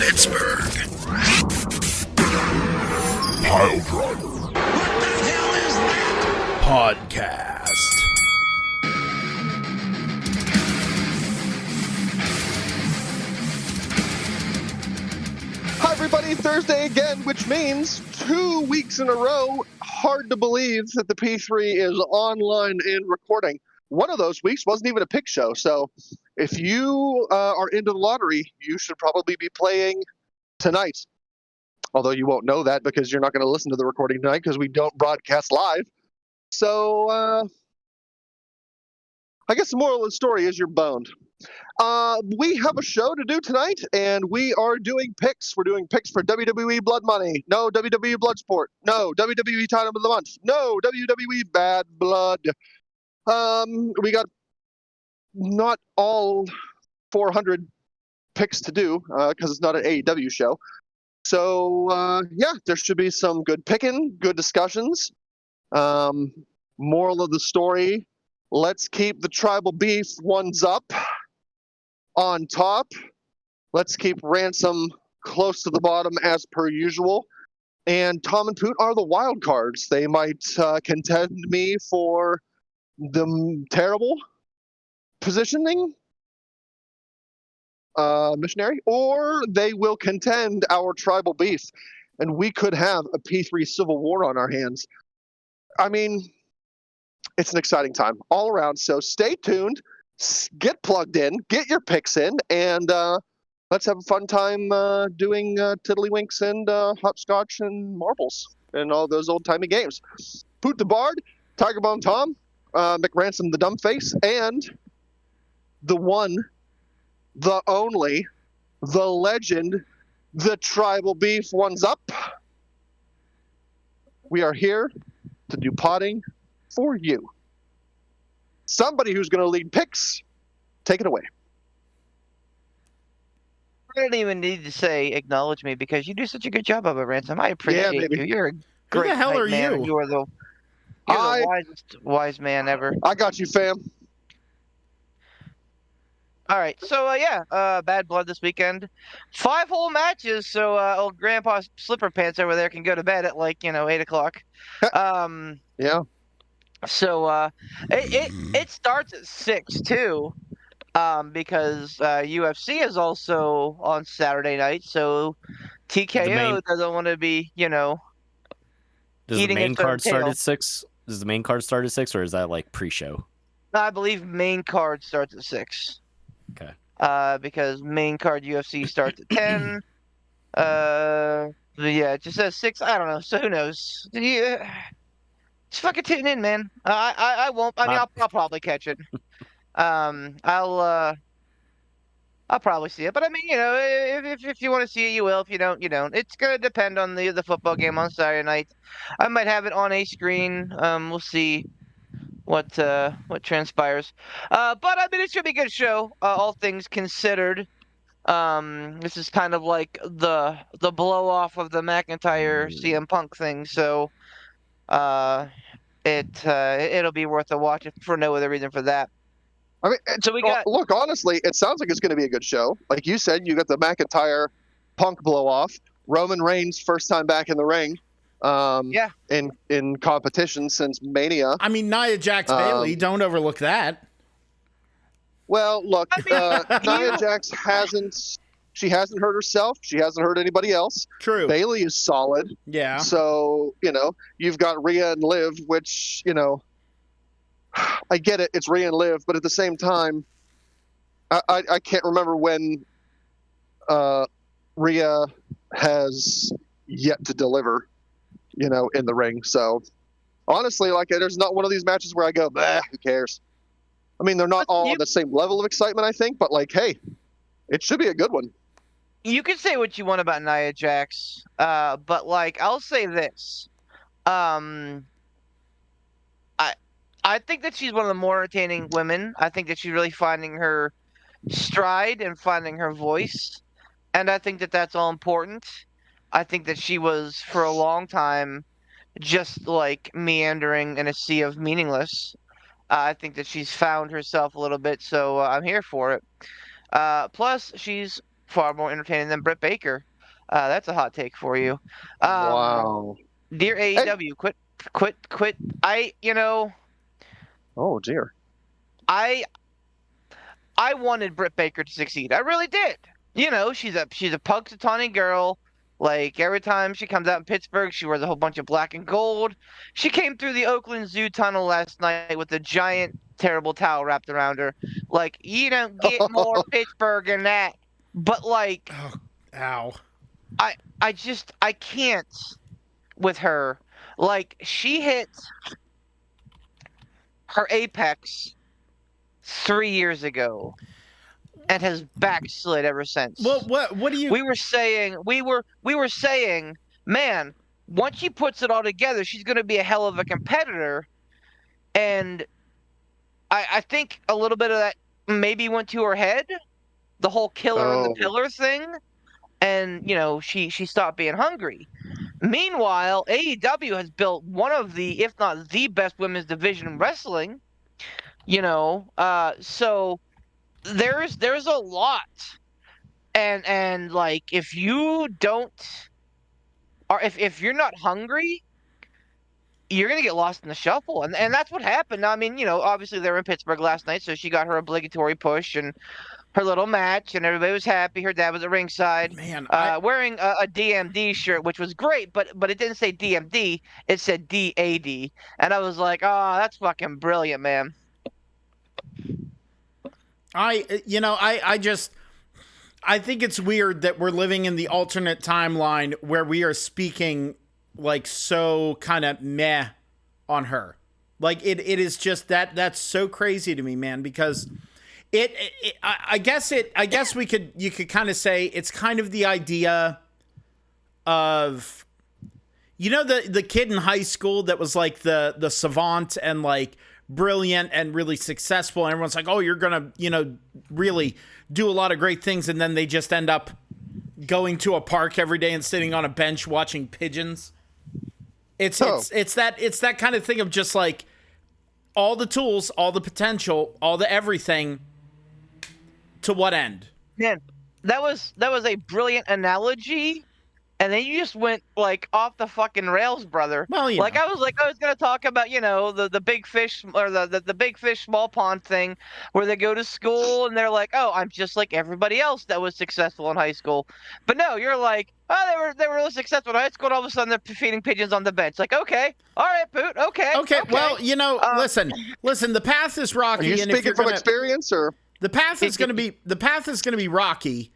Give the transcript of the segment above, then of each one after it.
Pittsburgh Pile Driver. What the hell is that? Podcast. Hi everybody, Thursday again, which means 2 weeks in a row. Hard to believe that the P3 is online and recording. One of those weeks wasn't even a pick show, so if you are into the lottery, you should probably be playing tonight. Although you won't know that because you're not going to listen to the recording tonight because we don't broadcast live. So I guess the moral of the story is you're boned. We have a show to do tonight, and we are doing picks. We're doing picks for WWE Blood Money. No WWE Bloodsport. No WWE Title of the Month. No WWE Bad Blood. We got not all 400 picks to do because it's not an AEW show. So, yeah, there should be some good picking, good discussions. Moral of the story, let's keep the tribal beef ones up on top. Let's keep Ransom close to the bottom as per usual. And Tom and Poot are the wild cards. They might contend me for the terrible positioning missionary, or they will contend our tribal beef, and we could have a P3 civil war on our hands. I mean, it's an exciting time all around, so stay tuned, get plugged in, get your picks in, and let's have a fun time doing tiddlywinks and hopscotch and marbles and all those old-timey games. Poot the Bard, Tiger Bone Tom, McRansom the Dumbface, and the one, the only, the legend, the tribal beef one's up. We are here to do potting for you. Somebody who's going to lead picks, take it away. I don't even need to say acknowledge me because you do such a good job of it, Ransom. I appreciate you. You're a great the hell hype are man, you? and you're the wisest wise man ever. I got you, fam. All right, so Bad Blood this weekend, 5 whole matches. So old Grandpa Slipper Pants over there can go to bed at 8:00. Yeah. So it starts at 6 too, because UFC is also on Saturday night. So TKO doesn't want to be Does the eating main its own card start tail. at 6? Does the main card start at 6, or is that like pre-show? I believe main card starts at 6. Okay. Because main card UFC starts at 10. Yeah, it just says 6. I don't know. So who knows? Yeah, just fucking tune in, man. I won't. I mean, I'll probably catch it. I'll probably see it. But I mean, if you want to see it, you will. If you don't, you don't. It's gonna depend on the football game on Saturday night. I might have it on a screen. We'll see what transpires. But I mean, it should be a good show, all things considered. This is kind of like the blow off of the McIntyre CM Punk thing, so it'll be worth a watch for no other reason for that. I mean, So we got look, honestly, it sounds like it's going to be a good show. Like you said, you got the McIntyre Punk blow off, Roman Reigns first time back in the ring. In competition since Mania. I mean, Nia Jax Bailey, don't overlook that. Well, look, Nia Jax hasn't hurt herself. She hasn't hurt anybody else. True. Bailey is solid. Yeah. So, you've got Rhea and Liv, which, I get it. It's Rhea and Liv, but at the same time, I can't remember when Rhea has yet to deliver, in the ring. So, honestly, there's not one of these matches where I go, bah, who cares? I mean, they're not all on the same level of excitement, I think, but hey, it should be a good one. You can say what you want about Nia Jax, but I'll say this. I think that she's one of the more entertaining women. I think that she's really finding her stride and finding her voice, and I think that that's all important. I think that she was for a long time just meandering in a sea of meaningless. I think that she's found herself a little bit, so I'm here for it. Plus, she's far more entertaining than Britt Baker. That's a hot take for you. Wow. Dear AEW, quit. Oh dear. I wanted Britt Baker to succeed. I really did. She's a Punxsutawney girl. Like every time she comes out in Pittsburgh, she wears a whole bunch of black and gold. She came through the Oakland Zoo tunnel last night with a giant, terrible towel wrapped around her. Like you don't get more Pittsburgh than that. But like, Oh, ow. I can't with her. Like she hit her apex 3 years ago and has backslid ever since. Well, what do you? We were saying, man, once she puts it all together, she's going to be a hell of a competitor. And I think a little bit of that maybe went to her head, the whole killer and the pillar thing, and she stopped being hungry. Meanwhile, AEW has built one of the, if not the best women's division in wrestling. So there's a lot, and like if you don't, or if you're not hungry, you're gonna get lost in the shuffle, and that's what happened. I mean, obviously they were in Pittsburgh last night, so she got her obligatory push and her little match, and everybody was happy. Her dad was at ringside, Man, wearing a DMD shirt, which was great, but it didn't say DMD, it said DAD, and I was like, oh, that's fucking brilliant, man. I think it's weird that we're living in the alternate timeline where we are speaking like so kind of meh on her. Like it is just that's so crazy to me, man, because I guess you could kind of say it's kind of the idea of the kid in high school that was like the savant and like brilliant and really successful, and everyone's like, oh, you're gonna really do a lot of great things, and then they just end up going to a park every day and sitting on a bench watching pigeons. It's that kind of thing of just like all the tools, all the potential, all the everything, to what end? Man, that was a brilliant analogy. And then you just went like off the fucking rails, brother. Well, I was gonna talk about the big fish or the big fish small pond thing, where they go to school and they're like, oh, I'm just like everybody else that was successful in high school. But no, you're like, oh, they were really successful in high school, and all of a sudden they're feeding pigeons on the bench. Like, okay, all right, Poot, okay. Well, listen, the path is rocky. Are you and speaking from experience, or the path is gonna be rocky.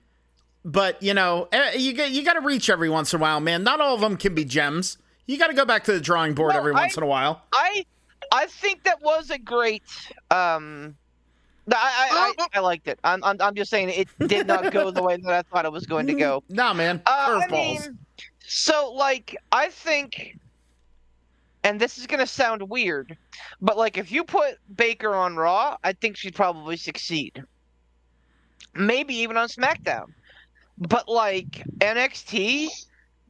But you got to reach every once in a while, man. Not all of them can be gems. You got to go back to the drawing board every once in a while. I think that was a great. I liked it. I'm just saying it did not go the way that I thought it was going to go. Nah, man. Curveballs. So like I think, and this is gonna sound weird, but like if you put Baker on Raw, I think she'd probably succeed. Maybe even on SmackDown. But like NXT,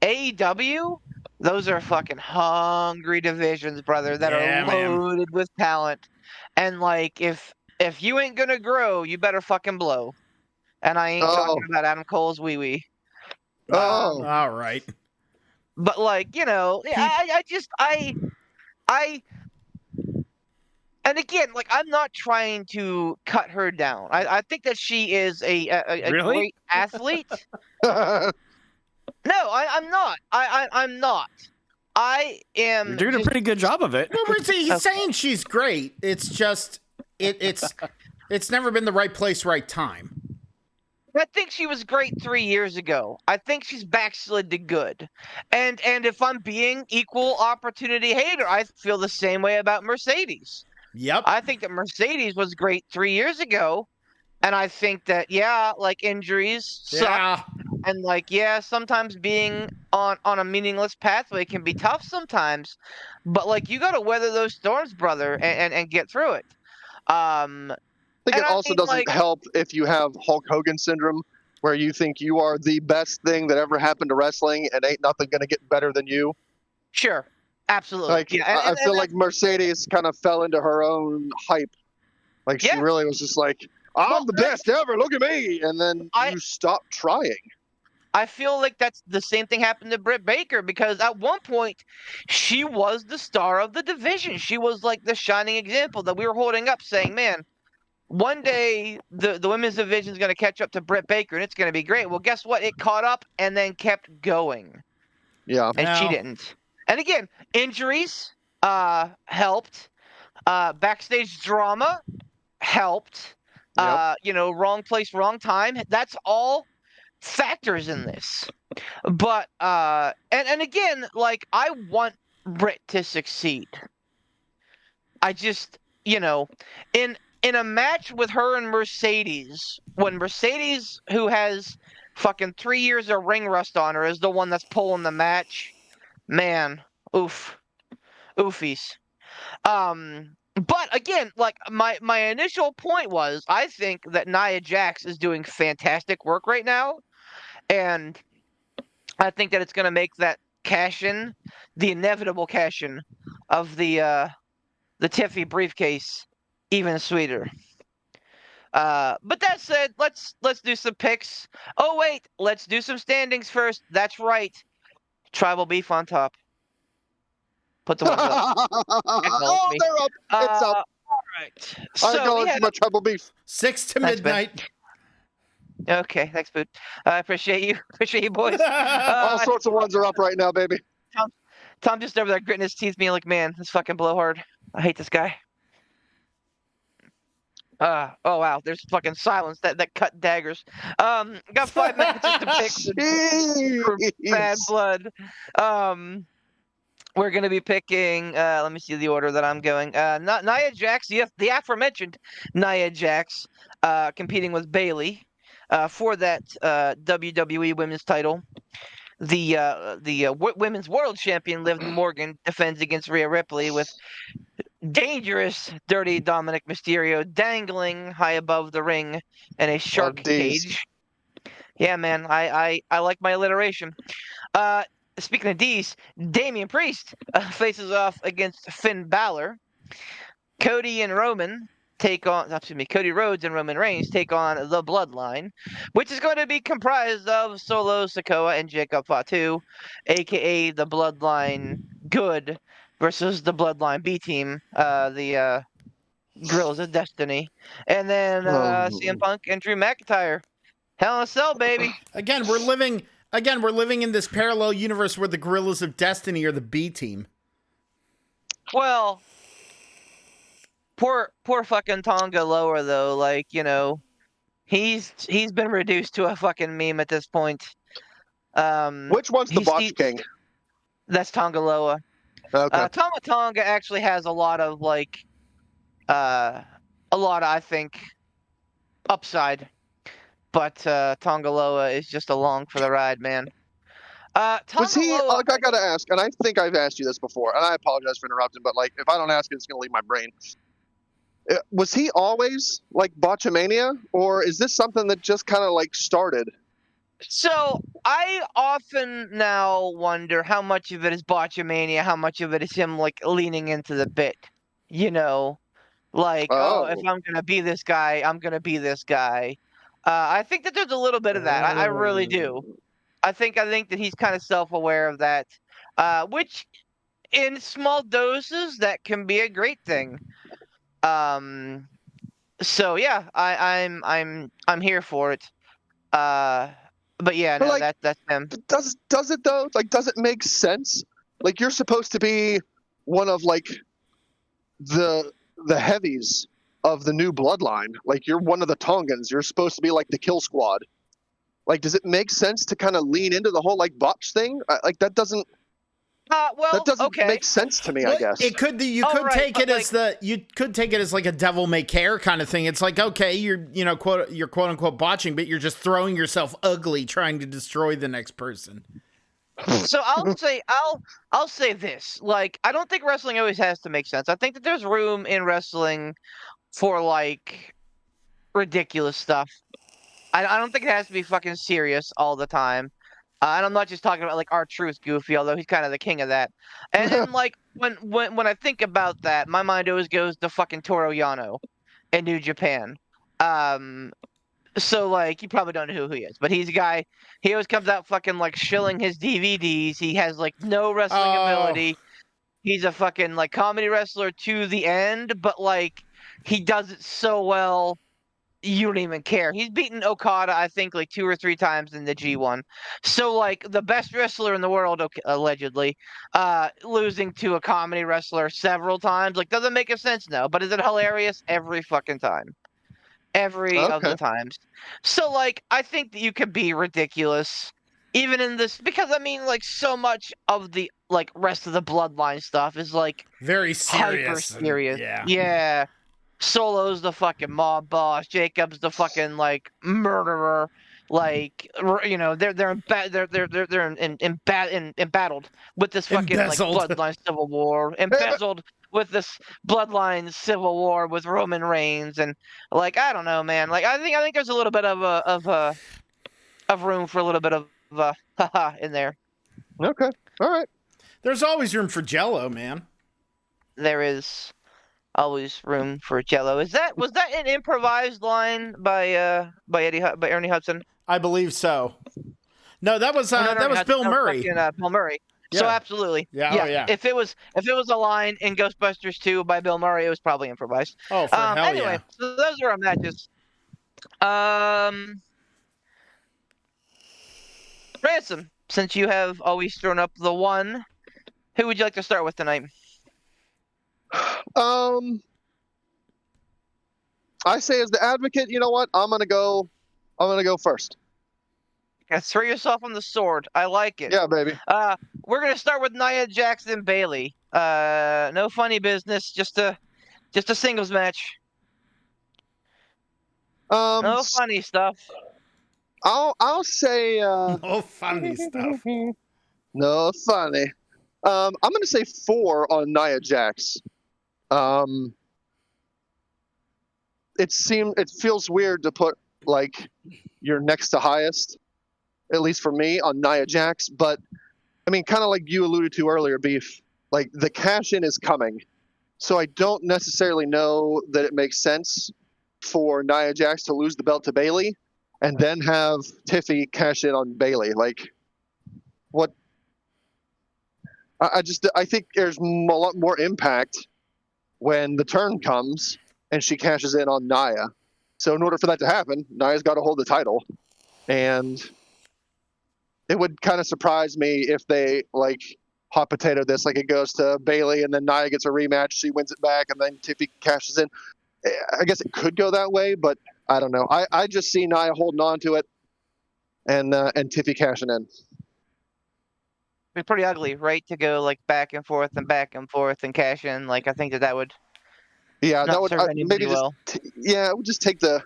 AEW, those are fucking hungry divisions, brother, that are loaded with talent. And like if you ain't gonna grow, you better fucking blow. And I ain't talking about Adam Cole's wee wee. All right. But like, and again, like I'm not trying to cut her down. I think that she is a Really? great athlete. No, I'm not. I'm not. I am. You're doing a pretty good job of it. Well, he's saying she's great. It's just it's never been the right place, right time. I think she was great 3 years ago. I think she's backslid to good. And if I'm being equal opportunity hater, I feel the same way about Mercedes. Yep. I think that Mercedes was great 3 years ago, and I think that like injuries suck, and like sometimes being on a meaningless pathway can be tough sometimes, but like you got to weather those storms, brother, and get through it. I think it also doesn't help if you have Hulk Hogan syndrome, where you think you are the best thing that ever happened to wrestling, and ain't nothing gonna get better than you. Sure. Absolutely. Like I feel like Mercedes kind of fell into her own hype. Like she really was just like, I'm the best ever. Look at me. And then you stop trying. I feel like that's the same thing happened to Britt Baker because at one point she was the star of the division. She was like the shining example that we were holding up saying, man, one day the women's division is going to catch up to Britt Baker and it's going to be great. Well, guess what? It caught up and then kept going. Yeah. And she didn't. And again, injuries helped. Backstage drama helped. Yep. Wrong place, wrong time. That's all factors in this. But and again, like I want Britt to succeed. I just, in a match with her and Mercedes, when Mercedes, who has fucking 3 years of ring rust on her, is the one that's pulling the match, man, oofies. But again, like my initial point was, I think that Nia Jax is doing fantastic work right now, and I think that it's going to make that cash-in, the inevitable cash-in of the Tiffy briefcase, even sweeter. But that said, let's do some picks. Oh wait, let's do some standings first. That's right, Tribal Beef on top. Put the ones up. Oh, they're up. It's up. All right. I'm going for my Tribal Beef. 6 to Thanks, Ben. midnight. Okay, thanks, Boot. I appreciate you. Appreciate you, boys. All sorts of ones are up right now, baby. Tom just over there gritting his teeth, being like, "Man, this fucking blowhard. I hate this guy." Oh wow, there's fucking silence that cut daggers. Got 5 matches to pick for Bad Blood. We're gonna be picking. Let me see the order that I'm going. Nia Jax, the aforementioned Nia Jax, competing with Bayley, for that WWE Women's title. The Women's World Champion Liv Morgan defends against Rhea Ripley with dangerous, dirty Dominic Mysterio dangling high above the ring in a shark cage. Yeah, man, I like my alliteration. Speaking of D's, Damian Priest faces off against Finn Balor. Cody Rhodes and Roman Reigns take on the Bloodline, which is going to be comprised of Solo Sikoa and Jacob Fatu, aka the Bloodline Good versus the Bloodline B Team, the Guerrillas of Destiny, and then CM Punk and Drew McIntyre. Hell in a Cell, baby. Again, we're living in this parallel universe where the Guerrillas of Destiny are the B Team. Well, poor fucking Tonga Loa though. Like, he's been reduced to a fucking meme at this point. Which one's the Botch King? That's Tonga Loa. Okay. Tonga actually has a lot of I think upside, but Tonga Loa is just along for the ride, man. Was he? I gotta ask, and I think I've asked you this before, and I apologize for interrupting, but if I don't ask it, it's gonna leave my brain. Was he always like Botchamania, or is this something that just kind of started? So I often now wonder how much of it is Botchamania, how much of it is him leaning into the bit, if I'm gonna be this guy, I'm gonna be this guy. I think that there's a little bit of that. I really do. I think that he's kind of self-aware of that, which in small doses that can be a great thing. So yeah, I'm here for it. But yeah, no, that's him. Does it though? Does it make sense? You're supposed to be one of the heavies of the new bloodline. You're one of the Tongans. You're supposed to be the kill squad. Does it make sense to kind of lean into the whole botch thing? That doesn't. That doesn't make sense to me. I guess it could. You could take it as a devil may care kind of thing. It's okay, you're quote unquote botching, but you're just throwing yourself ugly trying to destroy the next person. So I'll say this. I don't think wrestling always has to make sense. I think that there's room in wrestling for ridiculous stuff. I don't think it has to be fucking serious all the time. And I'm not just talking about R-Truth Goofy, although he's kind of the king of that. And then when I think about that, my mind always goes to fucking Toru Yano in New Japan. So like you probably don't know who he is, but he's a guy. He always comes out fucking like shilling his DVDs. He has like no wrestling ability. He's a fucking like comedy wrestler to the end, but like he does it so well, you don't even care. He's beaten Okada, I think, like 2 or 3 times in the G1. So like the best wrestler in the world, allegedly, losing to a comedy wrestler several times, like doesn't make a sense now. But is it hilarious every fucking time? Every of the Okay. times. So like I think that you can be ridiculous even in this because I mean like so much of the like rest of the bloodline stuff is like Very hyper serious. serious. Yeah. Yeah. Solo's the fucking mob boss. Jacob's the fucking like murderer. Like they're embattled with this fucking like Embezzled. bloodline civil war. Embezzled with this bloodline civil war with Roman Reigns and like I don't know, man. Like I think there's a little bit of room for a little bit of haha in there. Okay. All right. There's always room for Jello, man. There is always room for Jello. Was that an improvised line by Ernie Hudson? I believe so. No, that was Not Ernie Hudson, Bill no, Murray. fucking, Bill Murray. So Yeah. absolutely. Yeah, oh, yeah. If it was a line in Ghostbusters 2 by Bill Murray, it was probably improvised. Oh, for hell Anyway, yeah. so those are our matches. Ransom, since you have always thrown up the one, who would you like to start with tonight? I say as the advocate, you know what? I'm gonna go first. Throw yourself on the sword. I like it. Yeah, baby. We're gonna start with Nia Jax and Bailey. No funny business, just a singles match. No funny stuff. I'll say Oh, funny stuff. no funny. I'm gonna say 4 on Nia Jax. It feels weird to put like your next to highest, at least for me, on Nia Jax. But I mean, kind of like you alluded to earlier, Beef. Like the cash in is coming, so I don't necessarily know that it makes sense for Nia Jax to lose the belt to Bailey and then have Tiffy cash in on Bailey. Like, what? I think there's a lot more impact when the turn comes and she cashes in on Nia. So in order for that to happen, Nia's got to hold the title. And it would kind of surprise me if they like hot potato this, like it goes to Bailey and then Nia gets a rematch, she wins it back, and then Tiffy cashes in. I guess it could go that way, but I don't know. I just see Nia holding on to it and Tiffy cashing in. It'd be pretty ugly, right? To go like back and forth and cash in. Like I think that would Yeah, not that would serve anybody maybe just well. it would just take the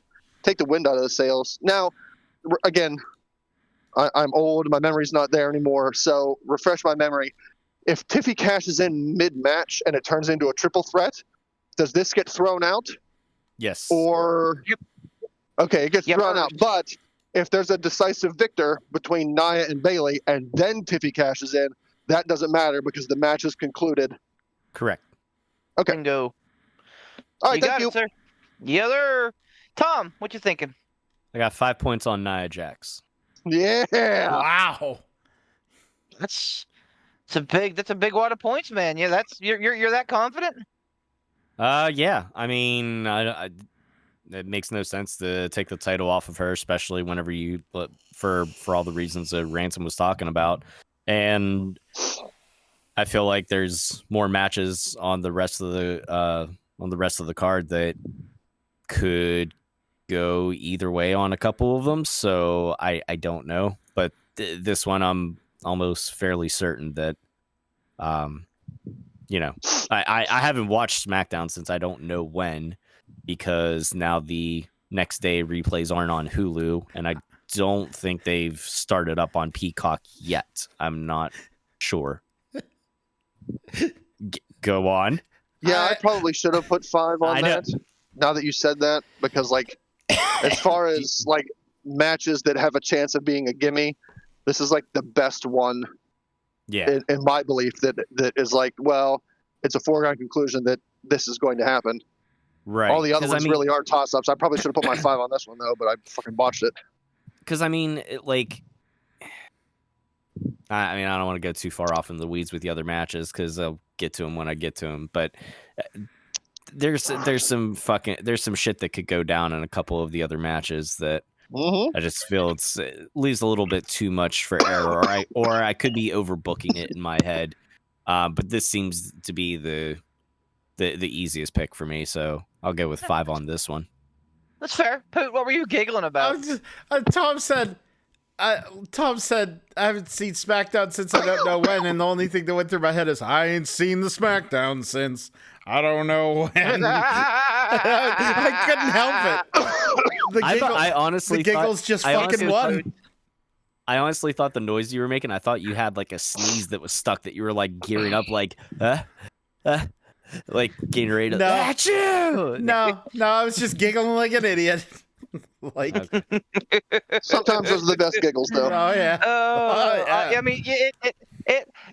wind out of the sails. Now, again, I'm old, my memory's not there anymore. So refresh my memory. If Tiffy cashes in mid-match and it turns into a triple threat, does this get thrown out? Yes. Or Yep. Okay, it gets Yep. thrown out. But if there's a decisive victor between Nia and Bailey and then Tiffy cashes in, that doesn't matter because the match is concluded. Correct. Okay. Bingo. All right, You thank got you. it, sir. Yeah, sir. Tom, what you thinking? I got 5 points on Nia Jax. Yeah. Wow. That's a big wad of points, man. Yeah, you're that confident? Yeah. I mean, it makes no sense to take the title off of her, especially whenever for all the reasons that Ransom was talking about. And I feel like there's more matches on the rest of the card that could go either way on a couple of them. So I don't know, but this one I'm almost fairly certain that, I haven't watched SmackDown since I don't know when, because now the next day replays aren't on Hulu, and I don't think they've started up on Peacock yet. I'm not sure. Go on. Yeah, I probably should have put 5 on I know. that. Now that you said that, because like, as far as like matches that have a chance of being a gimme, this is like the best one. Yeah. In my belief, that is like, well, it's a foregone conclusion that this is going to happen. Right. All the other 'Cause, ones really are toss-ups. I probably should have put my 5 on this one, though, but I fucking botched it. Because, I mean, I don't want to go too far off in the weeds with the other matches because I'll get to them when I get to them. But there's some shit that could go down in a couple of the other matches that I just feel it leaves a little bit too much for error, or I could be overbooking it in my head. But this seems to be the easiest pick for me, so I'll go with 5 on this one. That's fair. Poot, what were you giggling about? Tom said I haven't seen SmackDown since I don't know when, and the only thing that went through my head is I ain't seen the SmackDown since I don't know when. I couldn't help it. I honestly the giggles thought, just I fucking honestly won. I honestly thought the noise you were making, I thought you had like a sneeze that was stuck that you were like gearing up like like getting ready to achoo! No, I was just giggling like an idiot. Like Sometimes those are the best giggles, though. Oh yeah. Yeah. I mean,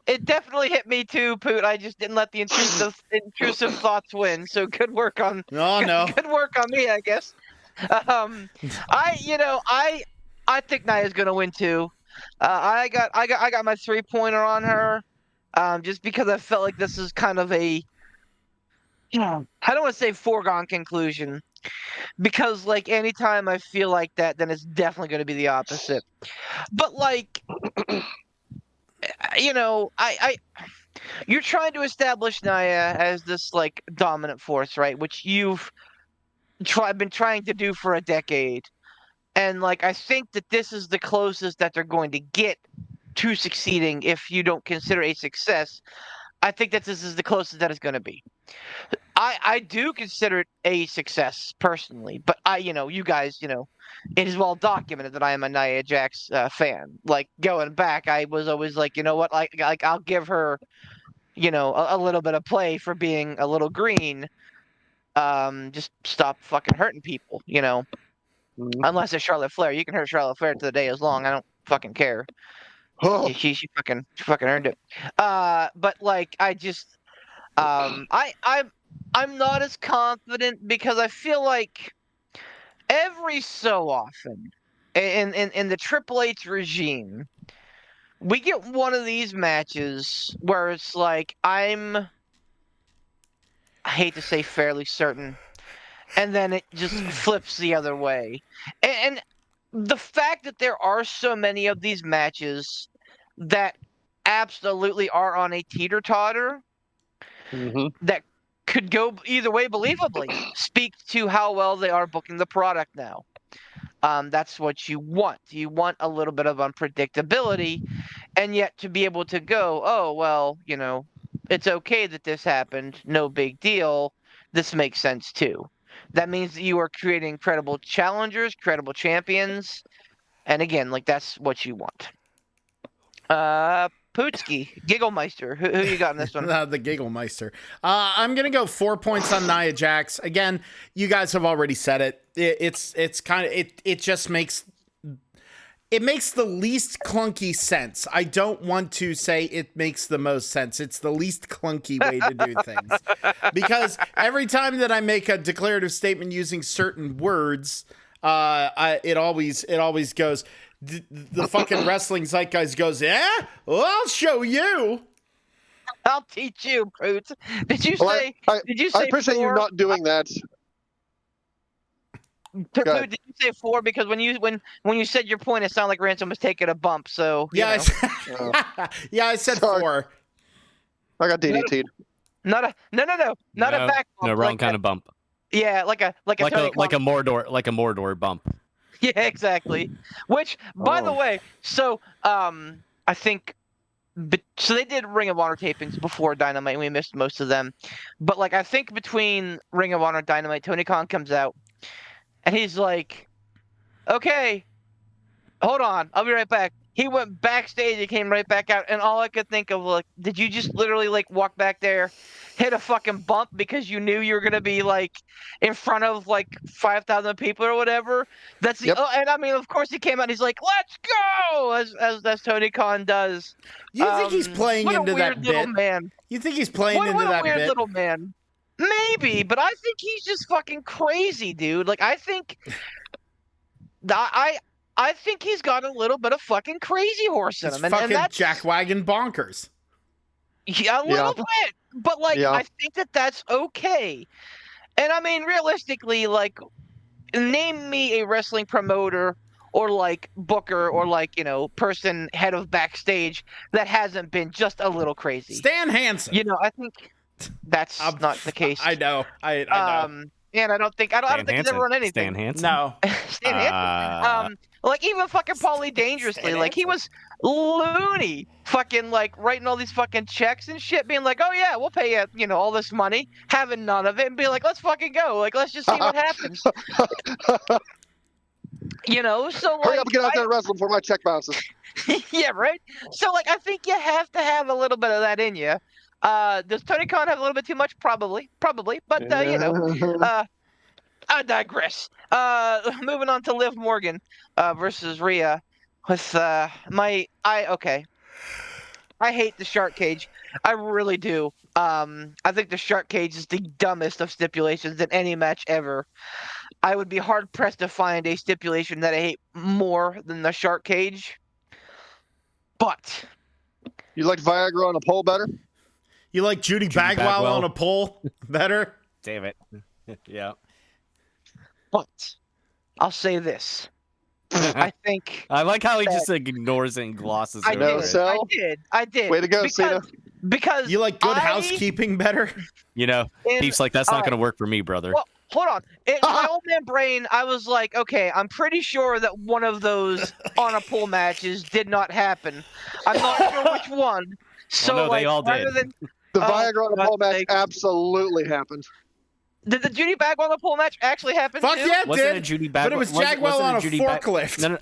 it definitely hit me too, Poot. I just didn't let the intrusive thoughts win. So good work on. Oh no. Good work on me, I guess. I think Nia's gonna win too. I got my 3-pointer on her, just because I felt like this is kind of a, I don't want to say foregone conclusion, because like anytime I feel like that, then it's definitely going to be the opposite. But like, you're trying to establish Nia as this like dominant force, right? Which you've been trying to do for a decade. And like, I think that this is the closest that they're going to get to succeeding. If you don't consider a success, I think that this is the closest that it's going to be. I do consider it a success personally, but you guys, it is well documented that I am a Nia Jax fan. Like going back, I was always like, you know what, like I'll give her, a little bit of play for being a little green. Just stop fucking hurting people, Unless it's Charlotte Flair. You can hurt Charlotte Flair to the day is long. I don't fucking care. Oh. She fucking earned it. But like I just I'm not as confident because I feel like every so often in the Triple H regime, we get one of these matches where it's like I hate to say fairly certain, and then it just flips the other way. And the fact that there are so many of these matches that absolutely are on a teeter-totter that could go either way believably speaks to how well they are booking the product now. That's what you want. You want a little bit of unpredictability, and yet to be able to go, oh, well, it's okay that this happened. No big deal. This makes sense too. That means that you are creating credible challengers, credible champions. And again, like that's what you want. Pootsky, Gigglemeister. Who you got in this one? The Gigglemeister. I'm gonna go 4 points on Nia Jax. Again, you guys have already said it. It's kind of it just makes the least clunky sense. I don't want to say it makes the most sense. It's the least clunky way to do things. Because every time that I make a declarative statement using certain words, it always goes. The fucking wrestling zeitgeist goes, yeah? Well, I'll show you. I'll teach you, Poots. Did you say? I appreciate 4? you not doing that. Poot, did you say 4? Because when you said your point, it sounded like Ransom was taking a bump. So yeah, I said 4. I got DDT'd. Not a back bump. No, wrong kind of bump. Yeah, like a Mordor bump. Yeah, exactly. Which, by the way, so I think, so they did Ring of Honor tapings before Dynamite, and we missed most of them. But like, I think between Ring of Honor and Dynamite, Tony Khan comes out, and he's like, "Okay, hold on, I'll be right back." He went backstage and came right back out, and all I could think of, like, did you just literally like walk back there, hit a fucking bump because you knew you were gonna be like in front of like 5,000 people or whatever? That's the and I mean, of course, he came out and he's like, "Let's go," as Tony Khan does. You think he's playing into that bit? Man. You think he's playing into that bit? What a weird little man. Maybe, but I think he's just fucking crazy, dude. Like I think I think he's got a little bit of fucking crazy horse in It's him, and fucking that's jackwagon bonkers. yeah, a little bit. But like, Yeah. I think that that's okay. And I mean, realistically, like, name me a wrestling promoter or like booker or like person head of backstage that hasn't been just a little crazy. Stan Hansen. I think that's not the case. I know. I know. And I don't think he's ever run anything. Stan Hansen. No. Stan Hansen. Like even fucking Paulie Dangerously, Stan like he was loony, fucking like writing all these fucking checks and shit, being like, oh yeah, we'll pay you, all this money, having none of it, and be like, let's fucking go, like let's just see what happens. So like, Hurry up and get out there and wrestle before my check bounces. yeah, right. So like, I think you have to have a little bit of that in you. Does Tony Khan have a little bit too much? Probably, but I digress. Moving on to Liv Morgan versus Rhea with I hate the shark cage. I really do. I think the shark cage is the dumbest of stipulations in any match ever. I would be hard pressed to find a stipulation that I hate more than the shark cage. But You like Viagra on a pole better? You like Judy Bagwell on a pole better? Damn it. Yeah. But I'll say this. I think I like how he just ignores it and glosses I over No it. sell? I did. Way to go, Cena. Because You like Good Housekeeping better? Peeps like that's not going to work for me, brother. Well, hold on. In my old man brain, I was like, okay, I'm pretty sure that one of those on a pool matches did not happen. I'm not sure which one. So no, they all rather did. than The Viagra on a pole God's match sake. absolutely happened. Did the Judy Bagwell on the pole match actually happen? Fuck too? yeah, it Wasn't did. it Judy But it Bagwell? was Jagwell on a forklift. No.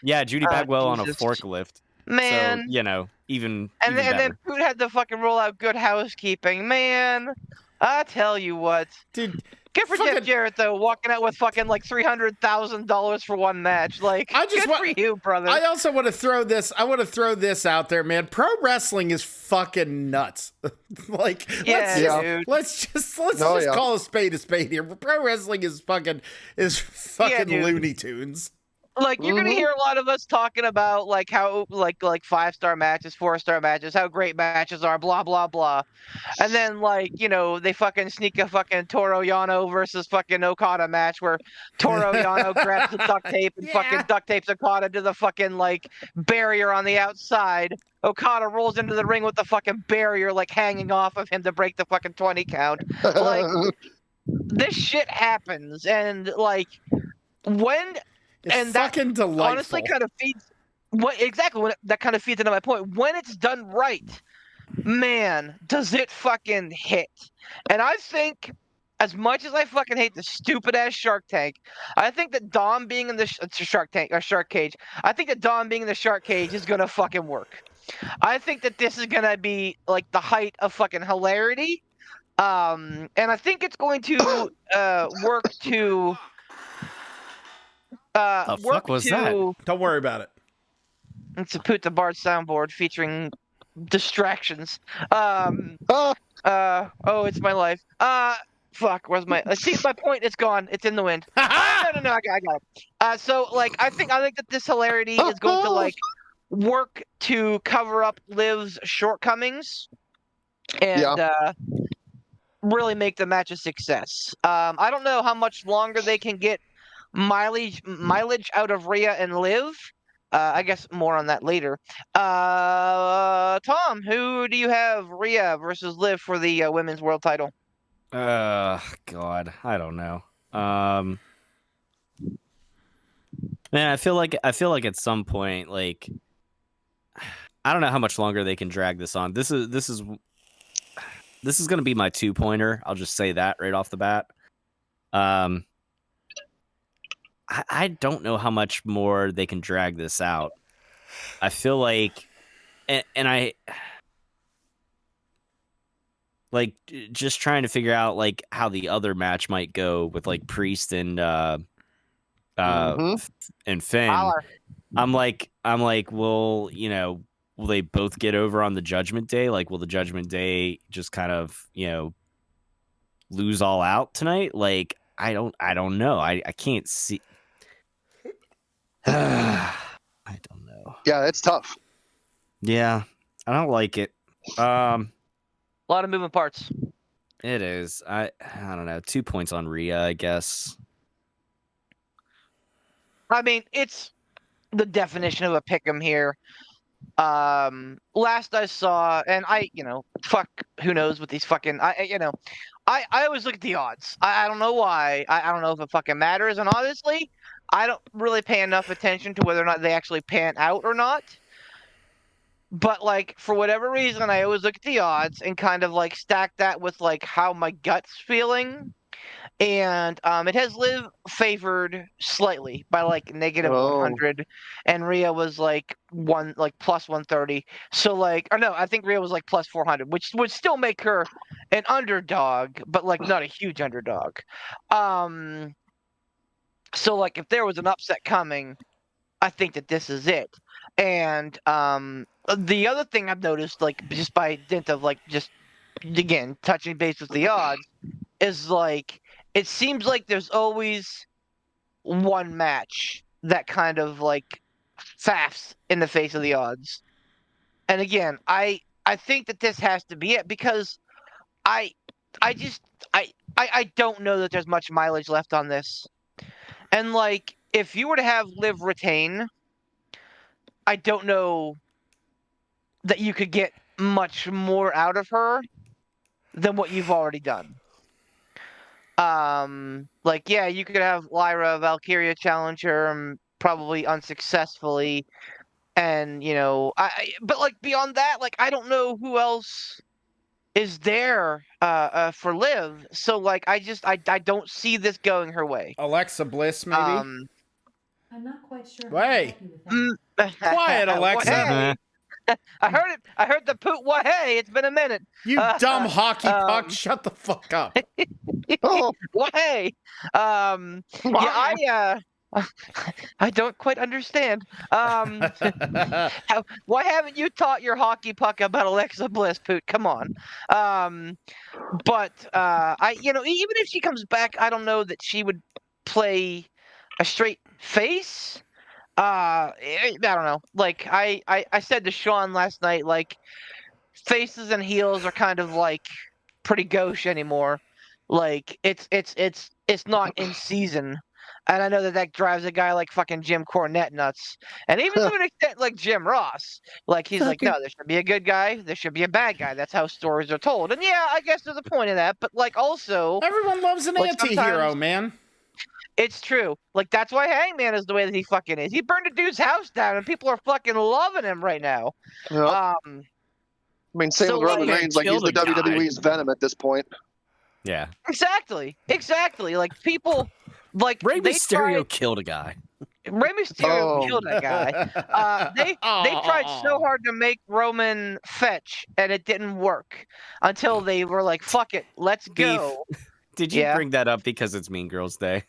Yeah, Judy Bagwell on a Jesus. forklift. Man. So, even And even then better. Poot had to fucking roll out Good Housekeeping. Man, I tell you what. Dude, Good for fucking- Jeff Jarrett, though, walking out with fucking like $300,000 for one match. Like, I just good for you, brother. I also want to throw this. I want to throw this out there, man. Pro wrestling is fucking nuts. Like, Yeah, dude. let's just Oh, yeah. call a spade here. Pro wrestling is fucking dude. Looney Tunes. Like you're gonna hear a lot of us talking about like how like 5-star matches, 4-star matches, how great matches are, blah blah blah, and then they fucking sneak a fucking Toro Yano versus fucking Okada match where Toro Yano grabs the duct tape and fucking duct tapes Okada to the fucking barrier on the outside. Okada rolls into the ring with the fucking barrier hanging off of him to break the fucking 20 count. Like this shit happens, and when. It's And that fucking delightful. honestly kind of feeds that kind of feeds into my point. When it's done right, man, does it fucking hit. And I think, as much as I fucking hate the stupid ass Shark Tank, I think that Dom being in the Shark Cage, I think that Dom being in the Shark Cage is gonna fucking work. I think that this is gonna be the height of fucking hilarity. And I think it's going to work to The fuck was that? Don't worry about it. It's a Put the Bard soundboard featuring distractions. Ah, It's my life. Fuck, where's my? See, my point. It's gone. It's in the wind. No, I got it. So I think that this hilarity is going to work to cover up Liv's shortcomings and really make the match a success. I don't know how much longer they can get mileage out of Rhea and Liv. I guess more on that later. Tom, who do you have, Rhea versus Liv for the women's world title? God, I don't know. Man, I feel like at some point, I don't know how much longer they can drag this on. This is gonna be my 2-pointer. I'll just say that right off the bat. I don't know how much more they can drag this out. I feel like, and I just trying to figure out how the other match might go with Priest and and Finn. Holler. I'm like, well, will they both get over on the Judgment Day? Will the Judgment Day just kind of, lose all out tonight? Like, I don't know. I can't see. I don't know. Yeah, it's tough. Yeah, I don't like it. A lot of moving parts. It is. I don't know. 2 points on Rhea, I guess. I mean, it's the definition of a pick'em here. Last I saw, and fuck, who knows with these fucking, I always look at the odds. I don't know why. I don't know if it fucking matters, and honestly, I don't really pay enough attention to whether or not they actually pan out or not. But like, for whatever reason, I always look at the odds and kind of like stack that with like how my gut's feeling. And it has Liv favored slightly by like negative Oh. 100, and Rhea was like plus 130. So like, or no, I think Rhea was like plus 400, which would still make her an underdog, but like not a huge underdog. So like, if there was an upset coming, I think that this is it. And the other thing I've noticed, like just by dint of like just again touching base with the odds, is like it seems like there's always one match that kind of like faffs in the face of the odds. And again, I think that this has to be it because I don't know that there's much mileage left on this. And like if you were to have Liv retain, I don't know that you could get much more out of her than what you've already done. Like, yeah, you could have Lyra Valkyria challenge her probably unsuccessfully. And, but like beyond that, like, I don't know who else is there for Liv. So like, I don't see this going her way. Alexa Bliss, maybe? I'm not quite sure. Hey. Quiet, Alexa. I heard it. I heard the poot. What? Hey, it's been a minute. You dumb hockey puck! Shut the fuck up. What? Hey. Yeah, I don't quite understand. Why haven't you taught your hockey puck about Alexa Bliss, Poot? Come on. But even if she comes back, I don't know that she would play a straight face. I don't know. Like I said to Sean last night, like faces and heels are kind of like pretty gauche anymore. Like it's not in season. And I know that drives a guy like fucking Jim Cornette nuts. And even to an extent like Jim Ross. Like he's like, no, there should be a good guy, there should be a bad guy. That's how stories are told. And yeah, I guess there's a point in that. But like also everyone loves an anti-hero, man. It's true. Like, that's why Hangman is the way that he fucking is. He burned a dude's house down, and people are fucking loving him right now. Yep. I mean, same so, with Roman like, Reigns. Like, he's the WWE's Venom at this point. Yeah. Exactly. Like, people, like, Rey Mysterio killed a guy. Rey Mysterio killed that guy. They tried so hard to make Roman fetch, and it didn't work until they were like, fuck it, let's go. Did you bring that up because it's Mean Girls Day?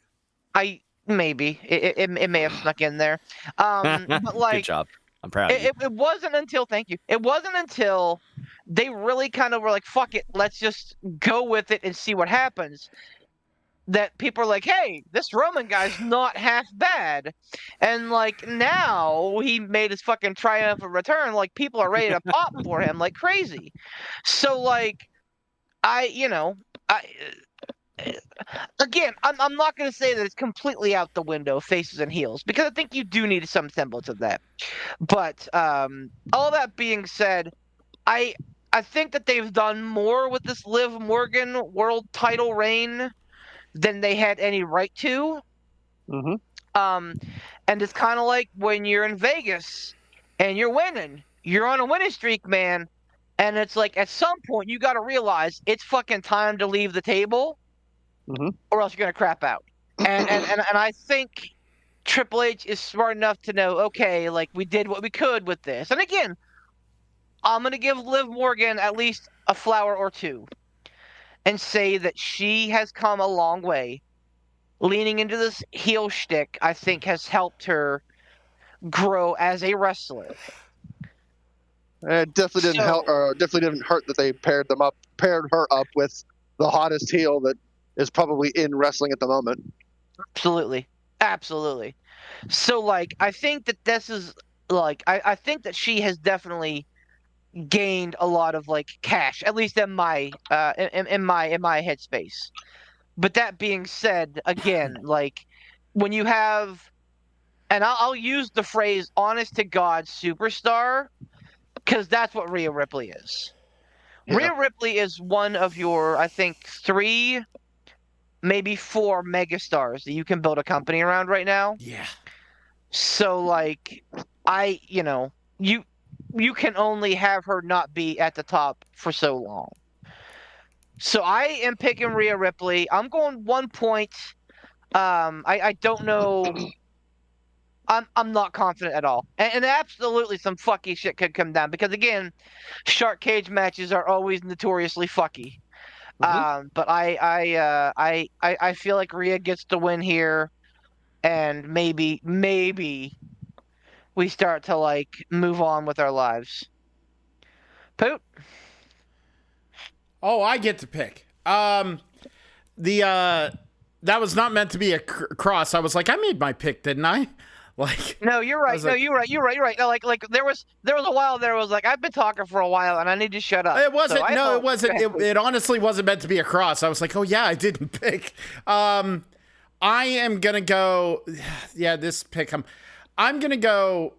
Maybe it may have snuck in there, but like, good job. I'm proud of you. It wasn't until It wasn't until they really kind of were like, "Fuck it, let's just go with it and see what happens." That people are like, "Hey, this Roman guy's not half bad," and like now he made his fucking triumphant return. Like people are ready to pop for him like crazy. So like, Again, I'm not going to say that it's completely out the window, faces and heels, because I think you do need some semblance of that. But all that being said, I think that they've done more with this Liv Morgan world title reign than they had any right to. Mm-hmm. And it's kind of like when you're in Vegas and you're winning. You're on a winning streak, man. And it's like at some point you got to realize it's fucking time to leave the table. Mm-hmm. Or else you're gonna crap out. And I think Triple H is smart enough to know, okay, like we did what we could with this. And again, I'm gonna give Liv Morgan at least a flower or two and say that she has come a long way. Leaning into this heel shtick, I think, has helped her grow as a wrestler. It definitely didn't help. Definitely didn't hurt that they paired her up with the hottest heel that is probably in wrestling at the moment. Absolutely. Absolutely. So like I think that this is like I think that she has definitely gained a lot of like cash, at least in my in my headspace. But that being said, again, like when you have, and I'll use the phrase honest to God superstar, because that's what Rhea Ripley is. Yeah. Rhea Ripley is one of your, I think, 3, maybe 4 megastars that you can build a company around right now. Yeah. So like you can only have her not be at the top for so long. So I am picking Rhea Ripley. I'm going 1 point. I don't know. I'm not confident at all. And absolutely some fucky shit could come down because again, shark cage matches are always notoriously fucky. But I feel like Rhea gets the win here, and maybe we start to like move on with our lives. Poot. Oh, I get to pick. That was not meant to be a cross. I was like, I made my pick, didn't I? Like, No, you're right. No, like, you're right. You're right. You're right. No, like there was a while there was like I've been talking for a while and I need to shut up. it wasn't. So No, it wasn't. It honestly wasn't meant to be a cross. I was like, oh yeah, I didn't pick. I am gonna go. Yeah, this pick. I'm gonna go.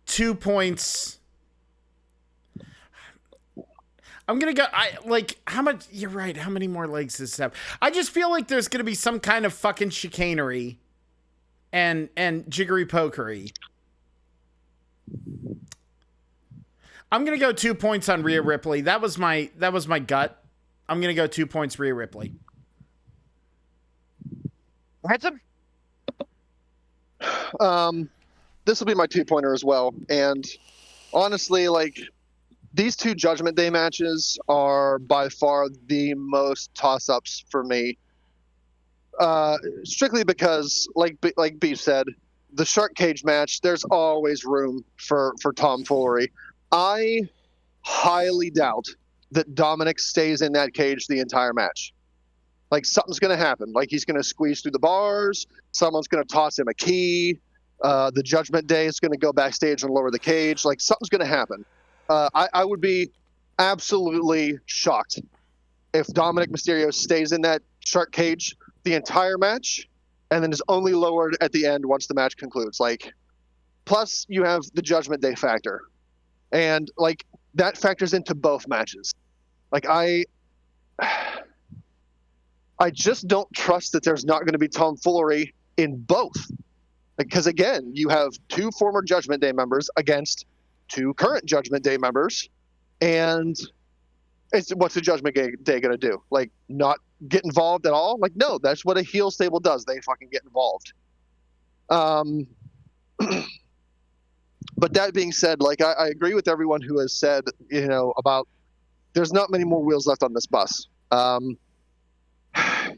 2 points. I'm gonna go. How much? You're right. How many more legs does this have? I just feel like there's gonna be some kind of fucking chicanery, and jiggery pokery. I'm gonna go 2 points on Rhea Ripley. That was my gut. I'm gonna go 2 points Rhea Ripley. Handsome. This will be my 2-pointer as well. And honestly, like, these 2 Judgment Day matches are by far the most toss-ups for me. Strictly because, like Beef said, the Shark Cage match, there's always room for tomfoolery. I highly doubt that Dominic stays in that cage the entire match. Like, something's going to happen. Like, he's going to squeeze through the bars. Someone's going to toss him a key. The Judgment Day is going to go backstage and lower the cage. Like, something's going to happen. I would be absolutely shocked if Dominic Mysterio stays in that shark cage the entire match and then is only lowered at the end once the match concludes. Like, plus you have the Judgment Day factor. And, like, that factors into both matches. Like, I just don't trust that there's not going to be tomfoolery in both. Because, again, you have 2 former Judgment Day members against 2 current Judgment Day members. And what's the Judgment Day going to do? Like, not get involved at all? Like, no, that's what a heel stable does. They fucking get involved. But that being said, like, I agree with everyone who has said, about there's not many more wheels left on this bus.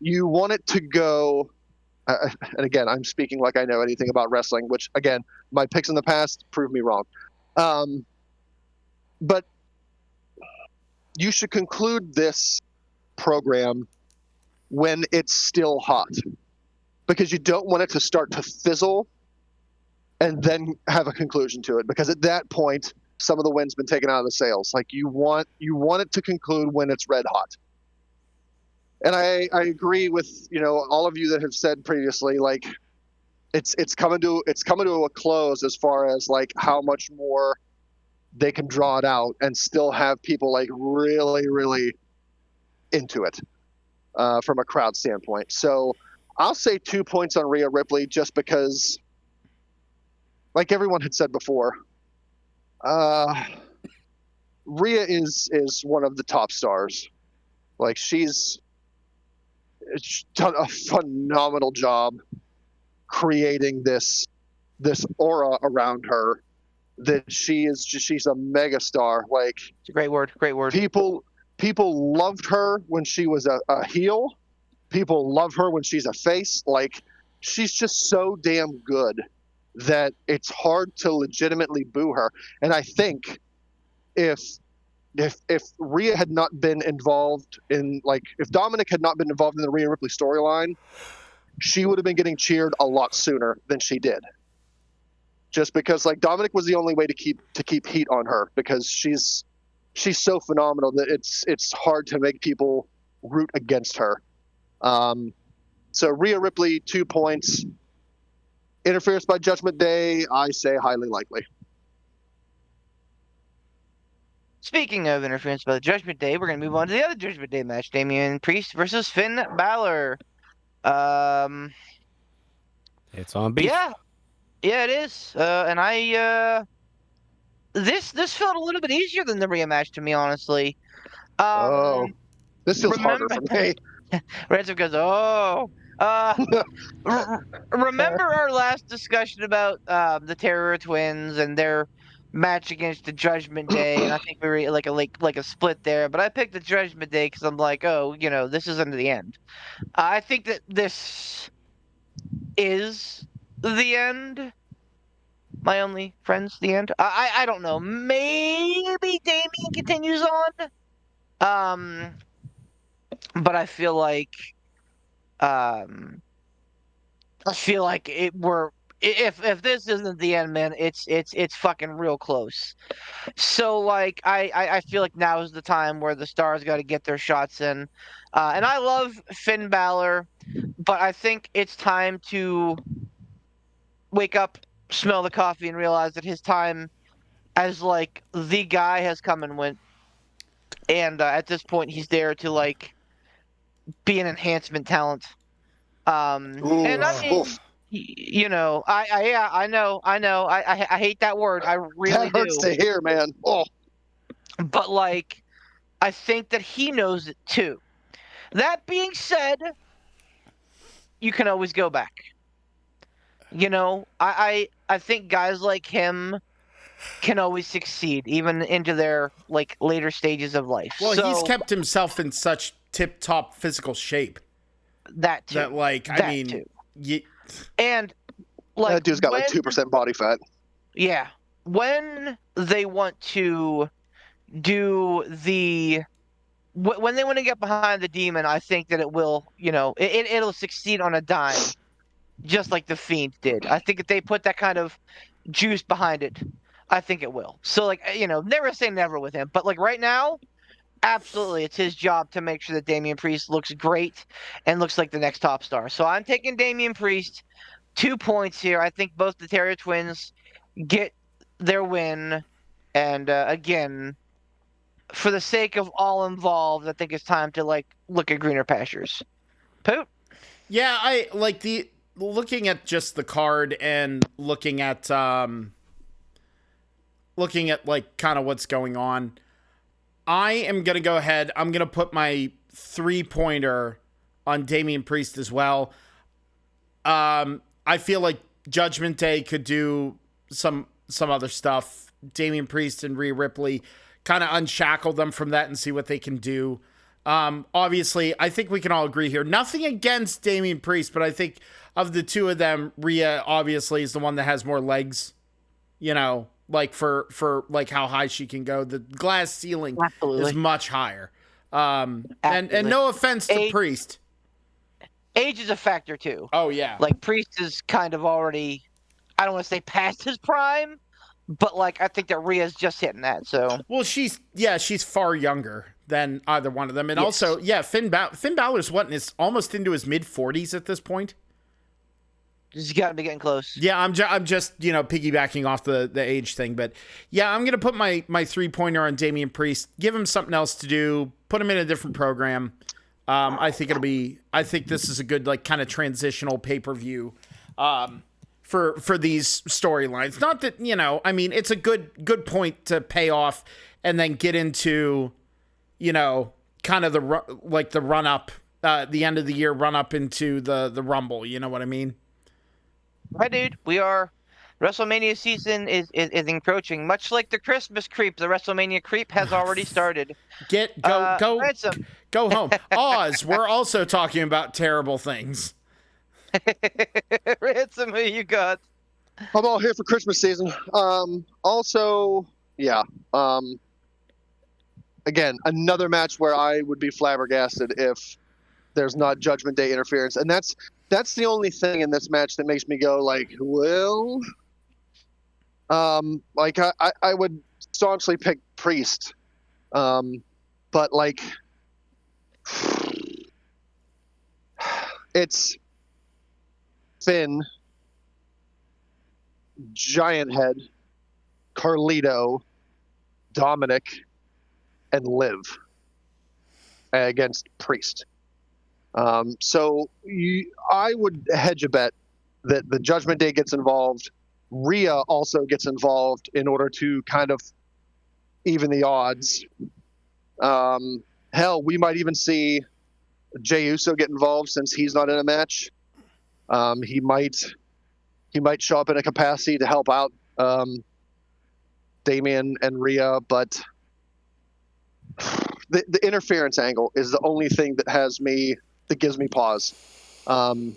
You want it to go, and again, I'm speaking like I know anything about wrestling, which, again, my picks in the past prove me wrong. But you should conclude this program when it's still hot, because you don't want it to start to fizzle and then have a conclusion to it, because at that point some of the wind's been taken out of the sails. Like, you want it to conclude when it's red hot. And I agree with all of you that have said previously, like, it's coming to a close as far as like how much more they can draw it out and still have people like really, really into it from a crowd standpoint. So I'll say 2 points on Rhea Ripley, just because, like everyone had said before, Rhea is one of the top stars. Like, she's done a phenomenal job creating this aura around her that she's a mega star. Like, It's a great word. Great word. people loved her when she was a heel. People love her when she's a face. Like, she's just so damn good that it's hard to legitimately boo her. And I think if if Rhea had not been involved in, like, if Dominic had not been involved in the Rhea Ripley storyline, she would have been getting cheered a lot sooner than she did. Just because, like, Dominic was the only way to keep heat on her, because she's so phenomenal that it's hard to make people root against her. So Rhea Ripley, 2 points. Interference by Judgment Day, I say highly likely. Speaking of interference by the Judgment Day, we're going to move on to the other Judgment Day match. Damian Priest versus Finn Balor. It's on beef. Yeah, it is. And this felt a little bit easier than the Rhea match to me, honestly. This feels harder for me. Ransom goes, oh. Remember our last discussion about the Terror Twins and their match against the Judgment Day, and I think we were like a split there. But I picked the Judgment Day because I'm like, oh, this isn't the end. I think that this is the end. My only friends, the end. I don't know. Maybe Damien continues on. But I feel like if this isn't the end, man, it's fucking real close. So like I feel like now is the time where the stars got to get their shots in. And I love Finn Balor, but I think it's time to wake up, smell the coffee, and realize that his time as like the guy has come and went. And at this point, he's there to like be an enhancement talent. And I mean, I know. I hate that word. I really That hurts do. to hear, man. Oh. But like, I think that he knows it too. That being said, you can always go back. I think guys like him can always succeed, even into their like later stages of life. Well, he's kept himself in such tip-top physical shape. That too. That like, I mean, and like that dude's got like 2% body fat. Yeah, when they want to do when they want to get behind the demon, I think that it will, it'll succeed on a dime, just like the Fiend did. I think if they put that kind of juice behind it, I think it will. So like, never say never with him, but like right now, absolutely, it's his job to make sure that Damian Priest looks great and looks like the next top star. So I'm taking Damian Priest, 2 points here. I think both the Terrier Twins get their win. And again, for the sake of all involved, I think it's time to like look at greener pastures. Poot? Yeah, I like looking at just the card and looking at like kind of what's going on. I am going to go ahead. I'm going to put my 3-pointer on Damian Priest as well. I feel like Judgment Day could do some other stuff. Damian Priest and Rhea Ripley kind of unshackle them from that and see what they can do. Obviously, I think we can all agree here. Nothing against Damian Priest, but I think of the two of them, Rhea obviously is the one that has more legs, like for like how high she can go. The glass ceiling is much higher. And no offense to Priest. Age is a factor too. Oh yeah. Like Priest is kind of already, I don't want to say past his prime, but like I think that Rhea's just hitting that. So well, she's far younger than either one of them, and also Finn Balor's almost into his mid-40s at this point. He's got to be getting close. Yeah, I'm just piggybacking off the age thing, but yeah, I'm gonna put my 3-pointer on Damian Priest, give him something else to do, put him in a different program. I think this is a good like kind of transitional pay-per-view for these storylines. Not that I mean, it's a good point to pay off and then get into kind of the run up, the end of the year run up into the Rumble. You know what I mean? Right, dude. WrestleMania season is encroaching. Much like the Christmas creep, the WrestleMania creep has already started. Go home. Oz, we're also talking about terrible things. Ransom, who you got? I'm all here for Christmas season. Also, yeah. again, another match where I would be flabbergasted if there's not Judgment Day interference, and that's the only thing in this match that makes me go like, well, like I would staunchly pick Priest, but like it's Finn, Giant Head, Carlito, Dominic, and Liv against Priest. So I would hedge a bet that the Judgment Day gets involved. Rhea also gets involved in order to kind of even the odds. Hell, we might even see Jey Uso get involved since he's not in a match. He might show up in a capacity to help out Damian and Rhea, but the interference angle is the only thing that gives me pause. I'm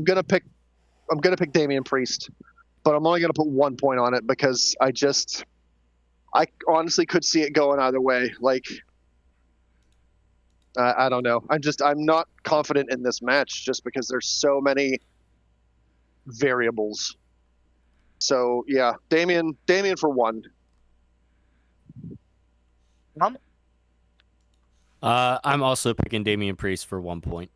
gonna pick Damian Priest, but I'm only gonna put 1 point on it because I honestly could see it going either way. Like I don't know. I'm not confident in this match just because there's so many variables. So yeah, Damian for 1. I'm also picking Damian Priest for 1 point.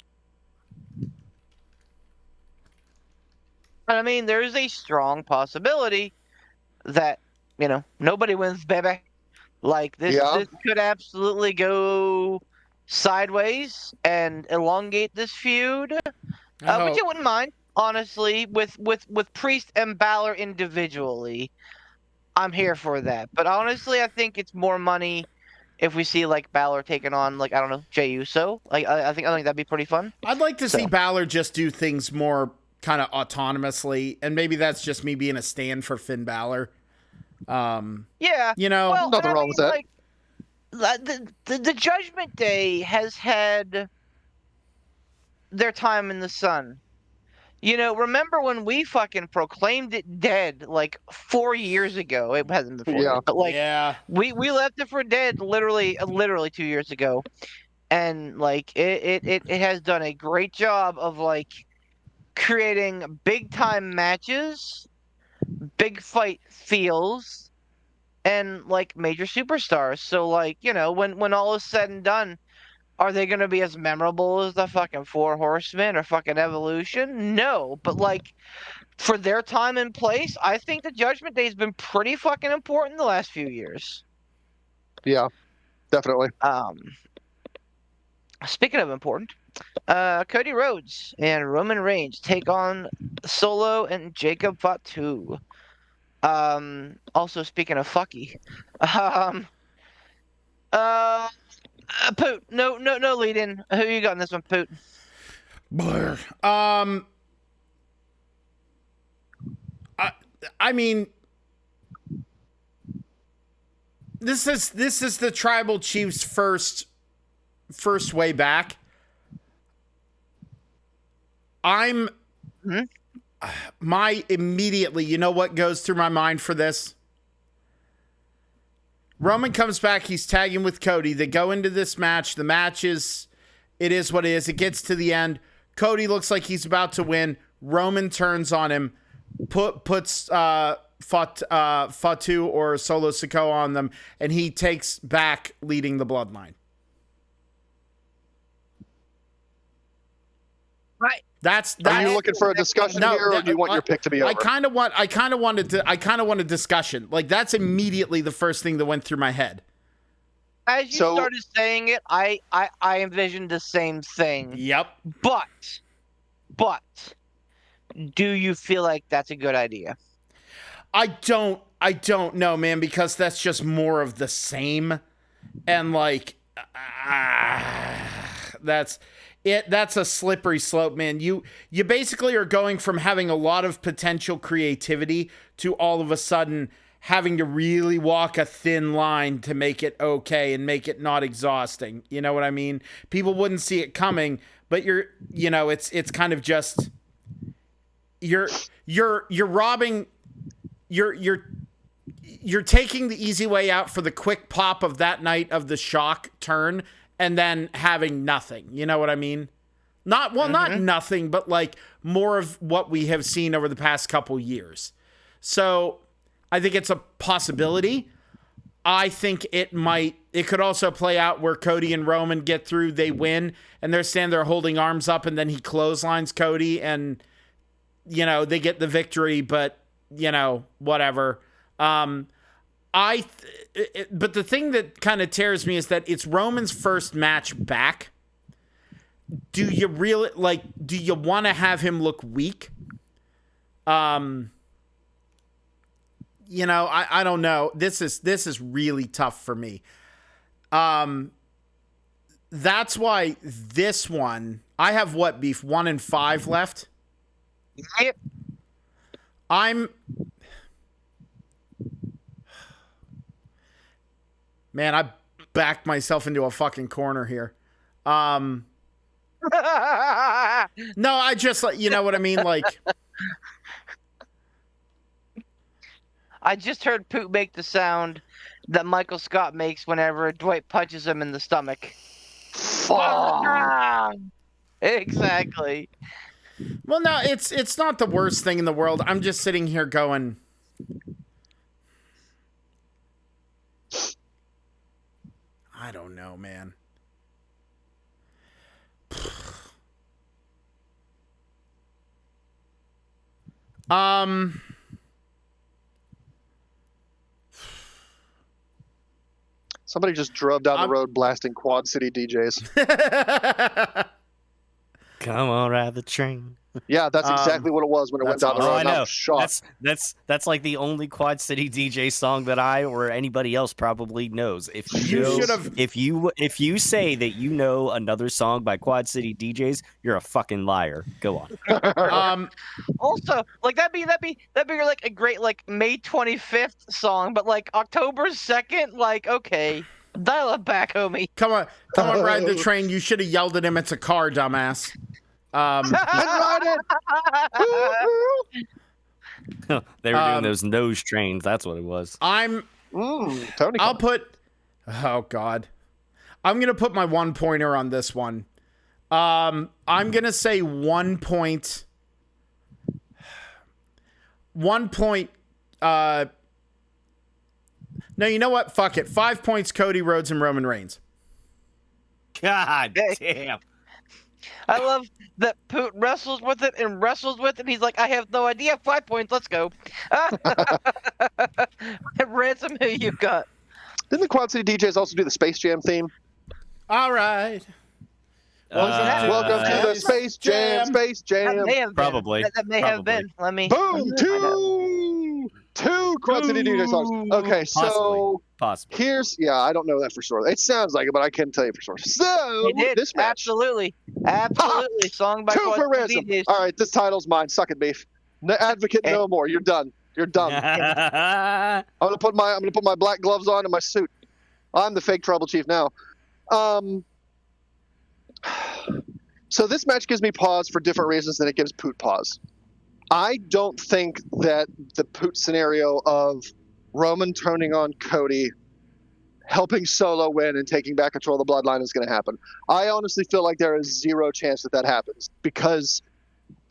I mean, there's a strong possibility that, nobody wins, baby. Like, this could absolutely go sideways and elongate this feud, which I wouldn't mind, honestly, with Priest and Balor individually. I'm here for that. But honestly, I think it's more money if we see like Balor taking on like, I don't know, Jey Uso. Like I think that'd be pretty fun. I'd like to see Balor just do things more kind of autonomously, and maybe that's just me being a stand for Finn Balor. Yeah, well, nothing wrong with that. Like, the Judgment Day has had their time in the sun. Remember when we fucking proclaimed it dead like 4 years ago? It hasn't been 4 years, but like, we left it for dead literally 2 years ago, and like it has done a great job of like creating big time matches, big fight feels, and like major superstars. So like, when all is said and done, are they going to be as memorable as the fucking Four Horsemen or fucking Evolution? No, but like for their time and place, I think the Judgment Day has been pretty fucking important the last few years. Yeah, definitely. Speaking of important, Cody Rhodes and Roman Reigns take on Solo and Jacob Fatu. Also speaking of fucky, Poot, no lead in. Who you got in this one, Poot? I mean, this is the Tribal Chief's first way back. Immediately, you know what goes through my mind for this? Roman comes back, he's tagging with Cody. They go into this match. The match is what it is. It gets to the end. Cody looks like he's about to win. Roman turns on him, puts Fatu or Solo Sikoa on them, and he takes back leading the bloodline. Right. Are you looking for a discussion here, or do you want your pick to be over? I kind of want a discussion. Like, that's immediately the first thing that went through my head. As you started saying it, I envisioned the same thing. Yep. But do you feel like that's a good idea? I don't know, man, because that's just more of the same. And like that's a slippery slope, man. You basically are going from having a lot of potential creativity to all of a sudden having to really walk a thin line to make it okay and make it not exhausting. You know what I mean? People wouldn't see it coming, but it's kind of just you're robbing you're you're taking the easy way out for the quick pop of that night of the shock turn and then having nothing. You know what I mean? Not nothing, but like more of what we have seen over the past couple years. So I think it's a possibility. I think it could also play out where Cody and Roman get through, they win, and they're standing there holding arms up, and then he clotheslines Cody, and, you know, they get the victory, but, you know, whatever. But the thing that kind of tears me is that it's Roman's first match back. Do you really, do you want to have him look weak? You know, I don't know. This is really tough for me. That's why this one, I have what, Beef? 1 and 5 left? Yep. Man, I backed myself into a fucking corner here. No, I just, you know what I mean? Like, I just heard Poot make the sound that Michael Scott makes whenever Dwight punches him in the stomach. Exactly. well, no, it's not the worst thing in the world. I'm just sitting here going, I don't know, man. Somebody just drove down the road blasting Quad City DJs. Come on, ride the train. Yeah, that's exactly what it was when it went down the road. Oh, I and I know. was shocked. That's like the only Quad City DJ song that I or anybody else probably knows. If you say that you know another song by Quad City DJs, you're a fucking liar. Go on. Also, like that'd be like a great like May 25th song, but like October 2nd, like okay, dial it back, homie. Come on, ride the train. You should have yelled at him. It's a car, dumbass. Ride it. They were doing those nose trains. That's what it was. Tony. I'll put. Oh God, I'm gonna put my 1 pointer on this one. I'm gonna say 1 point. 1 point. No, you know what? Fuck it. 5 points. Cody Rhodes and Roman Reigns. God damn. I love that Poot wrestles with it. He's like, I have no idea. 5 points. Let's go. Ransom, who you got? Didn't the Quad City DJs also do the Space Jam theme? All right. Welcome to the Space Jam. Space Jam. That may have been. Probably. That may have been. Let me. Boom. Two Quad City DJ songs. Okay, so Possibly. here's I don't know that for sure. It sounds like it, but I can't tell you for sure. So It did. this match, Absolutely. Song by 2 Quad for City Ransom. DJs. All right, this title's mine. Suck it, Beef. Advocate no more. You're done. You're done. I'm gonna put my black gloves on and my suit. I'm the fake tribal chief now. So this match gives me pause for different reasons than it gives Poot pause. I don't think that the Poot scenario of Roman turning on Cody, helping Solo win and taking back control of the bloodline is going to happen. I honestly feel like there is zero chance that happens, because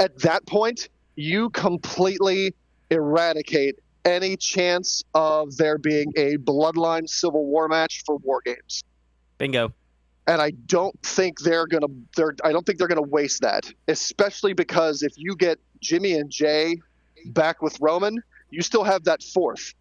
at that point, you completely eradicate any chance of there being a bloodline Civil War match for War Games. Bingo. And I don't think they're gonna waste that, especially because if you get Jimmy and Jay back with Roman, you still have that fourth.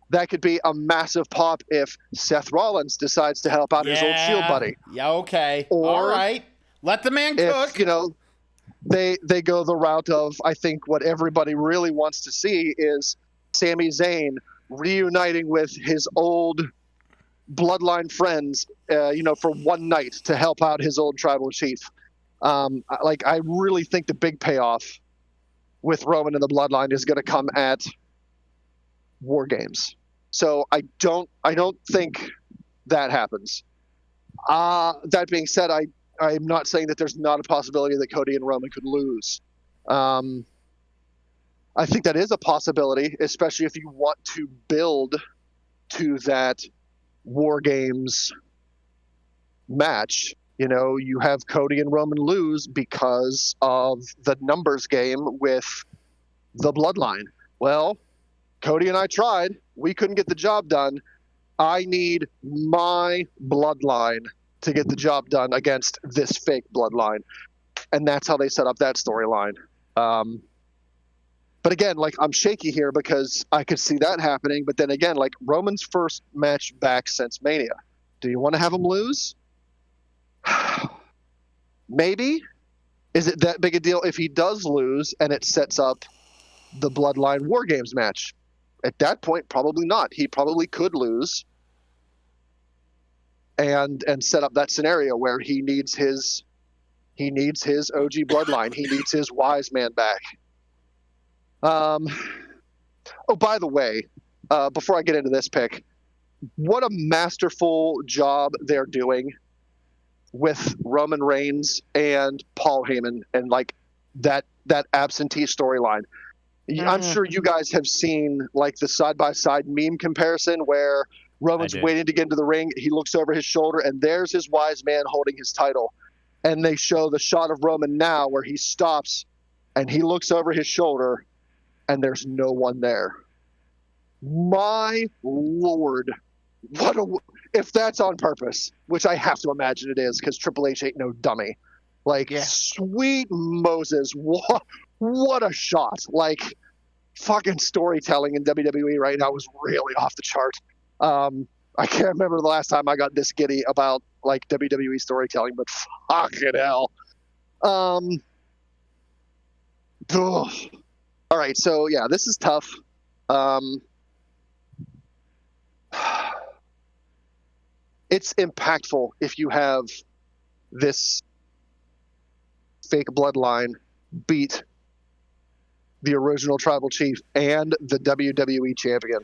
That could be a massive pop if Seth Rollins decides to help out his old Shield buddy. Yeah, okay. Or all right. Let the man cook. If, they go the route of, I think what everybody really wants to see is Sami Zayn reuniting with his old bloodline friends, for one night to help out his old tribal chief. I really think the big payoff with Roman and the bloodline is going to come at War Games. So I don't think that happens. That being said, I'm not saying that there's not a possibility that Cody and Roman could lose. I I think that is a possibility, especially if you want to build to that War Games match. You know, you have Cody and Roman lose because of the numbers game with the Bloodline. Well, Cody and I tried. We couldn't get the job done. I need my Bloodline to get the job done against this fake Bloodline. And that's how they set up that storyline. But again, like, I'm shaky here because I could see that happening. But then again, like, Roman's first match back since Mania. Do you want to have him lose? Maybe. Is it that big a deal if he does lose and it sets up the Bloodline War Games match? At that point, probably not. He probably could lose and set up that scenario where he needs his OG Bloodline. He needs his wise man back. Oh, by the way, before I get into this pick, what a masterful job they're doing with Roman Reigns and Paul Heyman and like that absentee storyline. I'm sure you guys have seen like the side-by-side meme comparison where Roman's waiting to get into the ring. He looks over his shoulder and there's his wise man holding his title. And they show the shot of Roman now where he stops and he looks over his shoulder and there's no one there. My Lord. If that's on purpose, which I have to imagine it is because Triple H ain't no dummy. Like, sweet Moses, what a shot. Like, fucking storytelling in WWE right now is really off the chart. I can't remember the last time I got this giddy about, like, WWE storytelling, but fucking hell. All right, so, yeah, this is tough. It's impactful if you have this fake Bloodline beat the original Tribal Chief and the WWE Champion.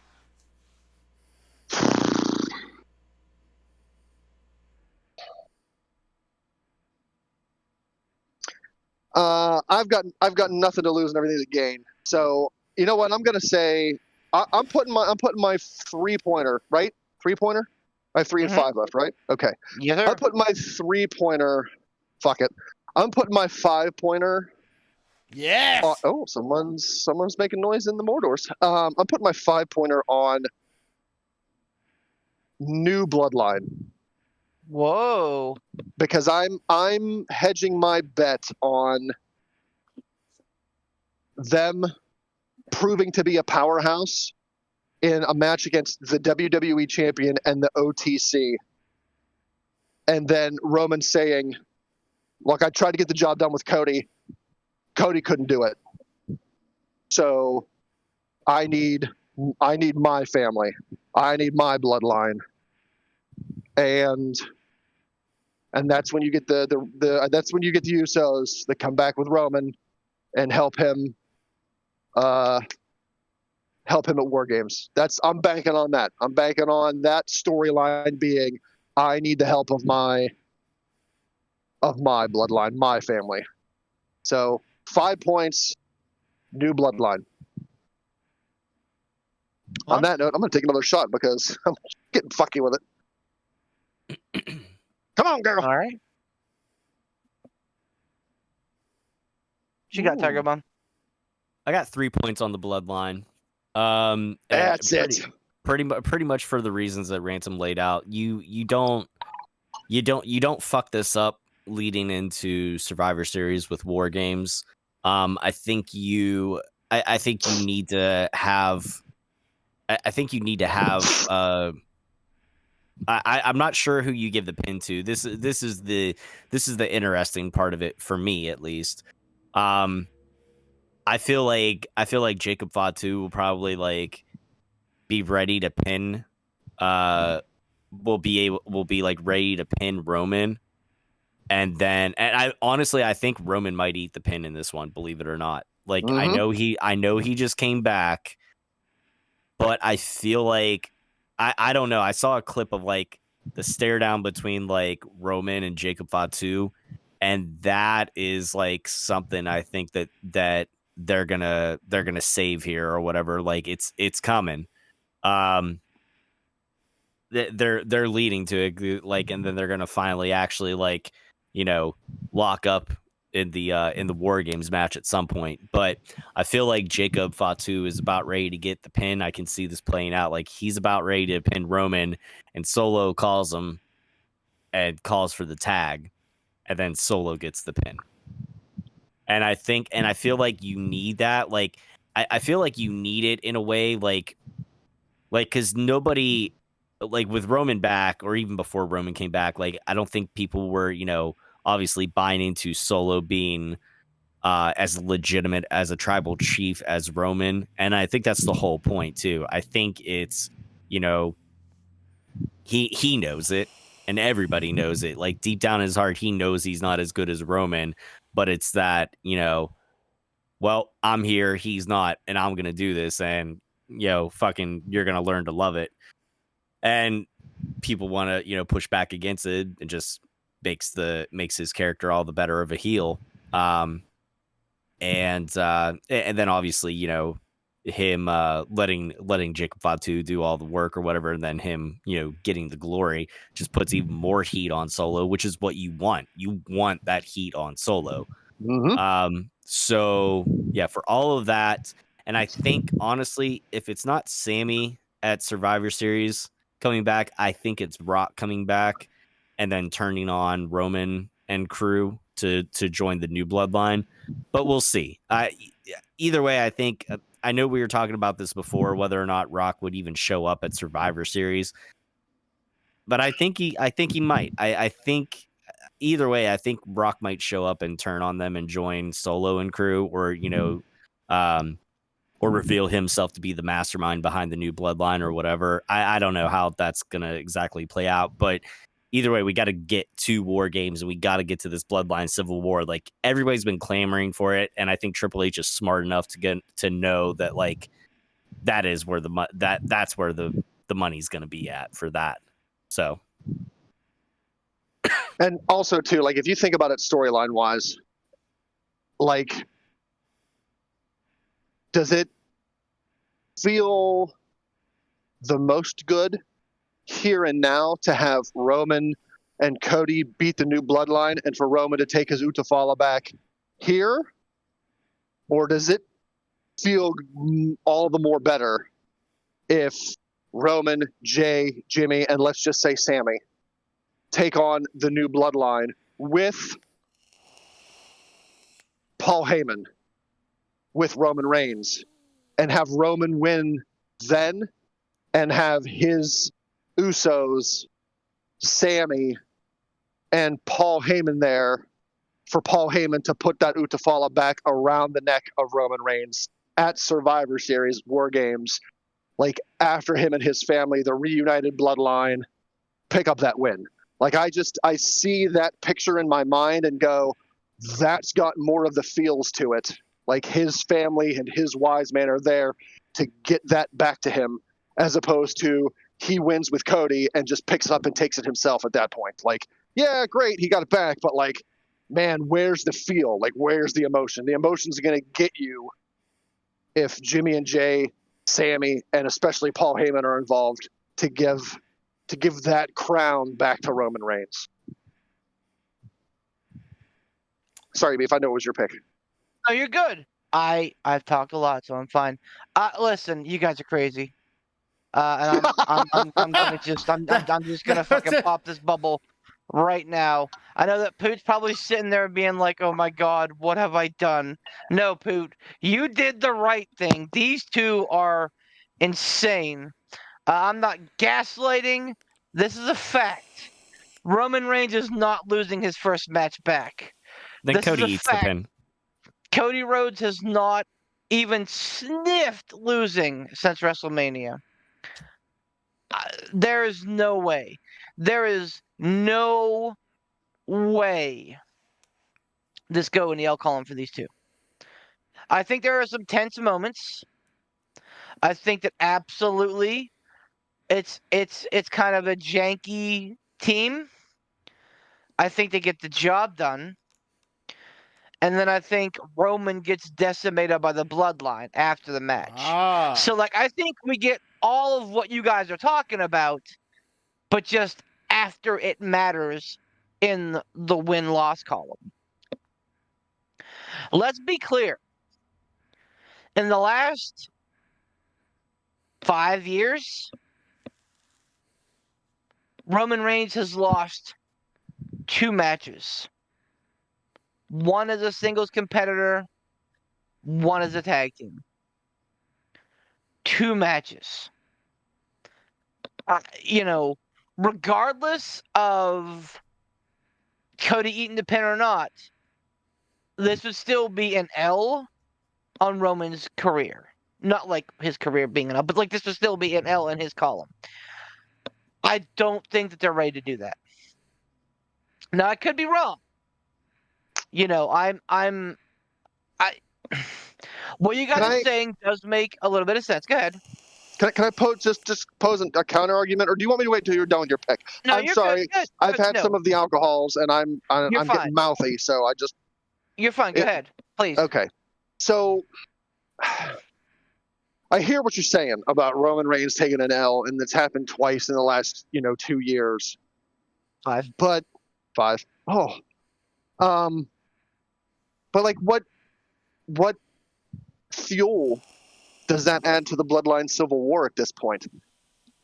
I've got nothing to lose and everything to gain. So you know what? I'm gonna say I'm putting my 3-pointer, right? 3-pointer. I have 3 and 5 left, right? Okay. Yes, sir. I put my 3-pointer. Fuck it. I'm putting my 5-pointer. Yes. Someone's making noise in the Mordors. I'm putting my 5-pointer on New Bloodline. Whoa. Because I'm hedging my bet on them proving to be a powerhouse in a match against the WWE Champion and the OTC. And then Roman saying, look, I tried to get the job done with Cody. Cody couldn't do it. So I need my family. I need my bloodline. And that's when you get that's when you get the Usos that come back with Roman and help him at War Games. I'm banking on that. I'm banking on that storyline being I need the help of my bloodline, my family. So 5 points, New Bloodline. On that note, I'm going to take another shot because I'm getting fucky with it. Come on, girl. All right. She got Tiger Bomb. I got 3 points on the Bloodline. That's it. Pretty much for the reasons that Ransom laid out. You don't fuck this up leading into Survivor Series with War Games. I think you need to have. I'm not sure who you give the pin to. This is the interesting part of it for me, at least. I feel like Jacob Fatu will probably like be ready to pin. Will be like ready to pin Roman, and I think Roman might eat the pin in this one. Believe it or not, like I know he just came back, but I feel like I don't know. I saw a clip of like the stare down between like Roman and Jacob Fatu, and that is like something I think that they're gonna save here or whatever. Like it's coming. They're leading to it, like, and then they're gonna finally actually, like, lock up in the War Games match at some point. But I feel like Jacob Fatu is about ready to get the pin. I can see this playing out. Like he's about ready to pin Roman, and Solo calls him and calls for the tag, and then Solo gets the pin. And I feel like you need that. Like I feel like you need it in a way, like because nobody, like with Roman back, or even before Roman came back, like I don't think people were, obviously buying into Solo being as legitimate as a tribal chief as Roman. And I think that's the whole point too. I think it's, he knows it, and everybody knows it. Like deep down in his heart, he knows he's not as good as Roman, but it's that, well, I'm here, he's not, and I'm gonna do this, and fucking, you're gonna learn to love it. And people want to, push back against it, and just makes his character all the better of a heel. And then obviously, him letting Jacob Fatu do all the work or whatever, and then him, getting the glory just puts even more heat on Solo, which is what you want. You want that heat on Solo. So yeah, for all of that, and I think honestly, if it's not Sammy at Survivor Series coming back, I think it's Rock coming back and then turning on Roman and crew to join the new bloodline. But we'll see. Either way, I think, I know we were talking about this before, whether or not Rock would even show up at Survivor Series, but I think he might. I think either way, I think Rock might show up and turn on them and join Solo and crew, or or reveal himself to be the mastermind behind the new bloodline or whatever. I don't know how that's gonna exactly play out, but either way, we got to get to War Games, and we got to get to this bloodline civil war. Like everybody's been clamoring for it, and I think Triple H is smart enough to know that, like, that is where that's where the money's gonna be at for that. So. And also, too, like, if you think about it storyline wise, like, does it feel the most good here and now to have Roman and Cody beat the new bloodline and for Roman to take his Utafala back here? Or does it feel all the more better if Roman, Jay, Jimmy, and let's just say Sammy take on the new bloodline with Paul Heyman, with Roman Reigns, and have Roman win then, and have his Usos, Sammy, and Paul Heyman there for Paul Heyman to put that Utafala back around the neck of Roman Reigns at Survivor Series War Games, like after him and his family, the reunited bloodline, pick up that win. Like I see that picture in my mind and go, that's got more of the feels to it. Like his family and his wise men are there to get that back to him, as opposed to he wins with Cody and just picks it up and takes it himself at that point. Like, yeah, great, he got it back, but like, man, where's the feel? Like, where's the emotion? The emotion's going to get you if Jimmy and Jay, Sammy, and especially Paul Heyman are involved to give that crown back to Roman Reigns. Sorry, Beef, I know it was your pick. No, you're good. I've talked a lot, so I'm fine. Listen, you guys are crazy. And I'm just gonna fucking pop this bubble right now. I know that Poot's probably sitting there being like, "Oh my God, what have I done?" No, Poot, you did the right thing. These two are insane. I'm not gaslighting. This is a fact. Roman Reigns is not losing his first match back. Then This Cody is a eats fact. the pin. Cody Rhodes has not even sniffed losing since WrestleMania. There is no way. There is no way this go in the L column for these two. I think there are some tense moments. I think that absolutely it's kind of a janky team. I think they get the job done. And then I think Roman gets decimated by the bloodline after the match. Ah. So, like, I think we get all of what you guys are talking about, but just after it matters in the win-loss column. Let's be clear. In the last 5 years, Roman Reigns has lost 2 matches. One as a singles competitor, one as a tag team. 2 matches. Regardless of Cody eating the pin or not, this would still be an L on Roman's career. Not like his career being an L, but like this would still be an L in his column. I don't think that they're ready to do that. Now I could be wrong. What you guys are saying does make a little bit of sense. Go ahead. Can I pose a counter argument, or do you want me to wait till you're done with your pick? No, I'm you're sorry. good. I've had some of the alcohols, and I'm You're getting mouthy, so I just. You're fine. Go ahead, please. Okay, so I hear what you're saying about Roman Reigns taking an L, and it's happened twice in the last 2 years. 5. But 5. Oh, but like what fuel does that add to the Bloodline Civil War at this point?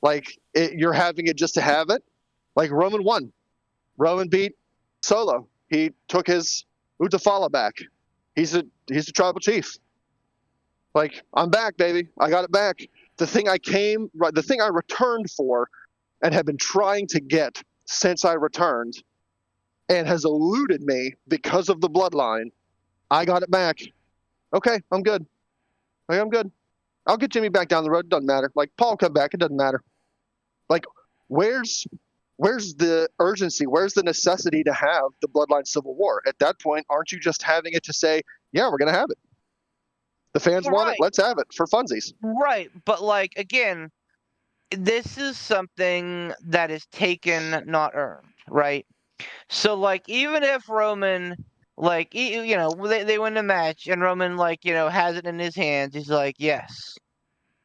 Like, you're having it just to have it? Like, Roman won. Roman beat Solo. He took his Utafala back. He's a tribal chief. Like, I'm back, baby. I got it back. The thing I returned for and have been trying to get since I returned and has eluded me because of the bloodline, I got it back. Okay, I'm good. I'm good. I'll get Jimmy back down the road. It doesn't matter. Like, Paul come back. It doesn't matter. Like, where's the urgency? Where's the necessity to have the Bloodline Civil War? At that point, aren't you just having it to say, yeah, we're going to have it? The fans want it. Let's have it for funsies. Right. But, like, again, this is something that is taken, not earned, right? So, like, even if Roman, like, they win the match and Roman, like, has it in his hands, he's like, yes,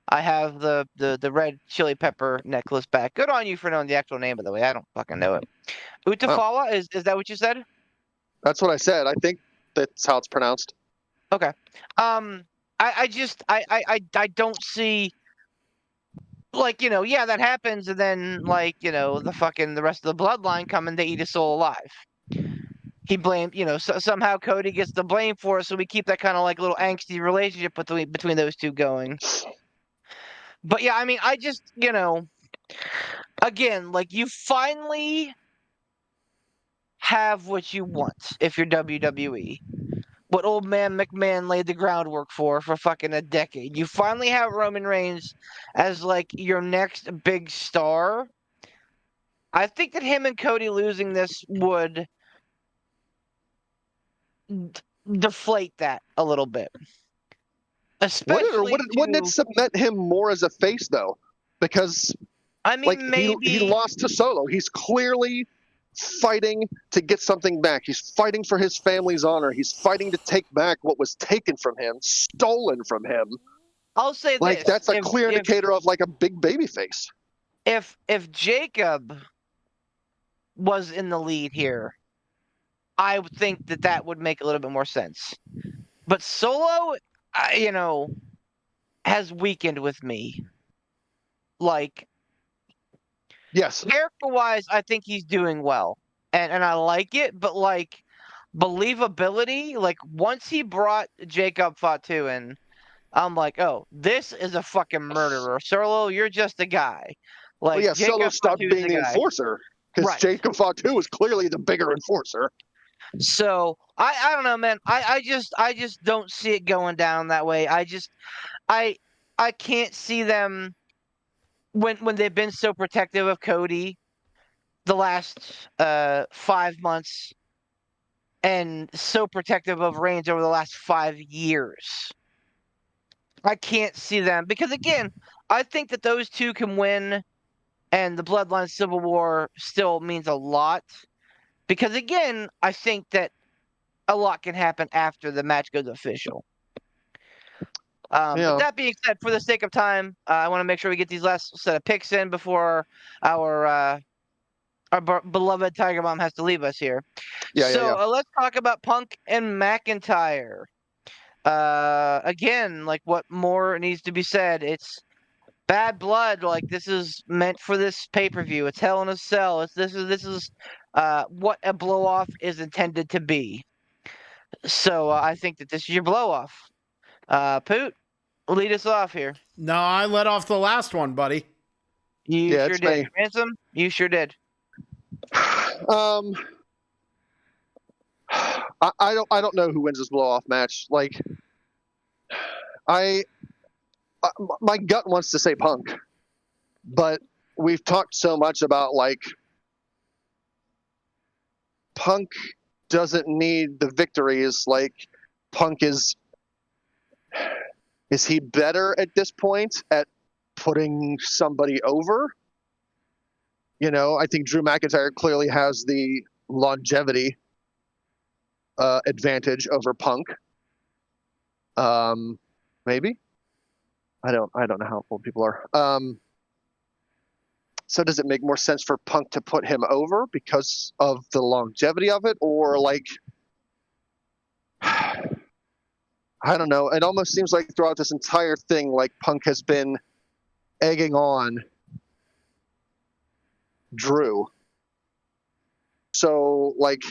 I have the red chili pepper necklace back. Good on you for knowing the actual name, by the way. I don't fucking know it. Utafala, is that what you said? That's what I said. I think that's how it's pronounced. Okay. I don't see, like, yeah, that happens, and then, like, the rest of the bloodline come and they eat his soul alive. He blamed, somehow Cody gets the blame for it, so we keep that kind of like little angsty relationship between those two going. But yeah, I mean, I just, again, like, you finally have what you want if you're WWE. What old man McMahon laid the groundwork for fucking a decade. You finally have Roman Reigns as, like, your next big star. I think that him and Cody losing this would deflate that a little bit. Especially wouldn't it cement him more as a face, though? Because, I mean, like, maybe he lost to Solo. He's clearly fighting to get something back. He's fighting for his family's honor. He's fighting to take back what was taken from him, stolen from him. I'll say like, this. That's a clear indicator of, like, a big baby face. If Jacob was in the lead here, I would think that would make a little bit more sense. But Solo, has weakened with me. Like, yes, character-wise, I think he's doing well, and I like it. But, like, believability, like, once he brought Jacob Fatu in, I'm like, oh, this is a fucking murderer. Solo, you're just a guy. Like, well, Jacob Solo stopped Fatu's being the enforcer because right. Jacob Fatu was clearly the bigger enforcer. So I don't know, man. I just don't see it going down that way. I can't see them when they've been so protective of Cody the last 5 months and so protective of Reigns over the last 5 years. I can't see them because, again, I think that those two can win, and the Bloodline Civil War still means a lot. Because, again, I think that a lot can happen after the match goes official. Yeah. But that being said, for the sake of time, I want to make sure we get these last set of picks in before our beloved Tiger Mom has to leave us here. Yeah. Let's talk about Punk and McIntyre. Again, like what more needs to be said? It's bad blood. Like this is meant for this pay-per-view. It's Hell in a Cell. This is what a blow-off is intended to be. So I think that this is your blow-off. Poot, lead us off here. No, I let off the last one, buddy. You Yeah, sure it's did. me. Ransom, you sure did. I don't know who wins this blow off match. Like, my gut wants to say Punk, but we've talked so much about like Punk doesn't need the victories. Like, Punk is he better at this point at putting somebody over? You know, I think Drew McIntyre clearly has the longevity advantage over Punk. Maybe. I don't know how old people are. So does it make more sense for Punk to put him over because of the longevity of it, or like, I don't know. It almost seems like throughout this entire thing, like Punk has been egging on Drew. So, like,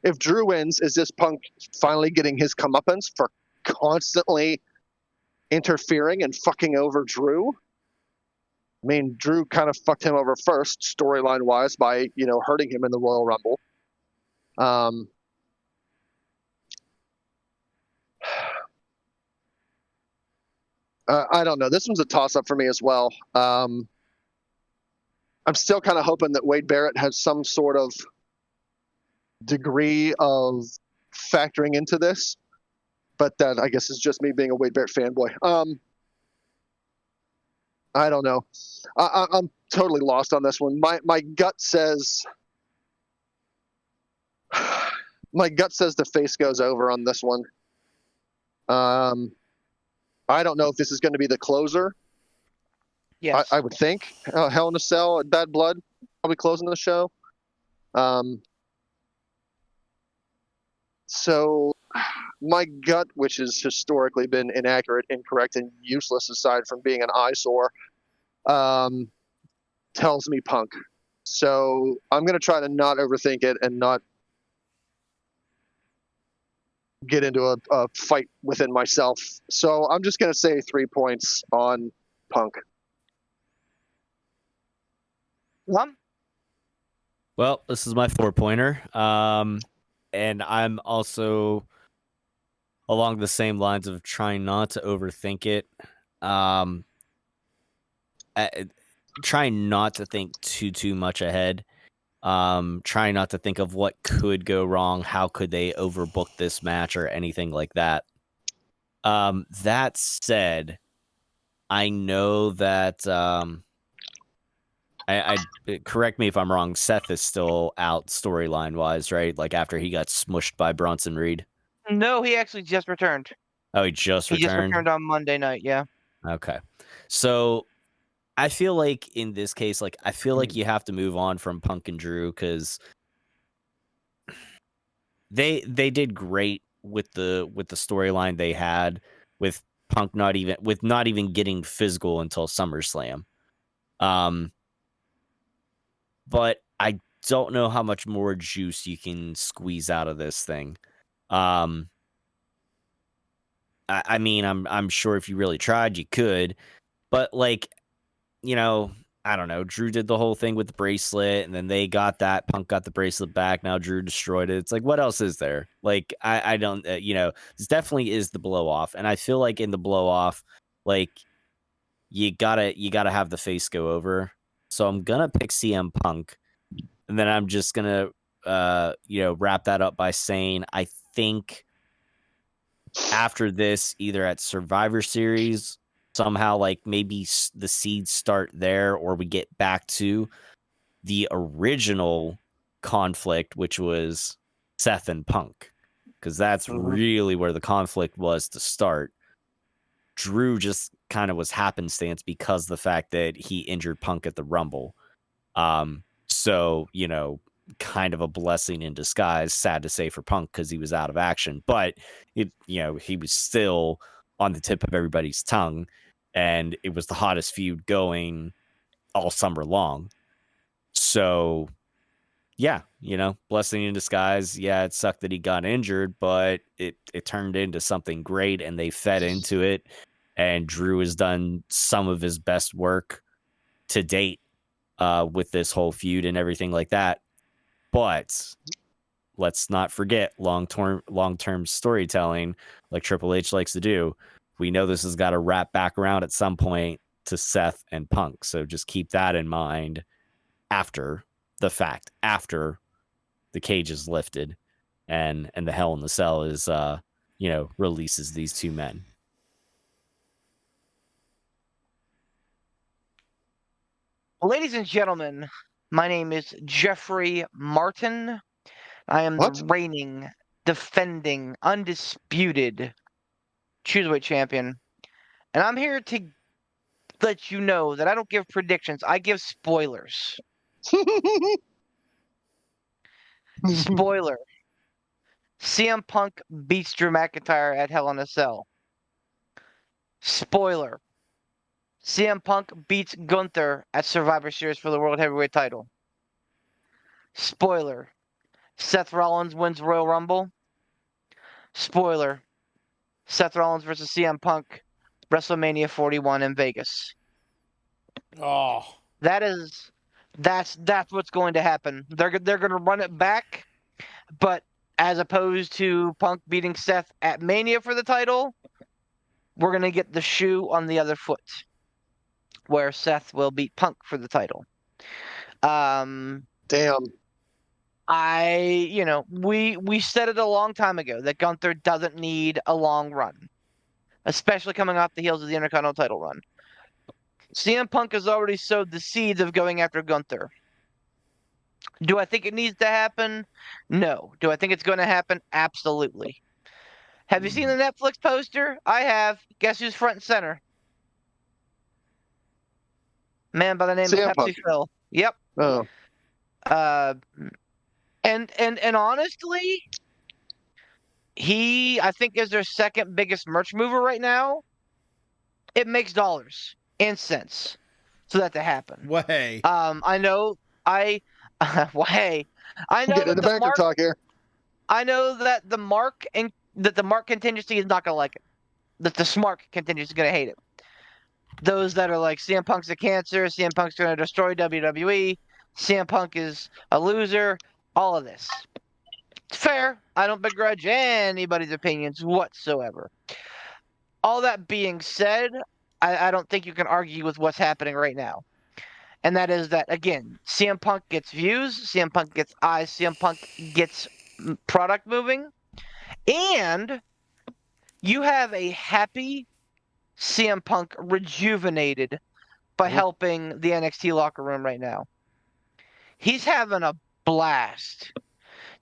if Drew wins, is this Punk finally getting his comeuppance for constantly interfering and fucking over Drew? I mean, Drew kind of fucked him over first, storyline wise, by, you know, hurting him in the Royal Rumble. I don't know. This one's a toss-up for me as well. I'm still kind of hoping that Wade Barrett has some sort of degree of factoring into this, but that I guess is just me being a Wade Barrett fanboy. I don't know. I'm totally lost on this one. My gut says the face goes over on this one. I don't know if this is going to be the closer. Yes. I would think Hell in a Cell at Bad Blood probably closing the show. So my gut, which has historically been inaccurate, incorrect, and useless aside from being an eyesore, tells me Punk. So I'm going to try to not overthink it and not get into a fight within myself. So I'm just going to say 3 points on Punk. Well, this is my 4-pointer. And I'm also along the same lines of trying not to overthink it. Trying not to think too much ahead. Trying not to think of what could go wrong. How could they overbook this match or anything like that? That said, I know that I correct me if I'm wrong. Seth is still out storyline wise, right? Like after he got smushed by Bronson Reed. No, he actually just returned. Oh, he just returned on Monday night. Yeah. Okay, so I feel like in this case, like I feel like you have to move on from Punk and Drew because they did great with the storyline they had with Punk not even getting physical until SummerSlam. But I don't know how much more juice you can squeeze out of this thing. I mean, I'm sure if you really tried, you could, but like, you know, I don't know. Drew did the whole thing with the bracelet, and then they got that. Punk got the bracelet back. Now Drew destroyed it. It's like, what else is there? Like, I don't, you know, this definitely is the blow off, and I feel like in the blow off, like, you gotta have the face go over. So I'm gonna pick CM Punk, and then I'm just gonna, you know, wrap that up by saying I think after this, either at Survivor Series, somehow like maybe the seeds start there, or we get back to the original conflict, which was Seth and Punk. because that's really where the conflict was to start. Drew just kind of was happenstance because of the fact that he injured Punk at the Rumble. So, kind of a blessing in disguise, sad to say for Punk because he was out of action, but he was still on the tip of everybody's tongue, and it was the hottest feud going all summer long. So yeah, blessing in disguise. Yeah, it sucked that he got injured, but it turned into something great, and they fed into it. And Drew has done some of his best work to date with this whole feud and everything like that. But let's not forget long-term storytelling, like Triple H likes to do. We know this has got to wrap back around at some point to Seth and Punk. So just keep that in mind after the fact, after the cage is lifted and the Hell in the Cell is releases these two men. Ladies and gentlemen, my name is Jeffrey Martin. I am What? the reigning, defending, undisputed Cruiserweight champion. And I'm here to let you know that I don't give predictions. I give spoilers. Spoiler. CM Punk beats Drew McIntyre at Hell in a Cell. Spoiler. CM Punk beats Gunther at Survivor Series for the World Heavyweight title. Spoiler. Seth Rollins wins Royal Rumble. Spoiler. Seth Rollins versus CM Punk, WrestleMania 41 in Vegas. Oh, That's what's going to happen. They're going to run it back, but as opposed to Punk beating Seth at Mania for the title, we're going to get the shoe on the other foot, where Seth will beat Punk for the title. Damn. We said it a long time ago that Gunther doesn't need a long run, especially coming off the heels of the Intercontinental title run. CM Punk has already sowed the seeds of going after Gunther. Do I think it needs to happen? No. Do I think it's going to happen? Absolutely. Have you seen the Netflix poster? I have. Guess who's front and center? Man by the name CM of Pepsi Punk. Phil. Yep. Oh. And honestly, he, I think, is their second biggest merch mover right now. It makes dollars and cents for that to happen. way. I know. Well, hey, I know Get that into the banker mark. talk here. I know that the mark contingency is not gonna like it. That the smart contingency is gonna hate it. Those that are like CM Punk's a cancer, CM Punk's gonna destroy WWE, CM Punk is a loser. All of this. It's fair. I don't begrudge anybody's opinions whatsoever. All that being said, I don't think you can argue with what's happening right now. And that is that, again, CM Punk gets views, CM Punk gets eyes, CM Punk gets product moving. And you have a happy CM Punk rejuvenated by helping the NXT locker room right now. He's having a blast.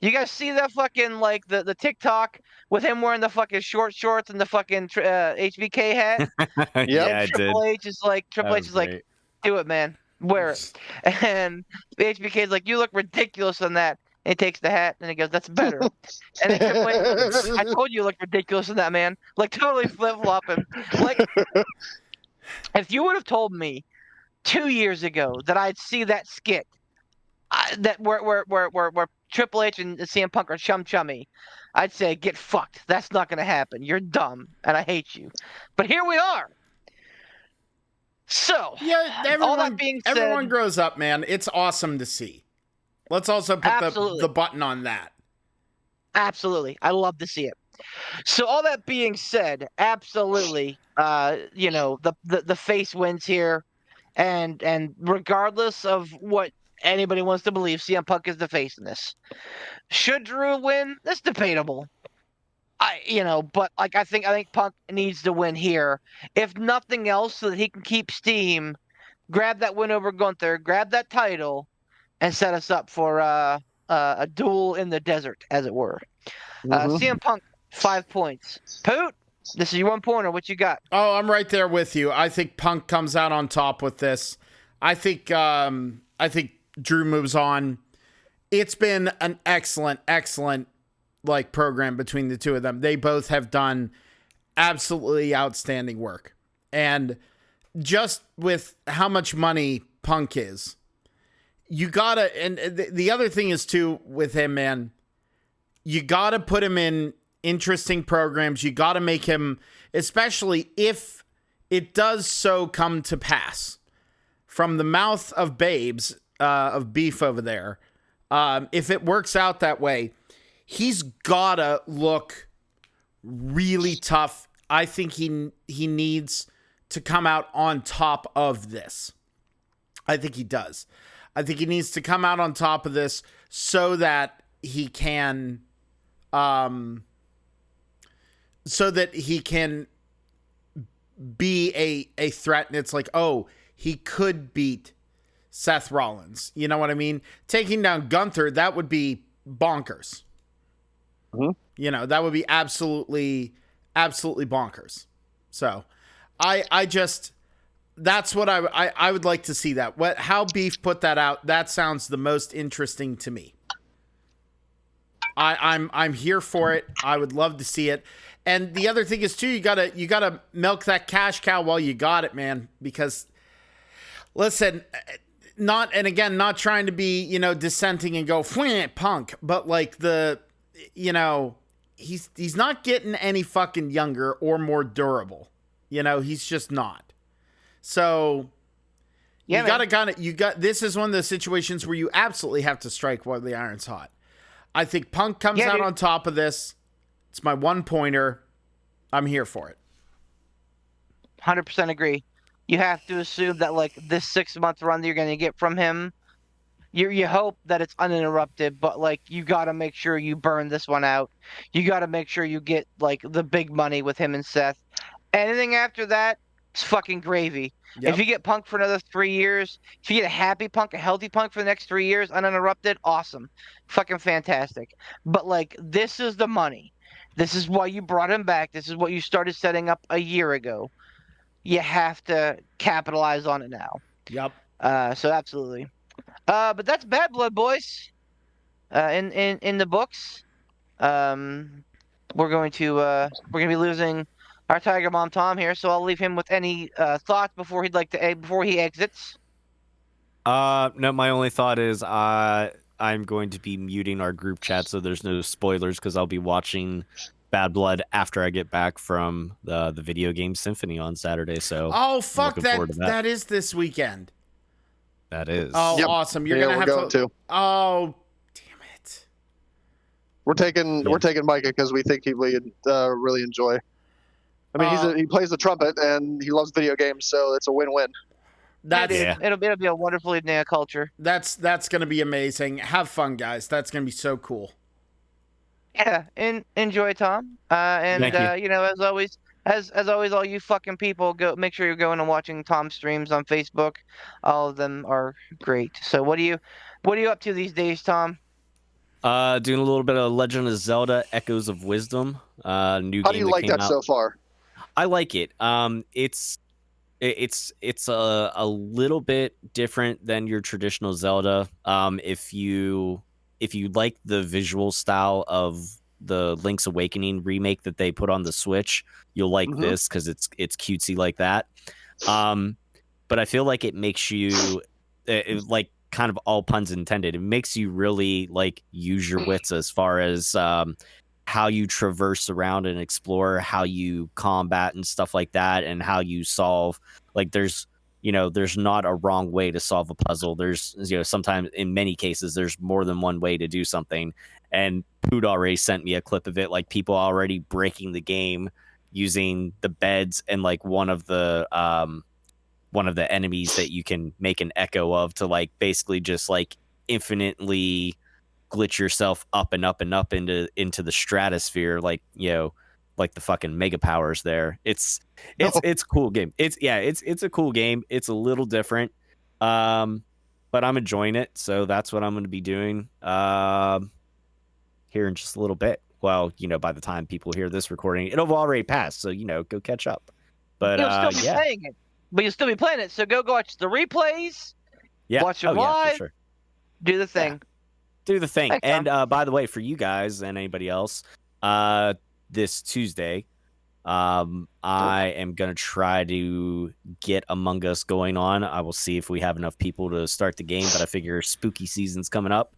You guys see that fucking, like, the TikTok with him wearing the fucking short shorts and the fucking HBK hat? Yeah, I did. Triple H is like, do it, man. Wear it. And the HBK is like, you look ridiculous on that. And he takes the hat and he goes, that's better. And then Triple H is like, I told you look ridiculous in that, man. Like, totally flip-flopping. Like, if you would have told me 2 years ago that I'd see that skit, that where Triple H and CM Punk are chummy, I'd say, get fucked. That's not going to happen. You're dumb, and I hate you. But here we are. So, Yeah, all that being said, everyone grows up, man. It's awesome to see. Let's also put the button on that. Absolutely. I love to see it. So all that being said, absolutely, the face wins here. And regardless of what anybody wants to believe, CM Punk is the face in this. Should Drew win? That's debatable. But like I think Punk needs to win here. If nothing else, so that he can keep steam, grab that win over Gunther, grab that title, and set us up for a duel in the desert, as it were. Mhm. CM Punk, 5 points. Poot, this is your 1 pointer. What you got? Oh, I'm right there with you. I think Punk comes out on top with this. I think Drew moves on. It's been an excellent like program between the two of them. They both have done absolutely outstanding work. And just with how much money Punk is, you gotta, and the other thing is too with him, man, you gotta put him in interesting programs. You gotta make him, especially if it does so come to pass from the mouth of Babes, of Beef over there. If it works out that way, he's gotta look really tough. I think he needs to come out on top of this. I think he does. I think he needs to come out on top of this so that he can be a threat. And it's like, oh, he could beat Seth Rollins. You know what I mean? Taking down Gunther, that would be bonkers. Mm-hmm. You know, that would be absolutely bonkers. So I just, that's what I would like to see that. How Beef put that out, that sounds the most interesting to me. I'm here for it. I would love to see it. And the other thing is too, you gotta milk that cash cow while you got it, man. Because listen, not trying to be, dissenting and go Punk, but like he's not getting any fucking younger or more durable. He's just not. So this is one of the situations where you absolutely have to strike while the iron's hot. I think Punk comes out on top of this. It's my 1 pointer. I'm here for it. 100% agree. You have to assume that like this 6-month run that you're going to get from him, you hope that it's uninterrupted, but like you got to make sure you burn this one out. You got to make sure you get like the big money with him and Seth. Anything after that, it's fucking gravy. Yep. If you get Punk for another 3 years, if you get a happy Punk, a healthy Punk for the next 3 years, uninterrupted, awesome. Fucking fantastic. But like, this is the money. This is why you brought him back. This is what you started setting up a year ago. You have to capitalize on it now. Yep. So absolutely. But that's Bad Blood, boys. In the books, we're going to be losing our Tiger Mom Tom here, so I'll leave him with any thoughts before he exits. No, my only thought is I'm going to be muting our group chat so there's no spoilers because I'll be watching Bad Blood after I get back from the video game Symphony on Saturday. So fuck that! That is this weekend. That is. Oh, yep. Awesome! You're gonna have to. Oh, damn it! We're taking Micah because we think he would really enjoy. I mean, he plays the trumpet and he loves video games, so it's a win-win. It'll be a wonderful evening of culture. That's gonna be amazing. Have fun, guys. That's gonna be so cool. Yeah, enjoy, Tom. And as always, all you fucking people, make sure you're going and watching Tom's streams on Facebook. All of them are great. So what are you up to these days, Tom? Doing a little bit of Legend of Zelda: Echoes of Wisdom. New How game do you like that so far? I like it. It's a little bit different than your traditional Zelda. If you like the visual style of the Link's Awakening remake that they put on the Switch, you'll like this because it's cutesy like that. But I feel like it makes you like kind of all puns intended. It makes you really like use your wits as far as how you traverse around and explore, how you combat and stuff like that, and how you solve. Like there's not a wrong way to solve a puzzle. There's sometimes in many cases there's more than one way to do something. And Poot already sent me a clip of it, like people already breaking the game using the beds and like one of the enemies that you can make an echo of to like basically just like infinitely glitch yourself up and up and up into the stratosphere, like like the fucking mega powers there. It's a cool game. It's a cool game. It's a little different. but I'm enjoying it. So that's what I'm going to be doing here in just a little bit. Well, by the time people hear this recording, it'll have already passed. So, go catch up. But You'll still be playing it. But you'll still be playing it. So go watch the replays. Yeah. Watch them Yeah, live. for sure. Do the thing. Do the thing. Thanks, and Tom. by the way, for you guys and anybody else, this Tuesday, I am going to try to get Among Us going on. I will see if we have enough people to start the game, but I figure spooky season's coming up.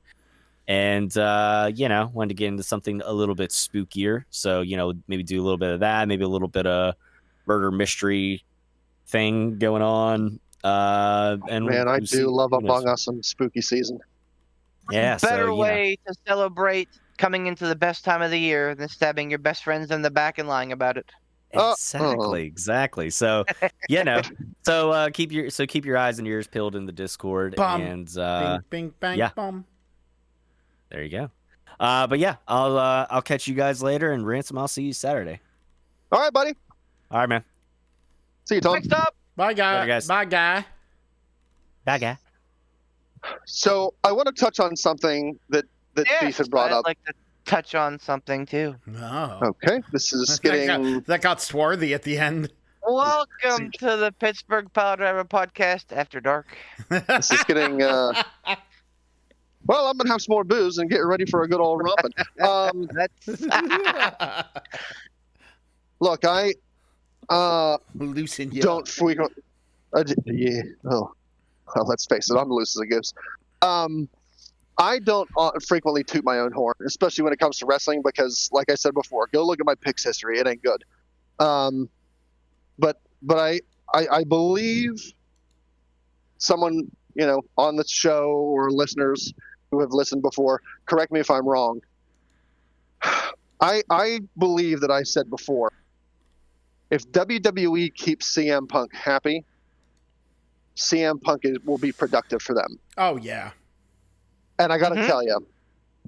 And, wanted to get into something a little bit spookier. So, maybe do a little bit of that, maybe a little bit of murder mystery thing going on. And Man, I do love Among Us and spooky season. Yeah, Better so, way to celebrate coming into the best time of the year than stabbing your best friends in the back and lying about it. Exactly. So, so keep your eyes and ears peeled in the Discord. Bum. And Bing, bing, bang, yeah. bum. There you go. But yeah, I'll catch you guys later, and Ransom, I'll see you Saturday. All right, buddy. All right, man. See you, Tom. Next up. Bye, guy. Later, guys. Bye, guy. Bye, guy. So I want to touch on something that Beef had brought I'd up. like to touch on something too. Oh. Okay, this is getting. That got swarthy at the end. Welcome to the Pittsburgh Piledriver Podcast After Dark. This is getting. Well, I'm gonna have some more booze and get ready for a good old romping. That's Look, I Loosen you. don't frequently. Yeah. Oh, well, let's face it. I'm loose as a goose. I don't frequently toot my own horn, especially when it comes to wrestling, because, like I said before, go look at my picks history. It ain't good. But I believe someone on the show or listeners who have listened before, correct me if I'm wrong. I believe that I said before, if WWE keeps CM Punk happy, CM Punk will be productive for them. Oh, yeah. And I got to tell you,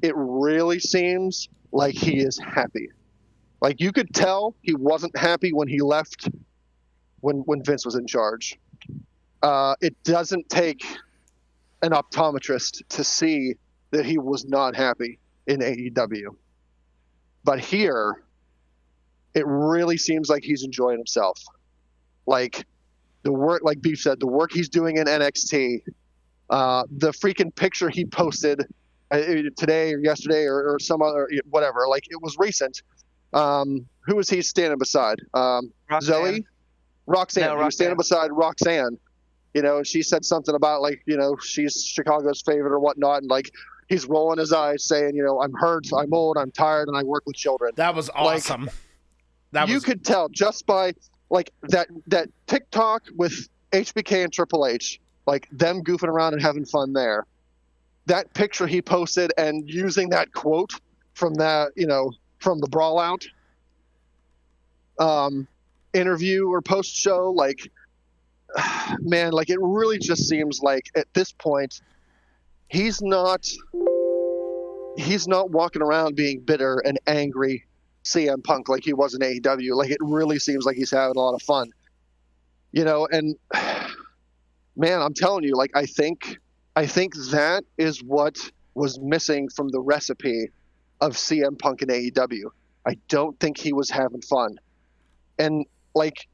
it really seems like he is happy. Like, you could tell he wasn't happy when he left when Vince was in charge. It doesn't take an optometrist to see that he was not happy in AEW. But here, it really seems like he's enjoying himself. Like, the work, like Beef said, the work he's doing in NXT, the freaking picture he posted today or yesterday or some other, whatever, like, it was recent. Who was he standing beside? Zoe? Roxanne. No, He was standing beside Roxanne. She said something about, like, she's Chicago's favorite or whatnot. And, like, he's rolling his eyes saying, I'm hurt, I'm old, I'm tired, and I work with children. That was awesome. Like, you could tell just by, like, that TikTok with HBK and Triple H, like, them goofing around and having fun there. That picture he posted and using that quote from that, from the Brawl Out interview or post show, like, man, like, it really just seems like at this point he's not walking around being bitter and angry CM Punk like he was in AEW. Like, it really seems like he's having a lot of fun, and man, I'm telling you, like, I think that is what was missing from the recipe of CM Punk in AEW. I don't think he was having fun. And, like,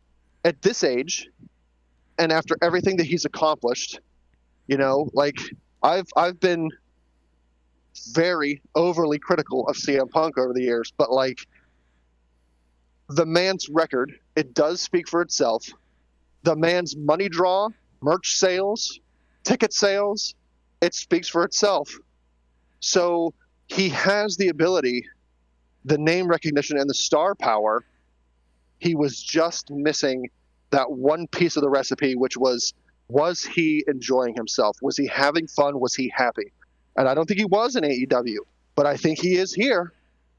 at this age, and after everything that he's accomplished, like, I've been very overly critical of CM Punk over the years, but, like, the man's record, it does speak for itself. The man's money draw, merch sales, ticket sales, it speaks for itself. So he has the ability, the name recognition, and the star power. He was just missing that one piece of the recipe, which was he enjoying himself? Was he having fun? Was he happy? And I don't think he was in AEW, but I think he is here.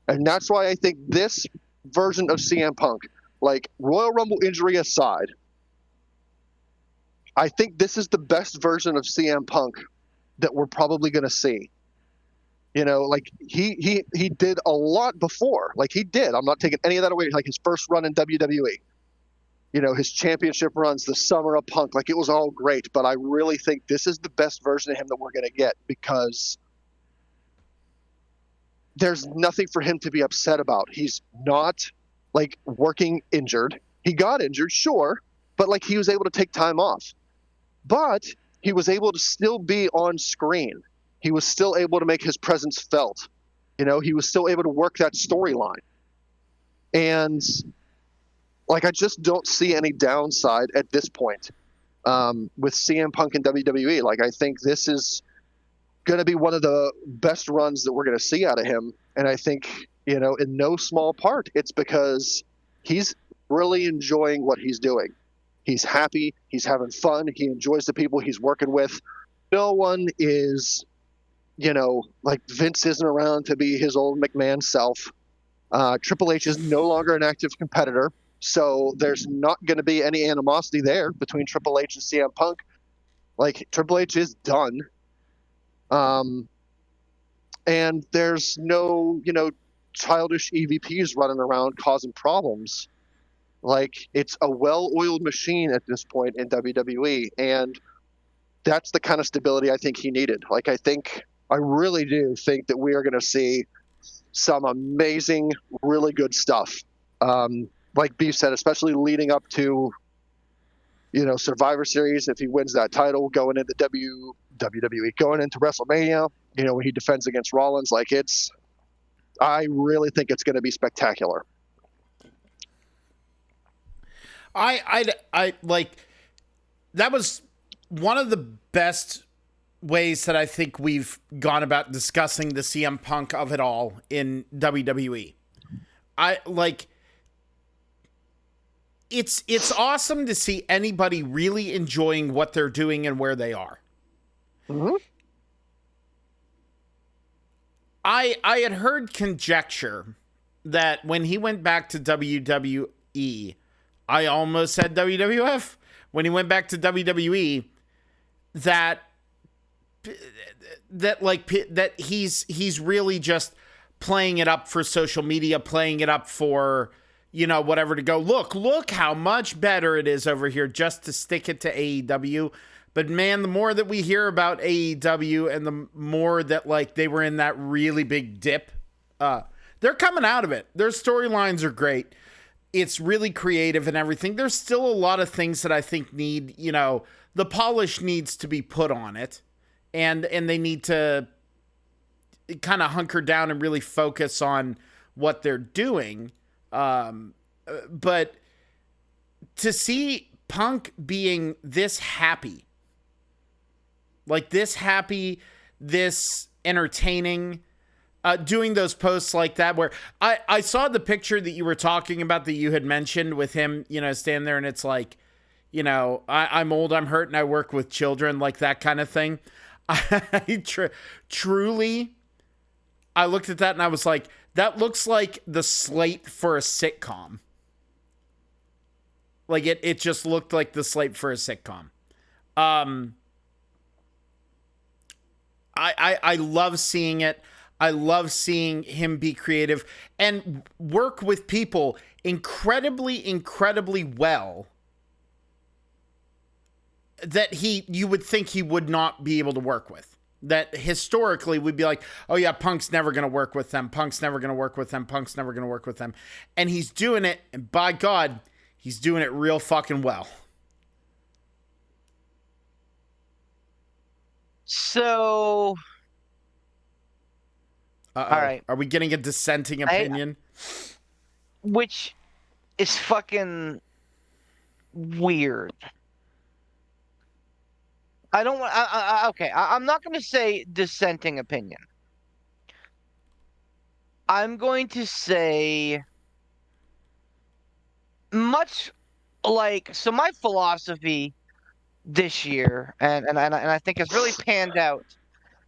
And that's why I think this version of CM Punk, like, Royal Rumble injury aside, I think this is the best version of CM Punk that we're probably going to see. Like, he did a lot before. Like, he did. I'm not taking any of that away. Like, his first run in WWE. his championship runs, the summer of Punk, like it was all great. But I really think this is the best version of him that we're going to get, because there's nothing for him to be upset about. He's not like working injured. He got injured, sure, but like he was able to take time off. But he was able to still be on screen. He was still able to make his presence felt. He was still able to work that storyline. And like, I just don't see any downside at this point with CM Punk and WWE. Like, I think this is going to be one of the best runs that we're going to see out of him. And I think, in no small part, it's because he's really enjoying what he's doing. He's happy. He's having fun. He enjoys the people he's working with. No one is, like Vince isn't around to be his old McMahon self. Triple H is no longer an active competitor. So there's not going to be any animosity there between Triple H and CM Punk. Like, Triple H is done. And there's no, childish EVPs running around causing problems. Like, it's a well-oiled machine at this point in WWE, and that's the kind of stability I think he needed. Like, I really do think that we are going to see some amazing, really good stuff. Like Beef said, especially leading up to, Survivor Series, if he wins that title, going into WWE, going into WrestleMania, when he defends against Rollins, like I really think it's going to be spectacular. I like, that was one of the best ways that I think we've gone about discussing the CM Punk of it all in WWE. It's awesome to see anybody really enjoying what they're doing and where they are. Mm-hmm. I had heard conjecture that when he went back to WWE, I almost said WWF, when he went back to WWE, that he's really just playing it up for social media, playing it up for, whatever, to go, look how much better it is over here, just to stick it to AEW. But man, the more that we hear about AEW and the more that like they were in that really big dip, they're coming out of it. Their storylines are great. It's really creative and everything. There's still a lot of things that I think need, the polish needs to be put on it. And they need to kind of hunker down and really focus on what they're doing. But to see Punk being this happy, this entertaining, doing those posts like that, where I saw the picture that you were talking about that you had mentioned with him, standing there, and it's like, I'm old, I'm hurt, and I work with children, like that kind of thing. Truly, I looked at that and I was like, that looks like the slate for a sitcom. Like it just looked like the slate for a sitcom. I love seeing it. I love seeing him be creative and work with people incredibly, incredibly well that you would think he would not be able to work with. That historically we'd be like, oh yeah, Punk's never going to work with them. Punk's never going to work with them. Punk's never going to work with them. And he's doing it. And by God, he's doing it real fucking well. So, all right. Are we getting a dissenting opinion? Which is fucking weird. I don't want. Okay, I'm not going to say dissenting opinion. I'm going to say much like, so my philosophy this year, and I think it's really panned out,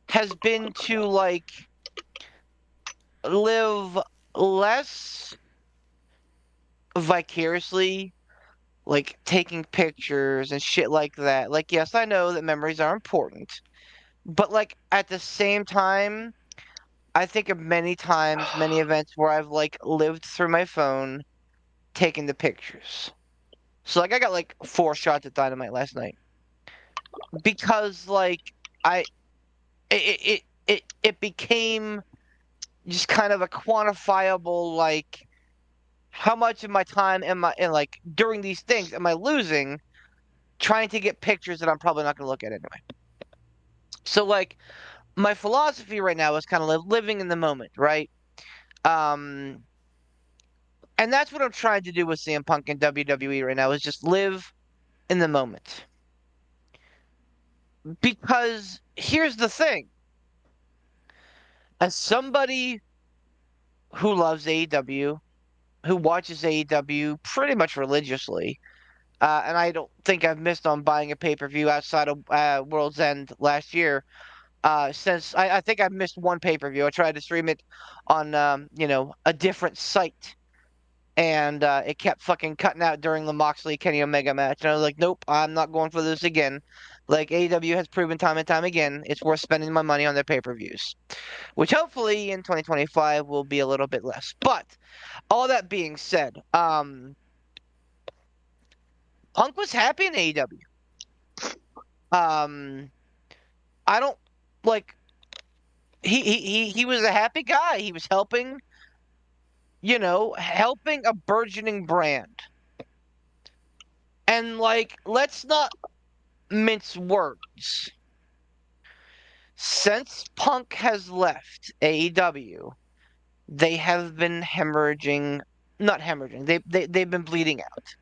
has been to like live less vicariously, like taking pictures and shit like that. Like, yes, I know that memories are important, but like at the same time, I think of many times, many events where I've like lived through my phone taking the pictures. So like I got like 4 shots at Dynamite last night because like I it became just kind of a quantifiable like how much of my time am I and like during these things am I losing trying to get pictures that I'm probably not going to look at anyway. So like my philosophy right now is kind of living in the moment, right? Um and that's what I'm trying to do with CM Punk and WWE right now is just live in the moment. Because here's the thing. As somebody who loves AEW, who watches AEW pretty much religiously, and I don't think I've missed on buying a pay-per-view outside of World's End last year. Since I think I've missed one pay-per-view. I tried to stream it on a different site, and it kept fucking cutting out during the Moxley Kenny Omega match. And I was like, nope, I'm not going for this again. Like AEW has proven time and time again, it's worth spending my money on their pay-per-views, which hopefully in 2025 will be a little bit less. But all that being said, Punk was happy in AEW. I don't like he was a happy guy. He was helping a burgeoning brand. And like, let's not mince words. Since Punk has left AEW, they have been not hemorrhaging. They've been bleeding out.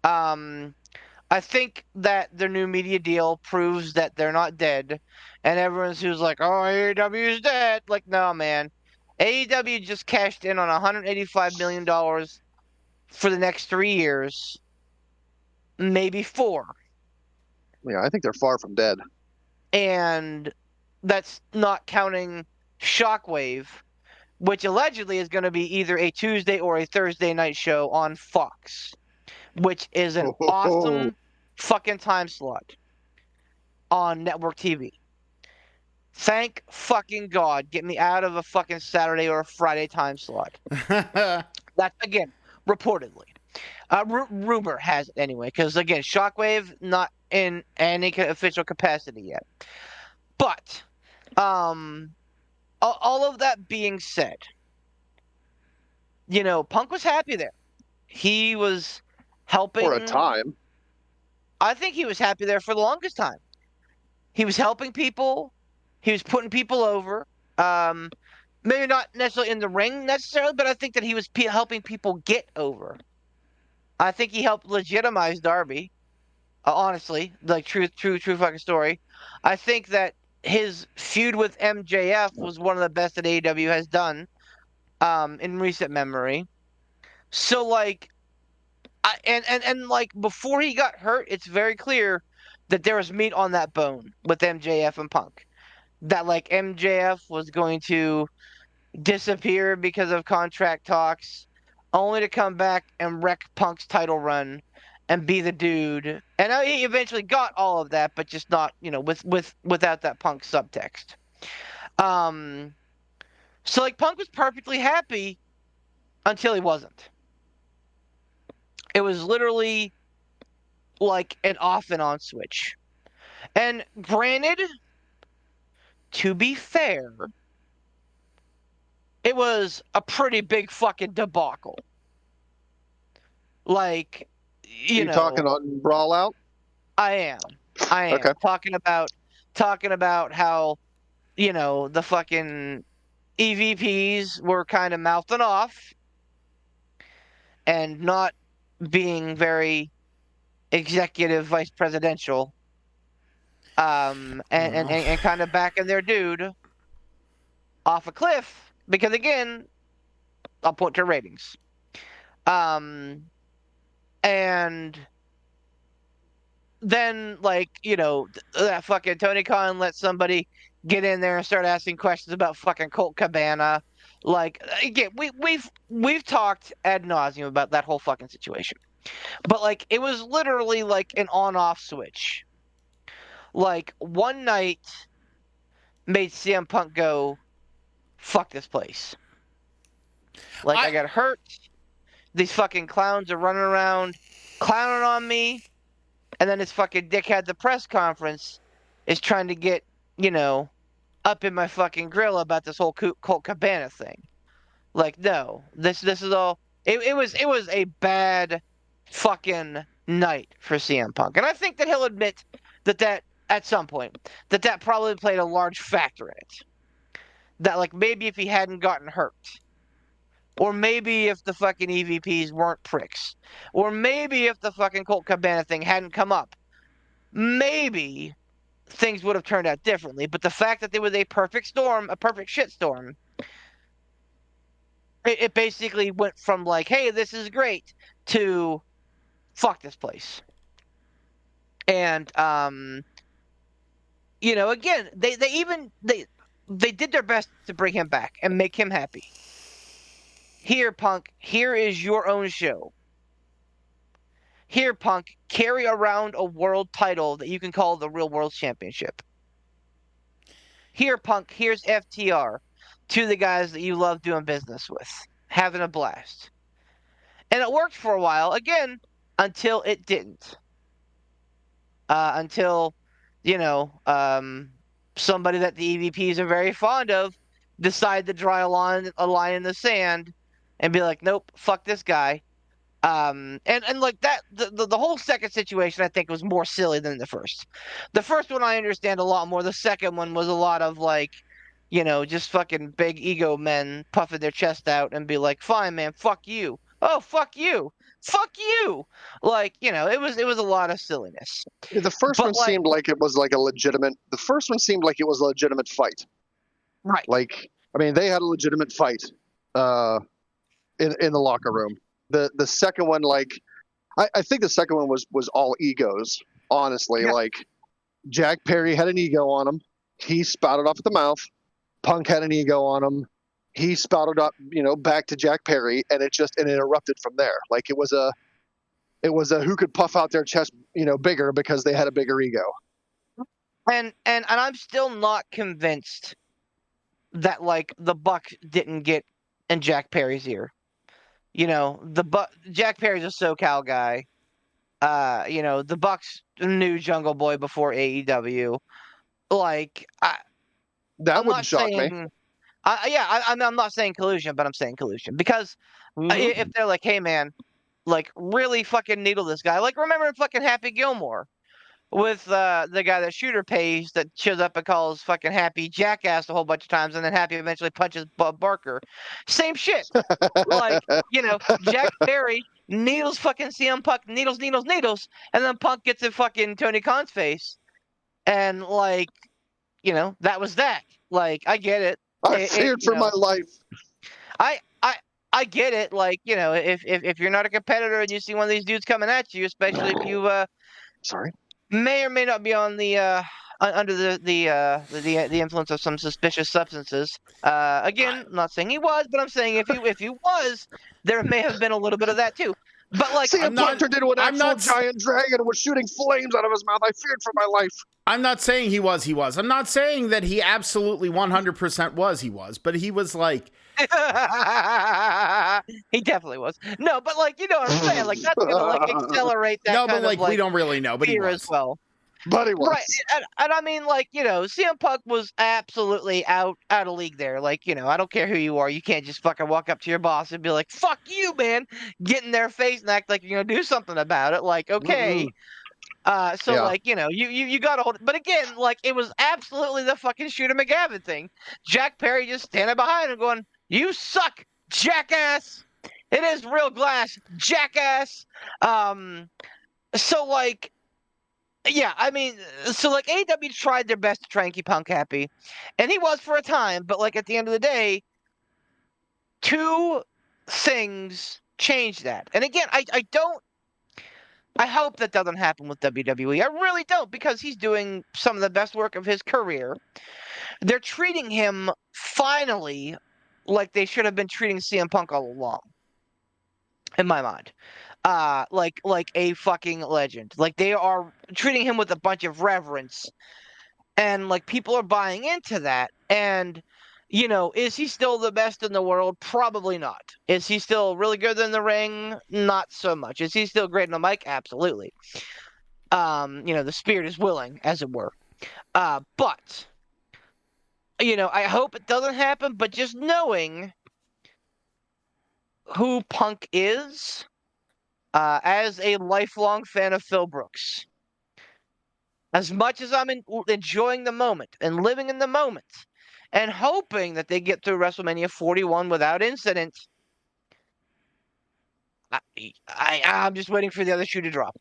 I think that their new media deal proves that they're not dead, and everyone's who's like, "Oh, AEW is dead." Like, no, man. AEW just cashed in on $185 million for the next 3 years, maybe 4, Yeah, I think they're far from dead. and that's not counting Shockwave, which allegedly is going to be either a Tuesday or a Thursday night show on Fox, which is an awesome fucking time slot on network TV. Thank fucking God, get me out of a fucking Saturday or a Friday time slot. That's again reportedly. Rumor has it anyway, because again, Shockwave not in any official capacity yet. But, all of that being said, Punk was happy there. He was helping For a time. I think he was happy there for the longest time. He was helping people. He was putting people over. Maybe not necessarily in the ring necessarily, but I think that he was helping people get over. I think he helped legitimize Darby. Honestly, like true fucking story. I think that his feud with MJF was one of the best that AEW has done in recent memory. So like, and like before he got hurt, it's very clear that there was meat on that bone with MJF and Punk. That like MJF was going to disappear because of contract talks, only to come back and wreck Punk's title run and be the dude. And he eventually got all of that, but just not, without that Punk subtext. So like Punk was perfectly happy until he wasn't. It was literally like an off and on switch. And granted, to be fair, it was a pretty big fucking debacle. Like, You talking on Brawl Out? I am Okay. talking about how the fucking EVPs were kind of mouthing off and not being very executive vice presidential, and kind of backing their dude off a cliff because again, I'll point to ratings. And then like, that fucking Tony Khan let somebody get in there and start asking questions about fucking Colt Cabana. Like again, we've talked ad nauseum about that whole fucking situation. But like it was literally like an on-off switch. Like one night made CM Punk go, fuck this place. Like I got hurt. These fucking clowns are running around. clowning on me, and then his fucking dickhead the press conference is trying to get, up in my fucking grill about this whole Colt Cabana thing. Like, no, this is all. It was a bad fucking night for CM Punk, and I think that he'll admit that at some point that probably played a large factor in it. That like maybe if he hadn't gotten hurt, or maybe if the fucking EVPs weren't pricks, or maybe if the fucking Colt Cabana thing hadn't come up, maybe things would have turned out differently. But the fact that there was a perfect storm, a perfect shitstorm, it basically went from like, hey, this is great, to fuck this place. And again, they did their best to bring him back and make him happy. Here, Punk, here is your own show. Here, Punk, carry around a world title that you can call the Real World Championship. Here, Punk, here's FTR, to the guys that you love doing business with, having a blast. And it worked for a while, again, until it didn't. Until, somebody that the EVPs are very fond of decide to draw a line in the sand and be like, nope, fuck this guy. And like that, the whole second situation I think was more silly than the first. The first one I understand a lot more. The second one was a lot of like, just fucking big ego men puffing their chest out and be like, fine, man, fuck you. Oh, fuck you. Fuck you. Like, it was a lot of silliness. The first But, one like- seemed like it was like a legitimate. The first one seemed like it was a legitimate fight. Right. Like, I mean, they had a legitimate fight in the locker room. The second one, like, I think the second one was all egos. Honestly, Yeah. like, Jack Perry had an ego on him. He spouted off at the mouth. Punk had an ego on him. He spouted up, back to Jack Perry, and it erupted from there. Like it was a who could puff out their chest, bigger because they had a bigger ego. And I'm still not convinced that like the buck didn't get in Jack Perry's ear. Jack Perry's a SoCal guy. The Bucks knew Jungle Boy before AEW. Like That I'm wouldn't not shock me. saying, I'm not saying collusion, but I'm saying collusion because if they're like, hey man, like really fucking needle this guy. Like remember fucking Happy Gilmore with the guy that Shooter pays that shows up and calls fucking Happy jackass a whole bunch of times, and then Happy eventually punches Bob Barker. Same shit. Like, Jack Perry needles fucking CM Punk, needles, and then Punk gets in fucking Tony Khan's face. And like, that was that. Like, I get it. I feared for my life. I get it. Like, if you're not a competitor and you see one of these dudes coming at you, especially if you Sorry. may or may not be on the under the influence of some suspicious substances. Again, I'm not saying he was, but I'm saying if he was, there may have been a little bit of that too. But like, CM Punk turned into an I'm actual not- giant dragon and was shooting flames out of his mouth. I feared for my life. I'm not saying he was. I'm not saying that he absolutely 100% was, but he was like, he definitely was. No, but like, you know what I'm saying? Like that's gonna like accelerate that. no, kind but like, of, we don't really know, but he fear was. as well. But he was. Right, and I mean, like, CM Punk was absolutely out of league there. Like, I don't care who you are, you can't just fucking walk up to your boss and be like, "Fuck you, man!" Get in their face and act like you're gonna do something about it. Like, okay, so Yeah. like, you gotta hold. But again, like, it was absolutely the fucking Shooter McGavin thing. Jack Perry just standing behind him, going, "You suck, jackass! It is real glass, jackass!" So like. Yeah, I mean, so like AEW tried their best to try and keep Punk happy, and he was for a time, but like at the end of the day, two things changed that. And again, I hope that doesn't happen with WWE. I really don't, because he's doing some of the best work of his career. They're treating him finally like they should have been treating CM Punk all along, in my mind. Like a fucking legend. Like they are treating him with a bunch of reverence, and like people are buying into that. And Is he still the best in the world? Probably not. Is he still really good in the ring? Not so much. Is he still great on the mic? Absolutely. The spirit is willing, as it were. But I hope it doesn't happen, but just knowing who Punk is, as a lifelong fan of Phil Brooks, as much as I'm enjoying the moment and living in the moment and hoping that they get through WrestleMania 41 without incident, I'm just waiting for the other shoe to drop.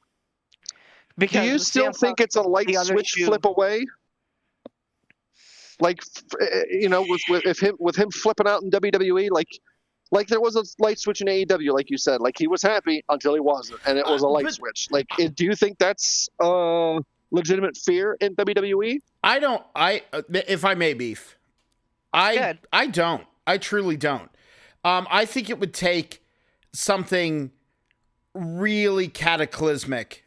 Do you Because still CM think Punk, it's a light the other switch shoe, flip away? Like, with him flipping out in WWE, like there was a light switch in AEW, like you said. Like he was happy until he wasn't, and it was a light But- switch. Like, do you think that's legitimate fear in WWE? I don't. If I may, Beef, Good. I don't. I truly don't. I think it would take something really cataclysmic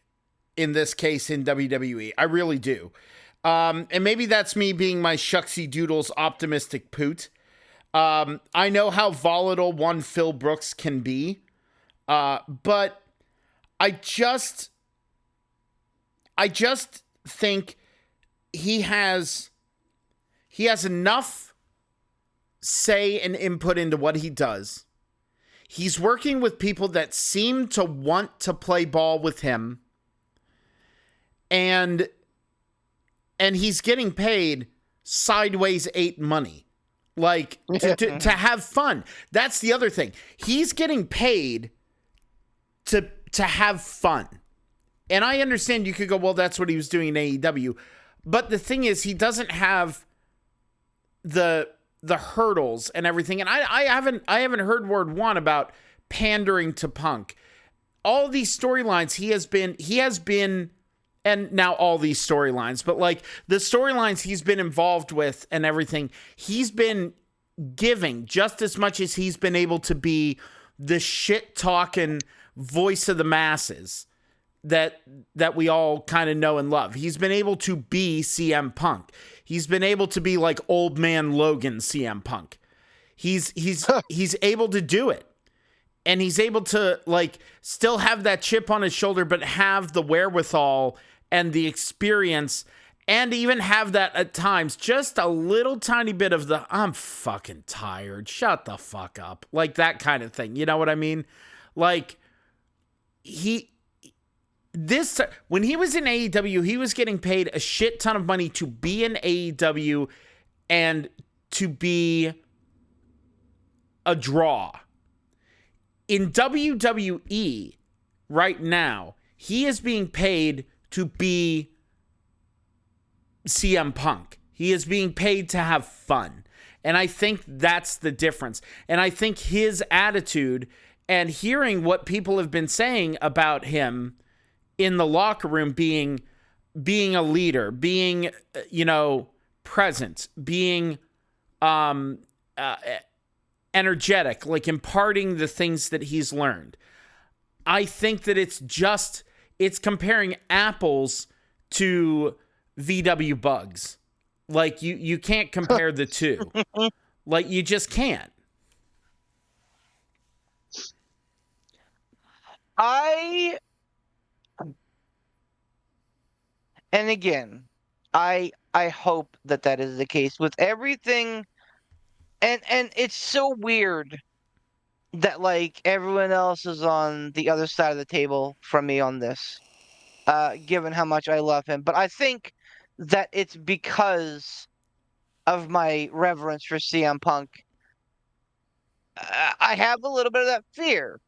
in this case in WWE. I really do. And maybe that's me being my shucksy doodles optimistic poot. I know how volatile one Phil Brooks can be. But I just think he has enough say and input into what he does. He's working with people that seem to want to play ball with him. And he's getting paid sideways 8 money. Like, to have fun. That's the other thing. He's getting paid to have fun. And I understand you could go, well, that's what he was doing in AEW. But the thing is, he doesn't have the hurdles and everything. And I haven't heard word one about pandering to Punk. All these storylines he has been, and now all these storylines, but like the storylines he's been involved with and everything, he's been giving just as much as he's been able to be the shit talking voice of the masses that we all kind of know and love. He's been able to be CM Punk. He's been able to be like old man Logan CM Punk. He's able to do it. And he's able to like still have that chip on his shoulder, but have the wherewithal and the experience, and even have that at times, just a little tiny bit of the, I'm fucking tired, shut the fuck up. Like that kind of thing. You know what I mean? Like when he was in AEW, he was getting paid a shit ton of money to be in AEW and to be a draw. In WWE right now, he is being paid to be CM Punk. He is being paid to have fun. And I think that's the difference. And I think his attitude and hearing what people have been saying about him in the locker room, being a leader, being, present, being energetic, like imparting the things that he's learned. I think that it's comparing apples to VW bugs. Like you can't compare the two. Like you just can't. And again, I hope that is the case with everything. And it's so weird that like everyone else is on the other side of the table from me on this, given how much I love him. But I think that it's because of my reverence for CM Punk. I have a little bit of that fear.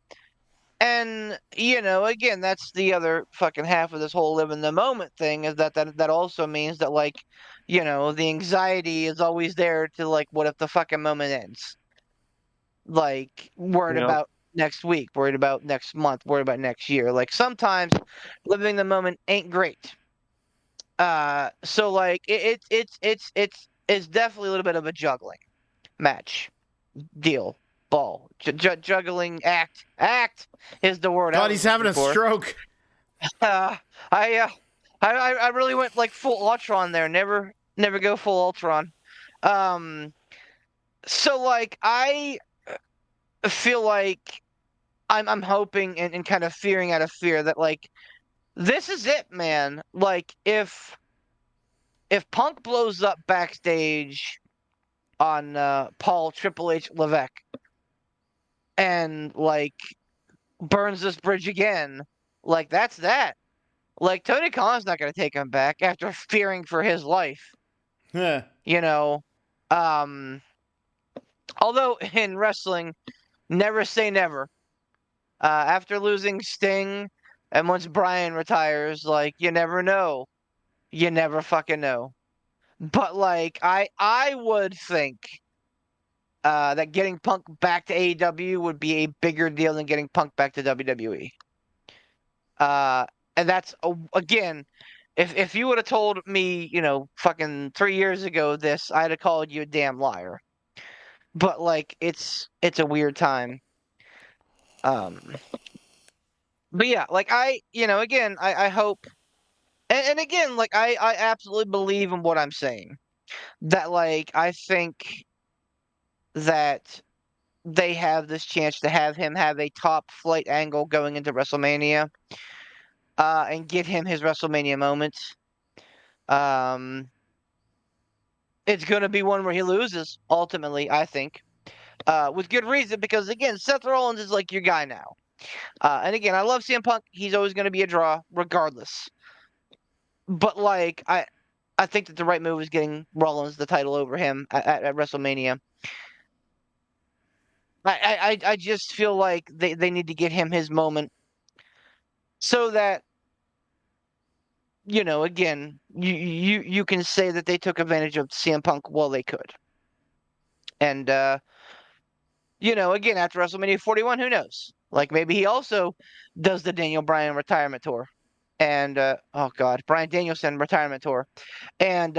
And, again, that's the other fucking half of this whole live in the moment thing, is that also means that, like, the anxiety is always there to, like, what if the fucking moment ends? Like, worried about next week, worried about next month, worried about next year. Like, sometimes living the moment ain't great. So, like, it's definitely a little bit of a juggling match deal. Ball juggling act is the word. God, he's having a stroke. I really went like full Ultron there. Never go full Ultron. So like I feel like I'm hoping and kind of fearing out of fear that like this is it, man. Like if Punk blows up backstage on Paul Triple H Levesque and like burns this bridge again, like that's that. Like Tony Khan's not gonna take him back after fearing for his life, Huh. you know. Um Although in wrestling, never say never. After losing Sting and once Bryan retires, like you never know. You never fucking know. But like I would think that getting Punk back to AEW would be a bigger deal than getting Punk back to WWE. And that's again, if you would have told me, fucking 3 years ago this, I'd have called you a damn liar. But like it's a weird time. Um, but yeah, like again, I hope, and again, like I absolutely believe in what I'm saying. That like I think that they have this chance to have him have a top flight angle going into WrestleMania, and get him his WrestleMania moment. Um, it's gonna be one where he loses ultimately, I think, with good reason because again, Seth Rollins is like your guy now. And again, I love CM Punk. He's always gonna be a draw, regardless. But like I think that the right move is getting Rollins the title over him at WrestleMania. I just feel like they need to get him his moment so that again you can say that they took advantage of CM Punk while they could. And again after WrestleMania 41, who knows? Like maybe he also does the Daniel Bryan retirement tour. And oh god, Bryan Danielson retirement tour. And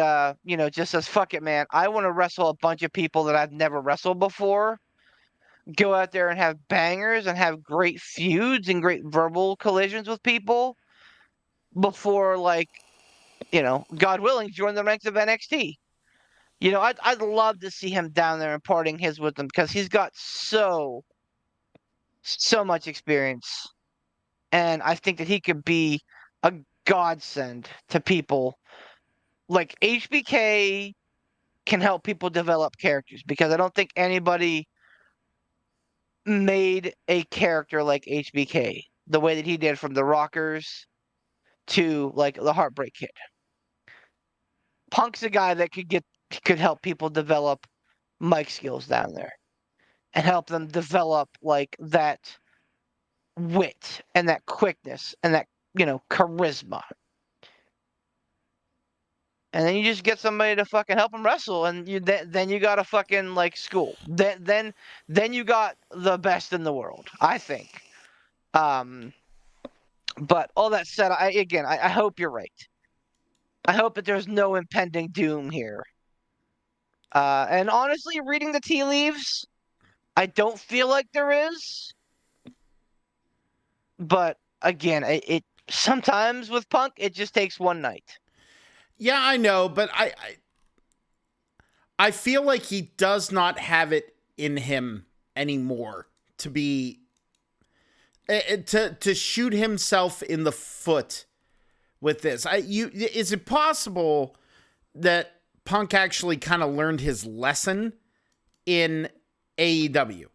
just says fuck it, man. I want to wrestle a bunch of people that I've never wrestled before. Go out there and have bangers and have great feuds and great verbal collisions with people before, like, God willing, join the ranks of NXT. I'd love to see him down there imparting his wisdom because he's got so much experience, and I think that he could be a godsend to people. Like HBK can help people develop characters because I don't think anybody made a character like HBK the way that he did from the Rockers to like the Heartbreak Kid. Punk's a guy that could help people develop mic skills down there and help them develop like that wit and that quickness and that charisma. And then you just get somebody to fucking help them wrestle, and then you got a fucking like school. Then you got the best in the world, I think. But all that said, I hope you're right. I hope that there's no impending doom here. And honestly, reading the tea leaves, I don't feel like there is. But again, it sometimes with Punk, it just takes one night. Yeah, I know, but I feel like he does not have it in him anymore to be to shoot himself in the foot with this. Is it possible that Punk actually kind of learned his lesson in AEW?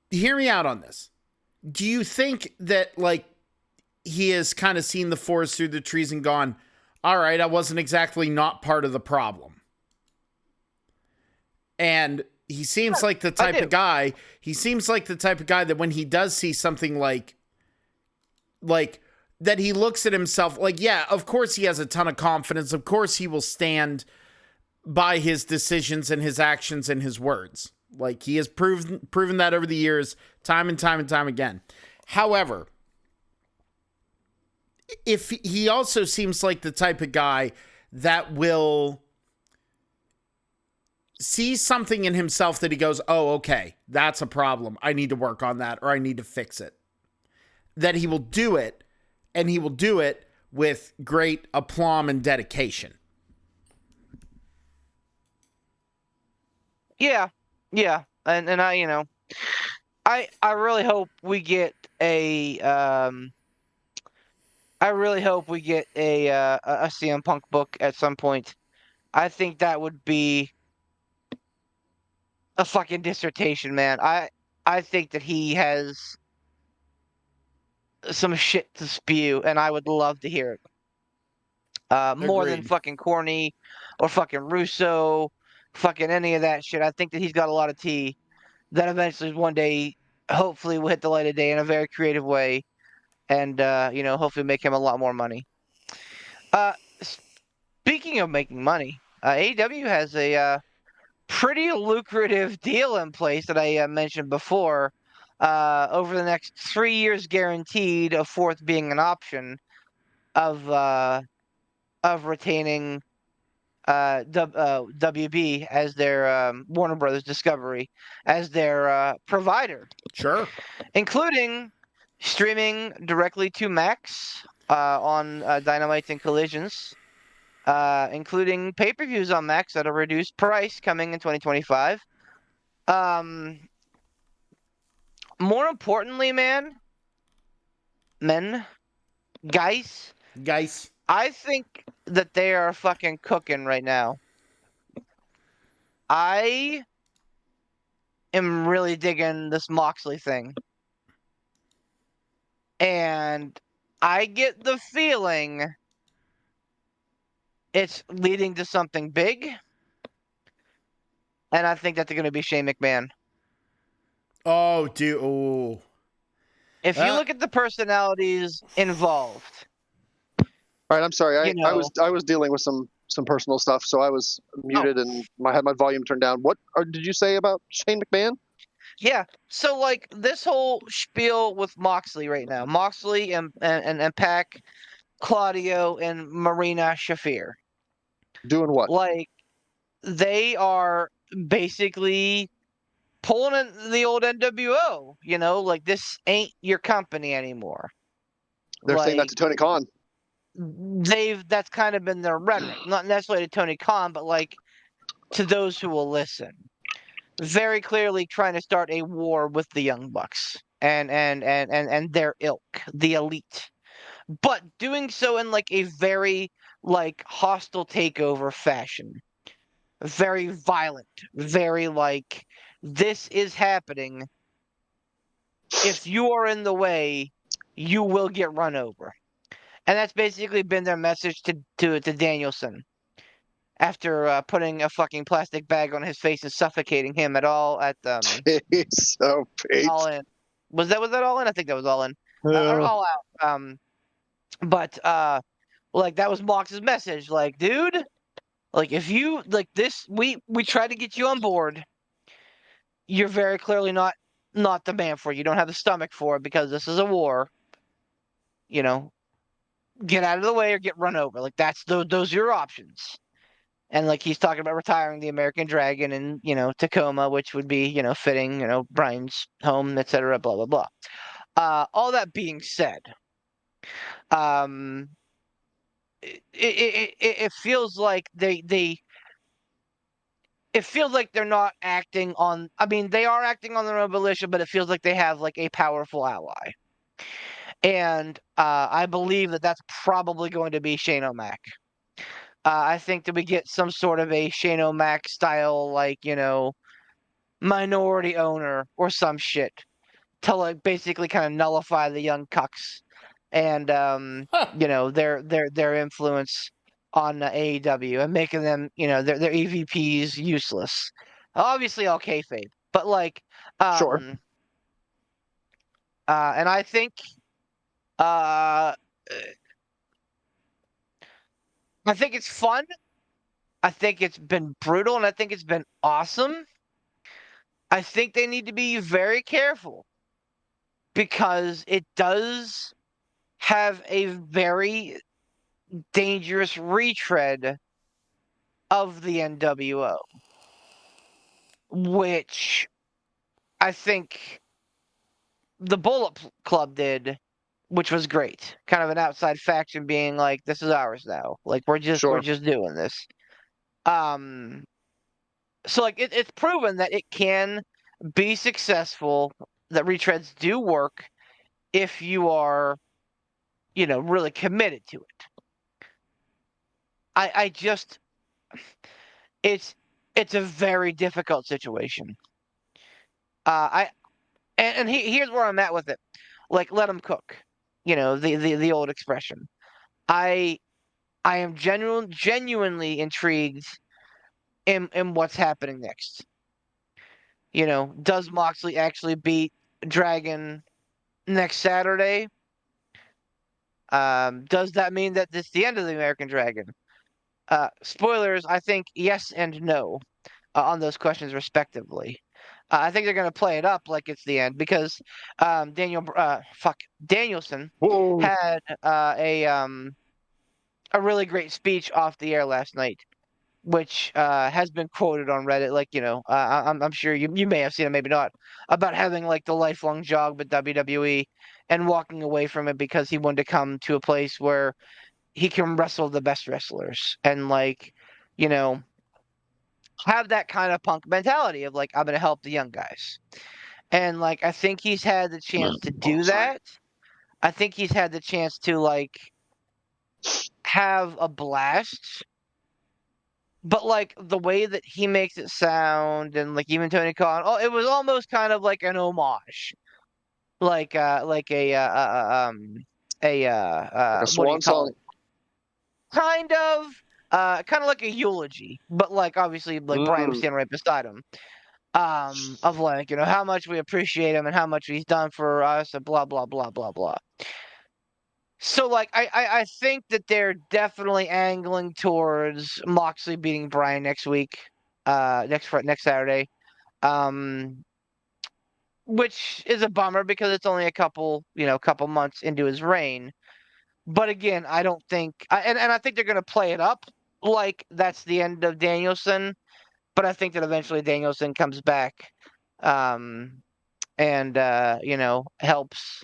Hear me out on this. Do you think that like he has kind of seen the forest through the trees and gone, all right, I wasn't exactly not part of the problem? And he seems like the type of guy, that when he does see something like that, he looks at himself like, yeah, of course he has a ton of confidence. Of course he will stand by his decisions and his actions and his words. Like he has proven that over the years, time and time and time again. However, if he also seems like the type of guy that will see something in himself that he goes, oh, okay, that's a problem. I need to work on that, or I need to fix it. That he will do it, and he will do it with great aplomb and dedication. Yeah, yeah, and I, I really hope we get a I really hope we get a CM Punk book at some point. I think that would be a fucking dissertation, man. I think that he has some shit to spew, and I would love to hear it. More than Agreed. fucking Corny or fucking Russo, fucking any of that shit. I think that he's got a lot of tea that eventually one day, hopefully, will hit the light of day in a very creative way, and hopefully make him a lot more money. Uh, Speaking of making money, AEW has a pretty lucrative deal in place that I mentioned before. Over the next 3 years, guaranteed, a fourth being an option of retaining WB as their Warner Brothers Discovery as their provider, Sure. including streaming directly to Max on Dynamite and Collisions, including pay-per-views on Max at a reduced price coming in 2025. Um, More importantly, men, guys, Guys. I think that they are fucking cooking right now. I am really digging this Moxley thing. And I get the feeling it's leading to something big. And I think that's going to be Shane McMahon. Oh, dude. Oh. If you look at the personalities involved, All right, I'm sorry. you know, I was dealing with some personal stuff, so I was muted and I had my volume turned down. What did you say about Shane McMahon? yeah. So like this whole spiel with Moxley right now, Moxley and Pac, Claudio and Marina Shafir, Doing what? like they are basically pulling in the old NWO. Like this ain't your company anymore. They're saying that Like to Tony Khan. that's kind of been their rhetoric, not necessarily to Tony Khan, but like to those who will listen. Very clearly trying to start a war with the Young Bucks and their ilk, the elite. But doing so in like a very like hostile takeover fashion. Very violent, very like this is happening. If you are in the way, you will get run over. And that's basically been their message to Danielson after putting a fucking plastic bag on his face and suffocating him at all at He's so Pete. all in. Was that all in? I think that was all in. Or all out. But like that was Mox's message. Like, dude, like if you like this, we tried to get you on board. You're very clearly not the man for it. You don't have the stomach for it because this is a war. You know, get out of the way or get run over. Like that's those are your options. And like he's talking about retiring the American Dragon in Tacoma, which would be fitting, Brian's home, etc. Blah blah blah. All that being said, um, it feels like it feels like they're not acting on. I mean, they are acting on their own volition, but it feels like they have like a powerful ally. And I believe that that's probably going to be Shane O'Mac. I think that we get some sort of a Shane O'Mac style, like, minority owner or some shit to like basically kind of nullify the young cucks and their influence on AEW and making them their EVPs useless. Obviously, all kayfabe, but like Sure. and I think uh I think it's fun. I think it's been brutal and I think it's been awesome. I think they need to be very careful because it does have a very dangerous retread of the NWO, which I think the Bullet Club did, which was great. Kind of an outside faction being like, "This is ours now. Like we're just Sure. doing this." Um, So like it's proven that it can be successful, that retreads do work if you are, really committed to it. I just it's a very difficult situation. I and here's where I'm at with it. Like let them cook. The old expression. I I am genuinely intrigued in what's happening next. Does Moxley actually beat Dragon next Saturday? Does that mean that this is the end of the American Dragon? Spoilers, I think yes and no on those questions respectively. I think they're going to play it up like it's the end because Danielson Whoa. had a really great speech off the air last night, which has been quoted on Reddit. Like I'm sure you may have seen it, maybe not, about having like the lifelong job with WWE and walking away from it because he wanted to come to a place where he can wrestle the best wrestlers and you know have that kind of punk mentality of like I'm gonna help the young guys. And like I think he's had the chance to do that. I think he's had the chance to like have a blast. But like the way that he makes it sound and like even Tony Khan, it was almost kind of like an homage. Like Like a what do you swan call song. it? Kind of like a eulogy, but like obviously like Brian was Mm. standing right beside him. Of like, how much we appreciate him and how much he's done for us and blah blah blah blah blah. So like I think that they're definitely angling towards Moxley beating Brian next week, next Saturday. Um which is a bummer because it's only a couple months into his reign. But again, I don't think and I think they're gonna play it up like that's the end of Danielson, but I think that eventually Danielson comes back and helps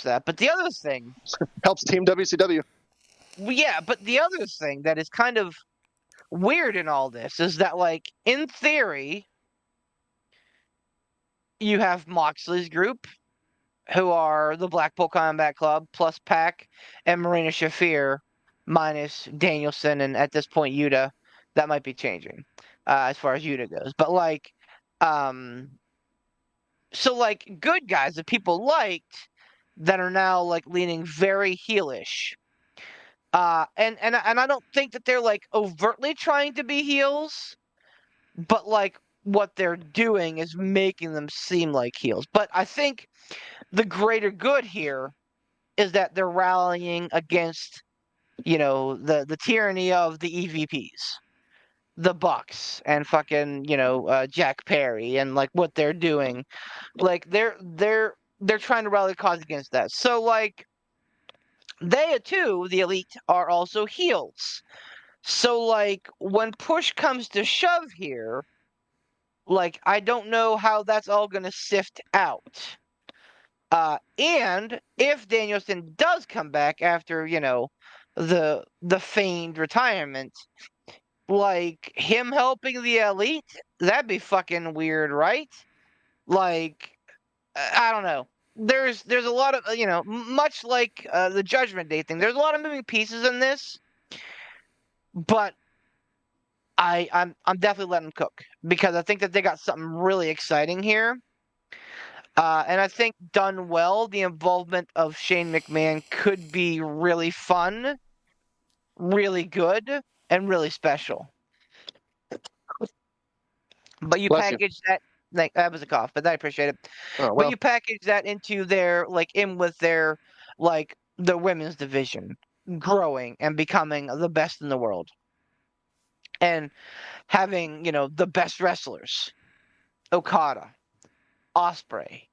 that. But the other thing, Helps Team WCW. yeah, but the other thing that is kind of weird in all this is that, like, in theory, you have Moxley's group, who are the Blackpool Combat Club, plus Pac and Marina Shafir, minus Danielson, and at this point, Yuta. That might be changing as far as Yuta goes. But, like, so, like, good guys that people liked that are now, like, leaning very heelish. And I don't think that they're like overtly trying to be heels, but like what they're doing is making them seem like heels. But I think the greater good here is that they're rallying against, the tyranny of the EVPs, the Bucks, and fucking, Jack Perry, and like what they're doing. Like they're trying to rally the cause against that. So like they too, the elite, are also heels. So, like, when push comes to shove here, like, I don't know how that's all going to sift out. And if Danielson does come back after, the feigned retirement, like, him helping the elite, that'd be fucking weird, right? Like, I don't know. There's a lot of, much like the Judgment Day thing, there's a lot of moving pieces in this, but I'm definitely letting them cook because I think that they got something really exciting here. And I think done well, the involvement of Shane McMahon could be really fun, really good, and really special. But you Bless you. package that, like, that was a cough, but I appreciate it. Oh, But well, you package that into their in with their the women's division growing and becoming the best in the world. And having, the best wrestlers. Okada, Osprey,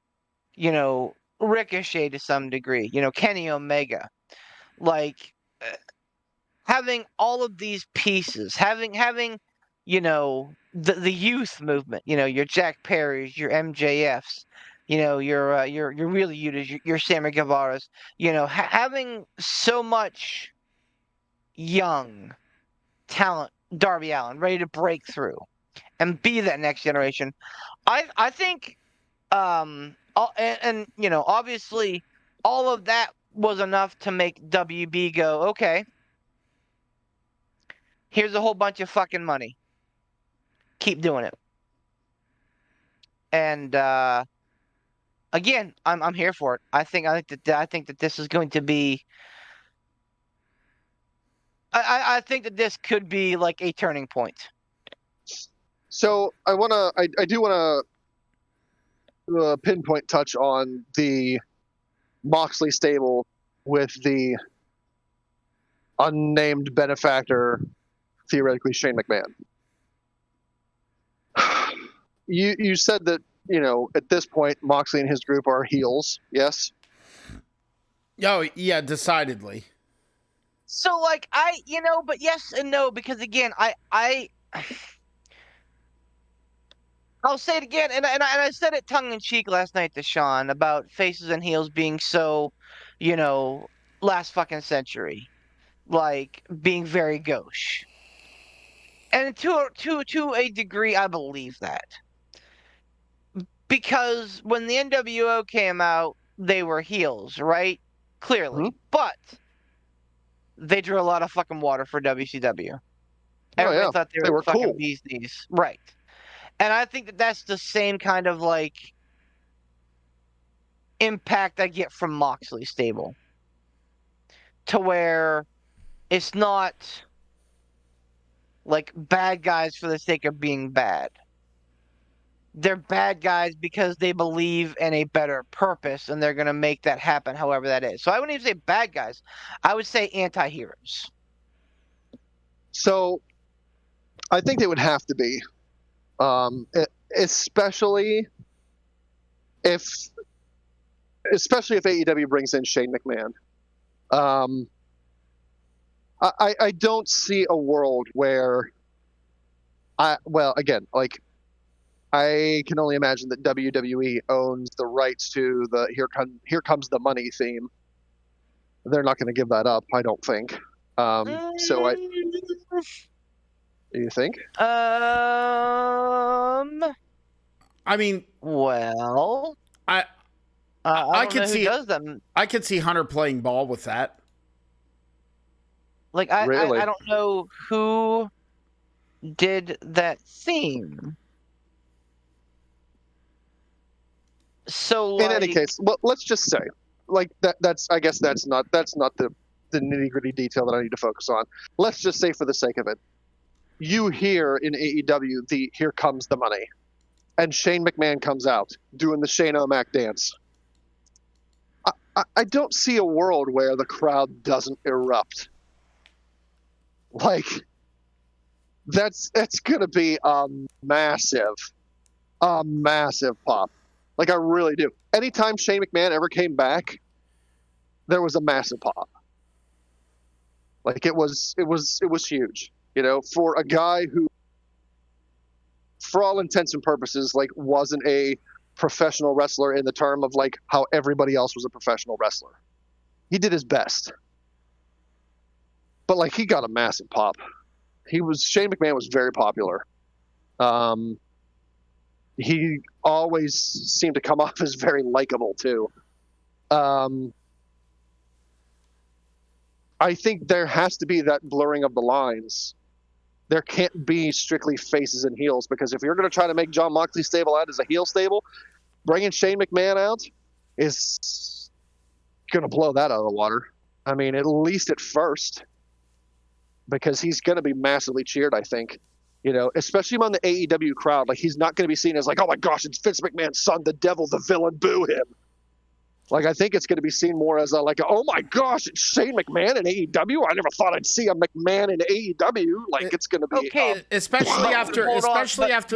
Ricochet to some degree, Kenny Omega, like uh, having all of these pieces, having the youth movement, your Jack Perry's, your MJFs, your really Yutas, your Sammy Guevara's, having so much young talent Darby Allin, ready to break through and be that next generation. I think and you know, obviously all of that was enough to make WB go, okay, here's a whole bunch of fucking money. Keep doing it. And again, I'm here for it. I think that this is going to be. I think that this could be like a turning point. So I do wanna pinpoint touch on the Moxley stable with the unnamed benefactor, theoretically Shane McMahon. You said that, you know, at this point Moxley and his group are heels, yes? Oh, yeah, decidedly. So like but yes and no, because again, I'll say it again, and I said it tongue in cheek last night to Sean about faces and heels being so, you know, last fucking century, like being very gauche. And to a degree, I believe that, because when the NWO came out, they were heels, right? Clearly, but they drew a lot of fucking water for WCW. Everybody yeah. thought they They were were fucking cool. bees knees, right? And I think that that's the same kind of like impact I get from Moxley stable, to where it's not like bad guys for the sake of being bad. They're bad guys because they believe in a better purpose and they're going to make that happen however that is. So I wouldn't even say bad guys. I would say anti-heroes. So I think they would have to be, especially if AEW brings in Shane McMahon. I don't see a world where I can only imagine that WWE owns the rights to the Here Comes the Money theme. They're not going to give that up, I don't think. So do you think? I mean, Well, I don't could know see who does them. I could see Hunter playing ball with that. Like Really? I don't know who did that theme. So In any like, case, well, let's just say, like I guess that's not the nitty gritty detail that I need to focus on. Let's just say, for the sake of it, you hear in AEW the "Here Comes the Money," and Shane McMahon comes out doing the Shane O'Mac dance. I don't see a world where the crowd doesn't erupt. Like, that's gonna be a massive pop. Like, I really do. Anytime Shane McMahon ever came back, there was a massive pop. Like, it was huge, you know, for a guy who, for all intents and purposes, like, wasn't a professional wrestler in the term of like how everybody else was a professional wrestler. He did his best, but like, he got a massive pop. Shane McMahon was very popular. He always seemed to come off as very likable too. I think there has to be that blurring of the lines. There can't be strictly faces and heels, because if you're going to try to make Jon Moxley stable out as a heel stable, bringing Shane McMahon out is going to blow that out of the water. I mean, at least at first, because he's going to be massively cheered, I think. You know, especially among the AEW crowd. Like, he's not going to be seen as like, oh my gosh, it's Vince McMahon's son, the devil, the villain, boo him. Like, I think it's going to be seen more as oh my gosh, it's Shane McMahon in AEW. I never thought I'd see a McMahon in AEW. Like, it's going to be okay, especially after but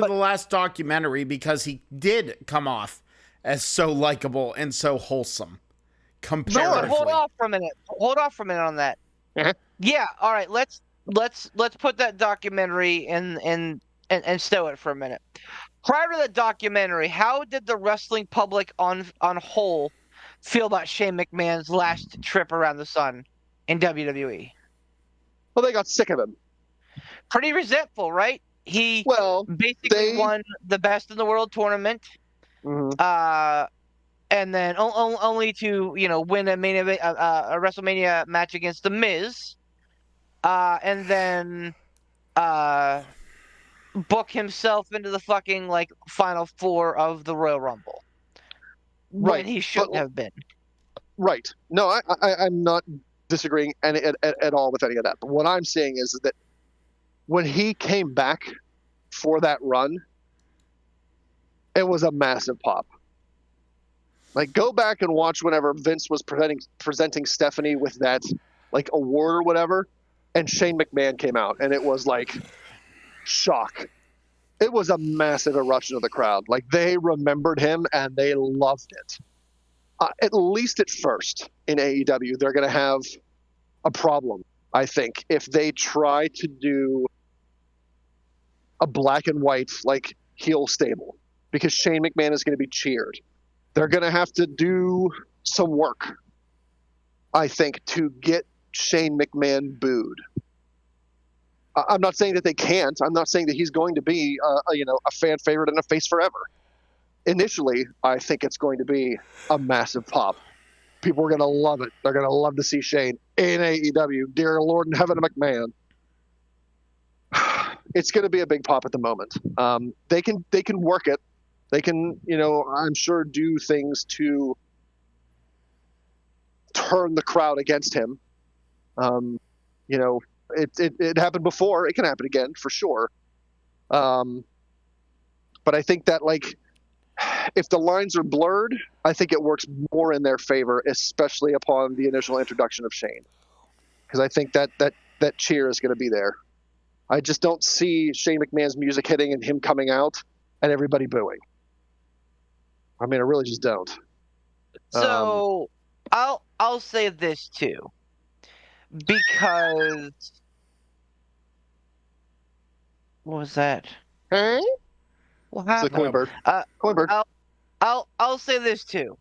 the last documentary, because he did come off as so likable and so wholesome. Comparatively. hold off for a minute. Hold off for a minute on that. Uh-huh. Yeah, all right. Let's put that documentary and stow it for a minute. Prior to the documentary, how did the wrestling public on whole feel about Shane McMahon's last trip around the sun in WWE? well, they got sick of him. pretty resentful, right? He Well, basically they. won the Best in the World tournament, Mhm. and then only to win a main event, a WrestleMania match against The Miz, and then uh book himself into the fucking like final four of the Royal Rumble when Right, he but shouldn't have been. right. No, I'm not disagreeing at all with any of that. But what I'm saying is that when he came back for that run, it was a massive pop. Like, go back and watch whenever Vince was presenting Stephanie with that like award or whatever, and Shane McMahon came out, and it was like shock. It was a massive eruption of the crowd. Like, they remembered him and they loved it. At least at first in AEW, they're going to have a problem, I think, if they try to do a black and white like heel stable, because Shane McMahon is going to be cheered. They're going to have to do some work, I think, to get Shane McMahon booed. I'm not saying that they can't. I'm not saying that he's going to be a fan favorite and a face forever. Initially, I think it's going to be a massive pop. People are going to love it. They're going to love to see Shane in AEW. Dear Lord in heaven, McMahon. It's going to be a big pop at the moment. They can work it. They can, I'm sure, do things to turn the crowd against him. It happened before. It can happen again for sure. But I think that if the lines are blurred, I think it works more in their favor, especially upon the initial introduction of Shane, because I think that cheer is going to be there. I just don't see Shane McMahon's music hitting and him coming out and everybody booing. I mean, I really just don't. So I'll say this too, because what was that? Hey, What it's a happened? coin bird. Coin bird. I'll say this too.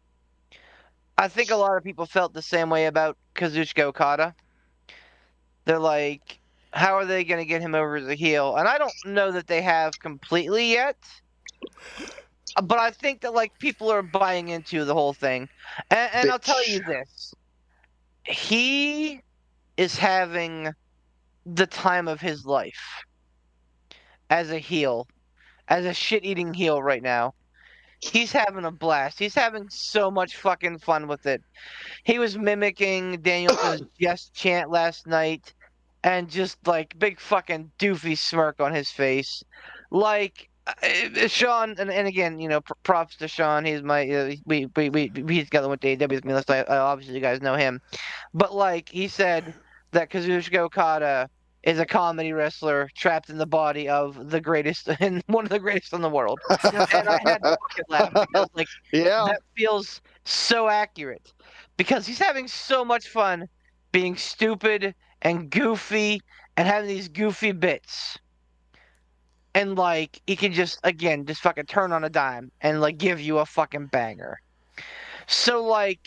I think a lot of people felt the same way about Kazuchika Okada. They're like, how are they going to get him over as a heel? And I don't know that they have completely yet. But I think that people are buying into the whole thing. And I'll tell you this. He is having the time of his life as a heel, as a shit-eating heel right now. He's having a blast. He's having so much fucking fun with it. He was mimicking Danielson's yes chant last night, and just big fucking doofy smirk on his face. Sean, and again, props to Sean. He's my he's got the one to AEW with me last night. Obviously, you guys know him, but he said that Kazuchika Okada is a comedy wrestler trapped in the body of the greatest and one of the greatest in the world. And I had to fucking laugh because Yeah. that feels so accurate, because he's having so much fun being stupid and goofy and having these goofy bits. And he can just fucking turn on a dime and give you a fucking banger. So I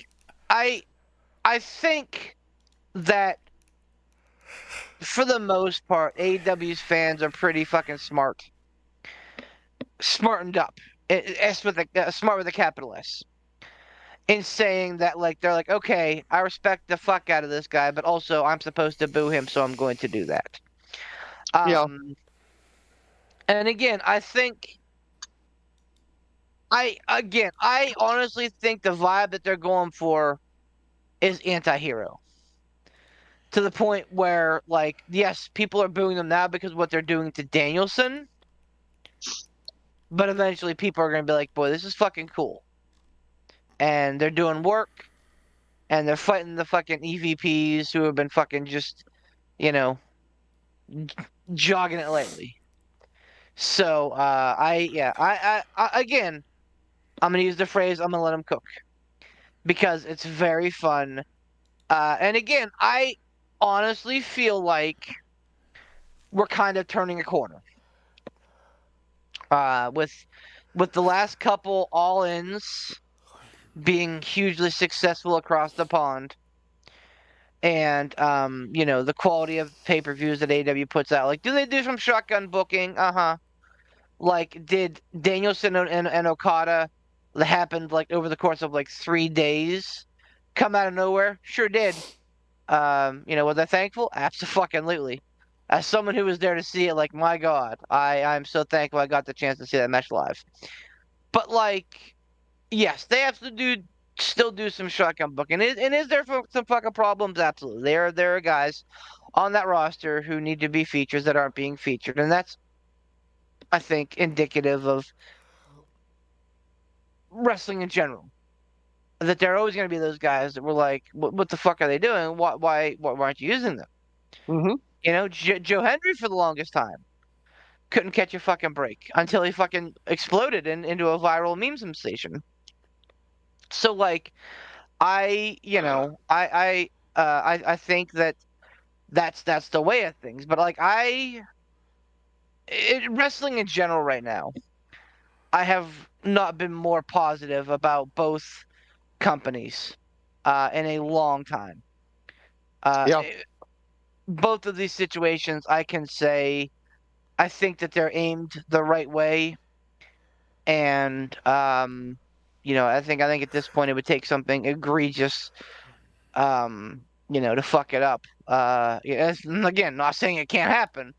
I think that for the most part, AEW's fans are pretty fucking smartened up. Smart with a capital S. In saying that, they're like, okay, I respect the fuck out of this guy, but also I'm supposed to boo him, so I'm going to do that. Yeah. And again, I honestly think the vibe that they're going for is anti-hero. To the point where, yes, people are booing them now because of what they're doing to Danielson, but eventually people are going to be like, boy, this is fucking cool. And they're doing work, and they're fighting the fucking EVPs who have been fucking just, jogging it lately. So, again, I'm going to use the phrase, I'm going to let them cook. Because it's very fun. And again, I honestly feel like we're kind of turning a corner. With the last couple all-ins being hugely successful across the pond, and the quality of pay-per-views that AEW puts out. Like, do they do some shotgun booking? Uh-huh. Like, did Danielson and Okada that happened like over the course of like 3 days come out of nowhere? Sure did. Was I thankful? Absolutely. As someone who was there to see it, like, my God, I'm so thankful I got the chance to see that match live. But like, yes, they have to still do some shotgun booking. And is there some fucking problems? Absolutely. There are guys on that roster who need to be features that aren't being featured, and that's, I think, indicative of wrestling in general. That there are always going to be those guys that were like, what the fuck are they doing? Why aren't you using them? Mm-hmm. Joe Hendry for the longest time couldn't catch a fucking break until he fucking exploded into a viral meme sensation. So like, I think that's the way of things. But like, wrestling in general right now, I have not been more positive about both companies in a long time. Yeah. Both of these situations, I can say, I think that they're aimed the right way, and I think at this point it would take something egregious, to fuck it up. Again, not saying it can't happen,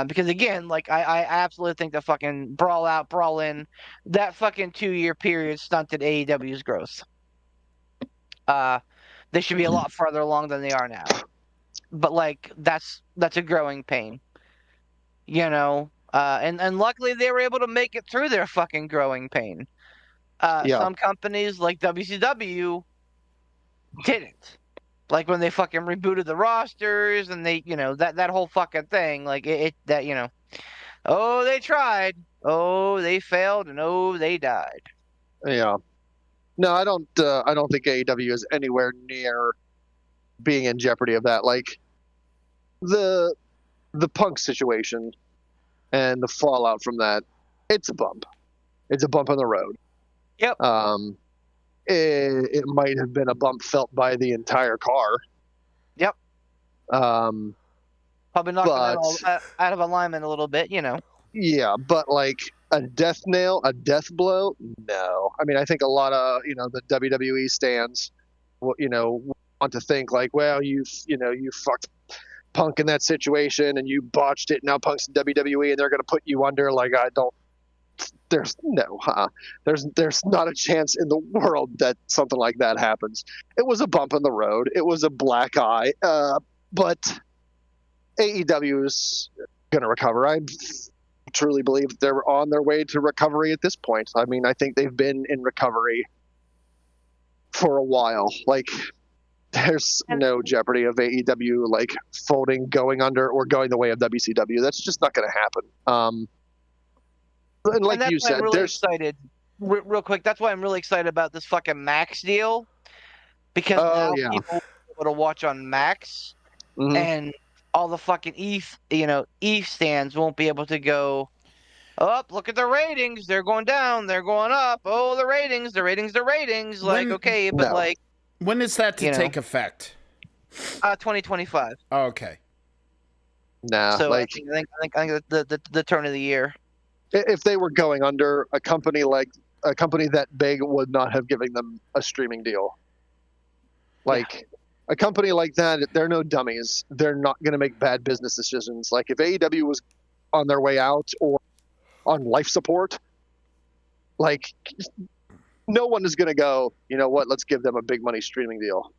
because again, like I absolutely think the fucking brawl out, brawl in, that fucking 2-year period stunted AEW's growth. They should be a lot farther along than they are now. But like that's a growing pain, and luckily they were able to make it through their fucking growing pain. Yeah. Some companies like WCW didn't. Like when they fucking rebooted the rosters and they, that whole fucking thing, like oh, they tried, oh, they failed, and oh, they died. Yeah. No, I don't. I don't think AEW is anywhere near being in jeopardy of that. Like the Punk situation and the fallout from that, it's a bump. It's a bump on the road. Yep. It might have been a bump felt by the entire car. Yep. Probably knocked them out of alignment a little bit, Yeah, but like a death blow, no. I mean, I think a lot of the WWE stands, want to think like, well, you fucked Punk in that situation and you botched it. Now Punk's in WWE and they're going to put you under. Like, I don't. There's not a chance in the world that something like that happens. It was a bump in the road. It was a black eye. But AEW is going to recover. I truly believe they're on their way to recovery at this point. I mean, I think they've been in recovery for a while. Like, there's no jeopardy of AEW like folding, going under, or going the way of WCW. That's just not going to happen. And like you said, I'm really excited. Real quick, that's why I'm really excited about this fucking Max deal, because now people will be able to watch on Max, and all the fucking ETH stands won't be able to go, oh, look at the ratings, they're going down, they're going up. Oh, the ratings. Like, okay, but like, when is that to take effect? 2025. Oh, okay. Nah, so like, I think the turn of the year. If they were going under, a company that big would not have given them a streaming deal. Like, a company like that, they're no dummies. They're not going to make bad business decisions. Like, if AEW was on their way out or on life support, like, no one is going to go, you know what, let's give them a big money streaming deal.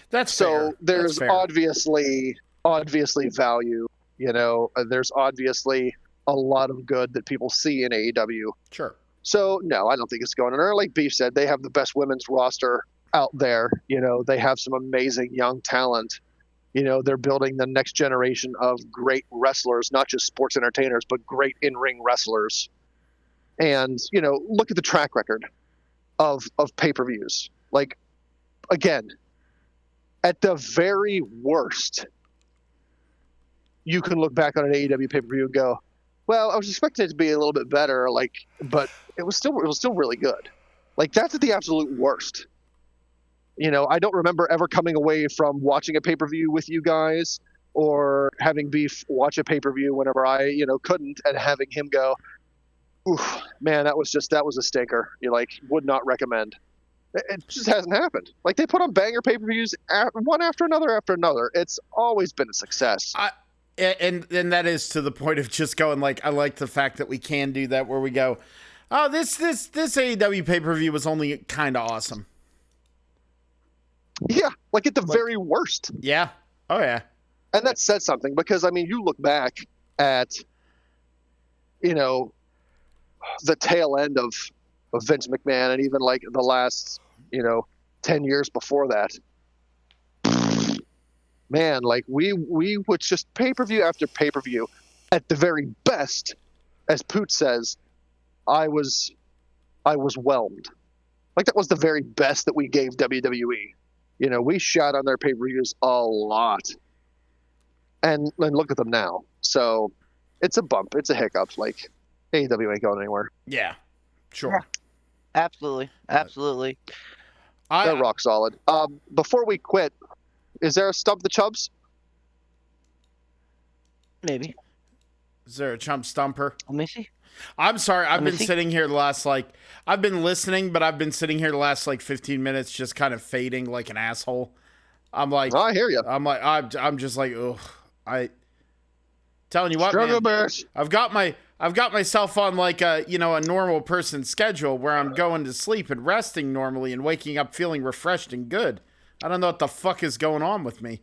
That's so fair. There's fair. obviously value. There's obviously a lot of good that people see in AEW. Sure. So no, I don't think it's going under. Like Beef said, they have the best women's roster out there. They have some amazing young talent. They're building the next generation of great wrestlers, not just sports entertainers, but great in-ring wrestlers. And, look at the track record of pay-per-views. Like, again, at the very worst, you can look back on an AEW pay-per-view and go, well, I was expecting it to be a little bit better, but it was still really good. Like, that's at the absolute worst. I don't remember ever coming away from watching a pay-per-view with you guys or having Beef watch a pay-per-view whenever I, couldn't, and having him go, oof, man, that was a stinker. You would not recommend. It just hasn't happened. Like, they put on banger pay-per-views one after another. It's always been a success. And that is to the point of just going, like, I like the fact that we can do that where we go, oh, this AEW pay-per-view was only kind of awesome. Yeah, like at the very worst. Yeah. Oh, yeah. And that says something because, you look back at, the tail end of Vince McMahon and even like the last, 10 years before that. Man, like we would just pay-per-view after pay-per-view. At the very best, as Poot says, I was whelmed. Like that was the very best that we gave WWE. We shot on their pay-per-views a lot. And look at them now. So it's a bump. It's a hiccup. Like AEW ain't going anywhere. Yeah, sure. Absolutely. They're rock solid. Before we quit, is there a Stump the Chubs? Maybe. Is there a chump stumper? Let me see. I'm sorry. I've been sitting here the last, I've been listening, but I've been sitting here the last, 15 minutes just kind of fading like an asshole. I'm like, I hear you. I'm like, I'm just like, ugh. Telling you what, Struggle man, Bears. I've got myself on like a normal person schedule where I'm going to sleep and resting normally and waking up feeling refreshed and good. I don't know what the fuck is going on with me.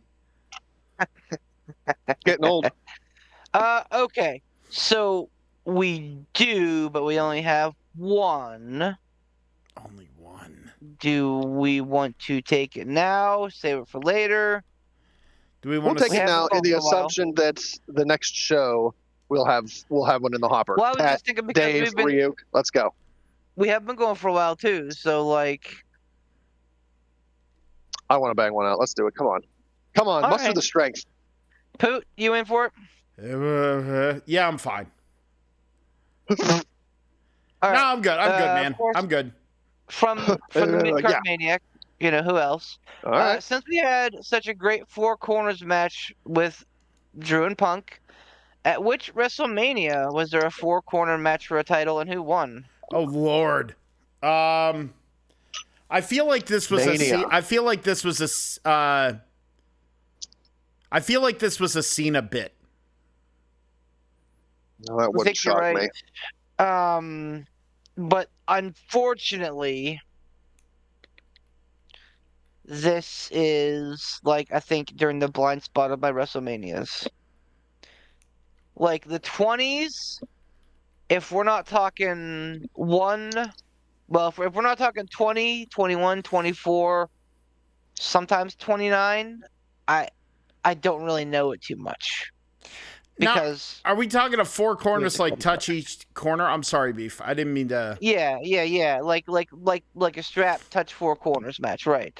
Getting old. Okay. So we do, but we only have one. Only one. Do we want to take it now? Save it for later? Do we We'll want take to it now in the for a while. assumption that the next show we'll have one in the hopper. Well, I was Pat, just thinking because Dave, we've been Ryuk, let's go. we have been going for a while too. So like, I want to bang one out. Let's do it. Come on. All Muster right. the strength. Poot, you in for it? yeah, I'm fine. All No, right. I'm good. I'm good, man. of course- I'm good. From the Mid-Card yeah. Maniac, who else? All right. Since we had such a great Four Corners match with Drew and Punk, at which WrestleMania was there a Four Corner match for a title and who won? Oh Lord. I feel like this was Mania. I feel like this was a Cena bit. No, that I wouldn't think you're shock me. right. But unfortunately, this is like I think during the blind spot of my WrestleManias. Like the 20s, if we're not talking if we're not talking 20, 21, 24, sometimes 29, I don't really know it too much. Because Are we talking a four corners like touch each corner? I'm sorry, Beef. I didn't mean to. yeah, like a strap touch four corners match, right?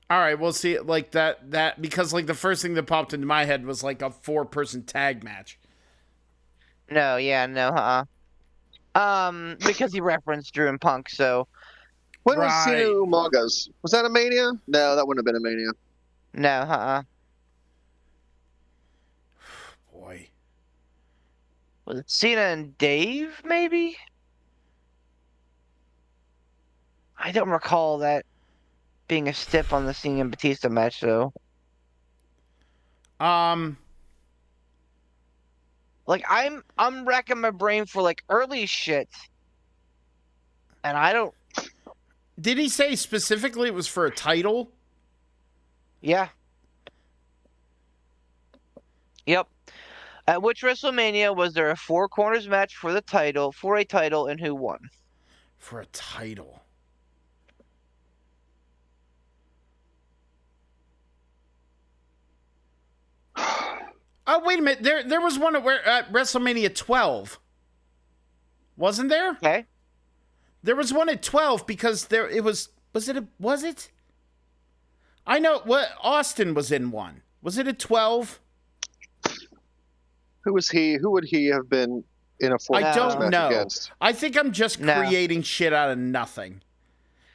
All right, we'll see. Like that because like the first thing that popped into my head was like a 4-person tag match. No, because he referenced Drew and Punk, so When was Right. Cena Umaga's? Was that a Mania? No, that wouldn't have been a Mania. no, Boy. Was it Cena and Dave, maybe? I don't recall that being a stiff on the Cena and Batista match, though. Like I'm racking my brain for like early shit, and I don't. Did he say specifically it was for a title? Yeah. Yep. At which WrestleMania was there a Four Corners match for a title, and who won? For a title. Oh, wait a minute. There was one at WrestleMania 12. Wasn't there? Okay. There was one at 12 because was it? I know what Austin was in one. Was it at 12? Who was he? Who would he have been in a four I don't match know. against? I think I'm just No. creating shit out of nothing.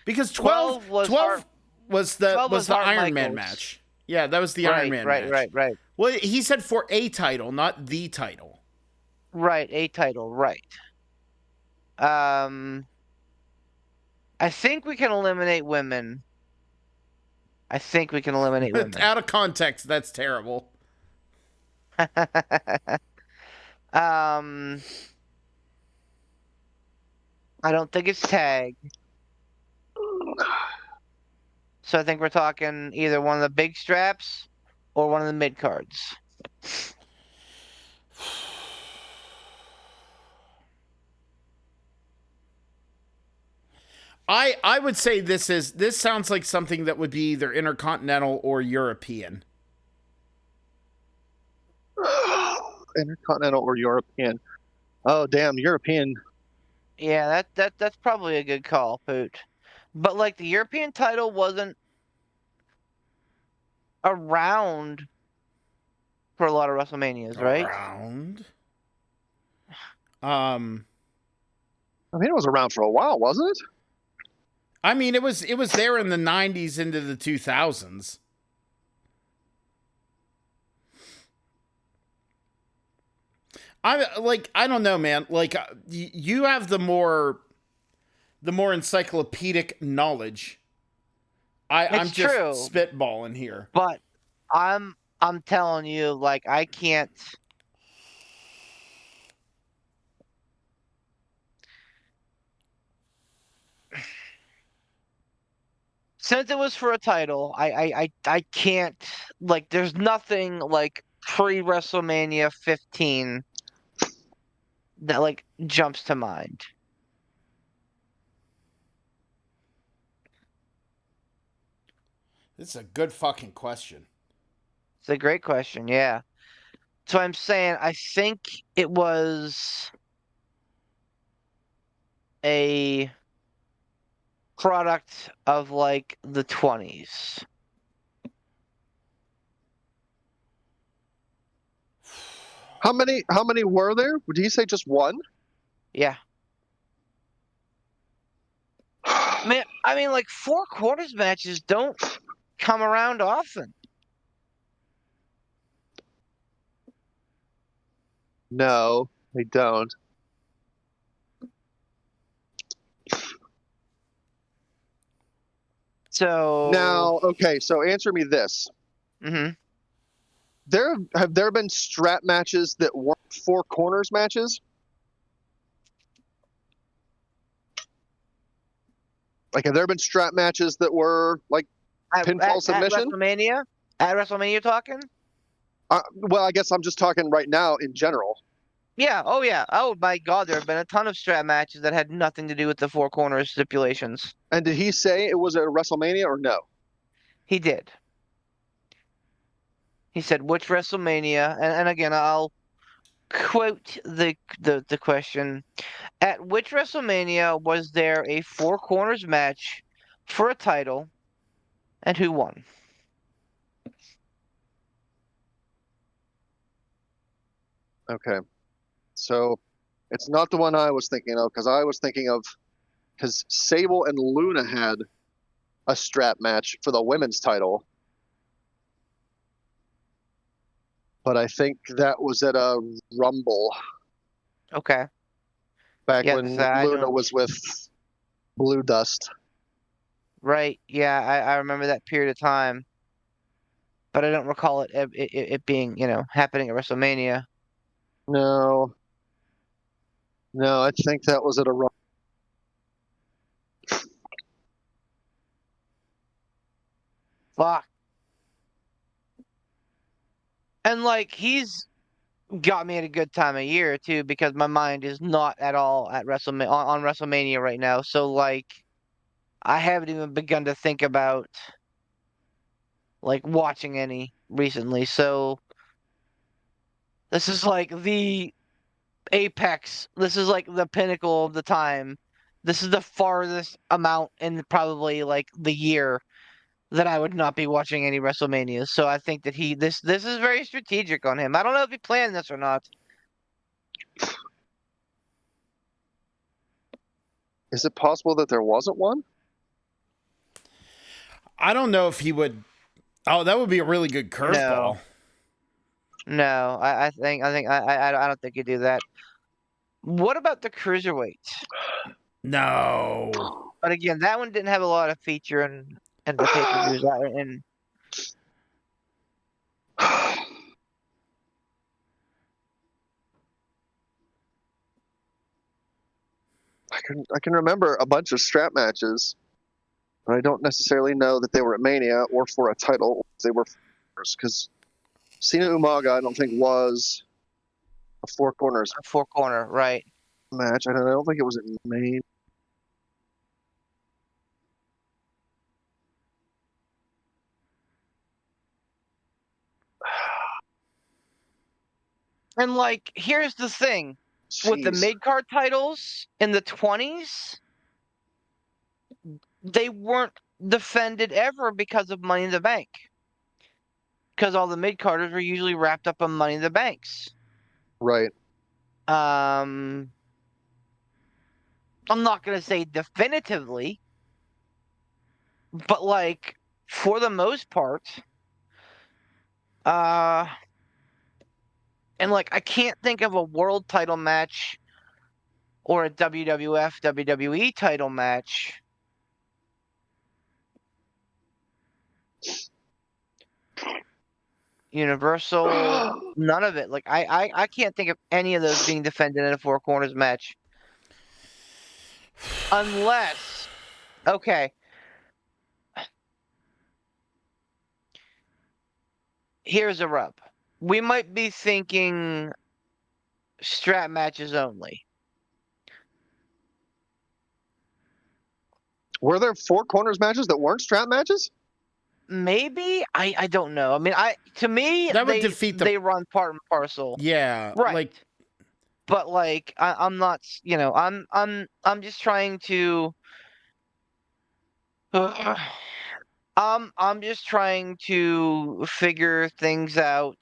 Because 12 was 12 was the 12 was Hart Iron Man Michaels. match. Yeah, that was the Iron Man match. Right. Well, he said for a title, not the title. Right, a title, right. I think we can eliminate women. Out of context, that's terrible. Um, I don't think it's tag. So I think we're talking either one of the big straps or one of the mid cards. I would say this sounds like something that would be either intercontinental or European. Intercontinental or European? Oh, damn, European. Yeah, that's probably a good call, Poot. But like the European title wasn't around for a lot of WrestleManias, right? Around. I mean, it was around for a while, wasn't it? I mean, it was there in the 90s into the 2000s. I don't know, man. Like you have the more encyclopedic knowledge. I'm just true. spitballing here. But I'm telling you, like I can't. Since it was for a title, I can't like. There's nothing like pre WrestleMania 15 that like jumps to mind. This is a good fucking question. It's a great question, yeah. So I'm saying I think it was a product of like the 20s. How many were there? Did you say just one? Yeah. Man, I mean like 4 quarters matches don't come around often. No, they don't. So Now, okay, so answer me this. Mhm. Have there been strap matches that weren't 4 corners matches? Like, have there been strap matches that were like pinfall submission? At WrestleMania you're talking? Well, I guess I'm just talking right now in general. Yeah, oh yeah. Oh my God, there have been a ton of strap matches that had nothing to do with the 4 corners stipulations. And did he say it was at WrestleMania or no? He did. He said which WrestleMania, and again I'll quote the question. At which WrestleMania was there a 4 corners match for a title, and who won? Okay. So it's not the one I was thinking of because Sable and Luna had a strap match for the women's title. But I think that was at a Rumble Okay. back Yeah, when I Luna don't- was with Blue Dust. Right. Yeah, I remember that period of time, but I don't recall it being happening at WrestleMania. No, I think that was at a Rumble. Fuck. And like he's got me at a good time of year too, because my mind is not at all at on WrestleMania right now. So like I haven't even begun to think about like watching any recently. So this is like the apex. This is like the pinnacle of the time. This is the farthest amount in probably like the year that I would not be watching any WrestleManias. So I think that this is very strategic on him. I don't know if he planned this or not. Is it possible that there wasn't one? I don't know if he would. Oh, that would be a really good curveball. No, I don't think you do that. What about the cruiserweight? No. But again, that one didn't have a lot of feature in the pay-per-views. And I can remember a bunch of strap matches, but I don't necessarily know that they were at Mania or for a title. They were because Cena Umaga I don't think was a four corners a four corner, right? match. I don't think it was at Mania. And like, here's the thing with the Jeez. mid card titles in the 20s, they weren't defended ever because of Money in the Bank. Because all the mid carders were usually wrapped up on Money in the Banks. Right. I'm not gonna say definitively, but like for the most part, uh, and like I can't think of a world title match or a WWF WWE title match Universal, none of it. Like I can't think of any of those being defended in a four corners match. Unless, okay, here's a rub. We might be thinking strap matches only. Were there four corners matches that weren't strap matches? Maybe I don't know. I mean, to me That would defeat the. they run part and parcel, Yeah, right? like But like I'm not, I'm just trying to. I'm just trying to figure things out,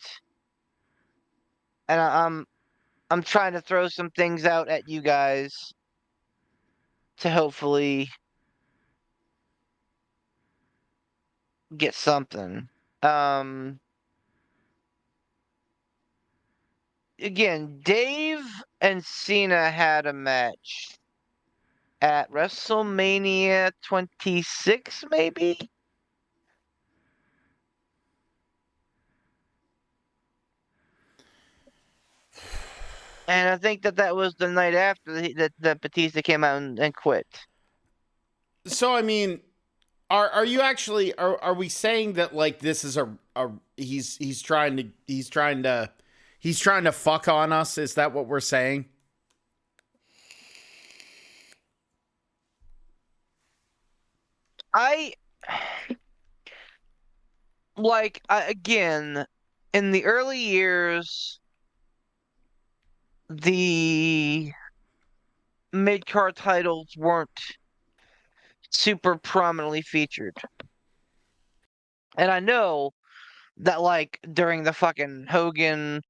and I'm trying to throw some things out at you guys to hopefully get something. Um, Again, Dave and Cena had a match at WrestleMania 26, maybe. And I think that was the night after that Batista came out and quit. so. I mean, are you actually are we saying that like this is a he's trying to fuck on us? Is that what we're saying? I like again in the early years, the mid card titles weren't super prominently featured, and I know that like during the fucking Hogan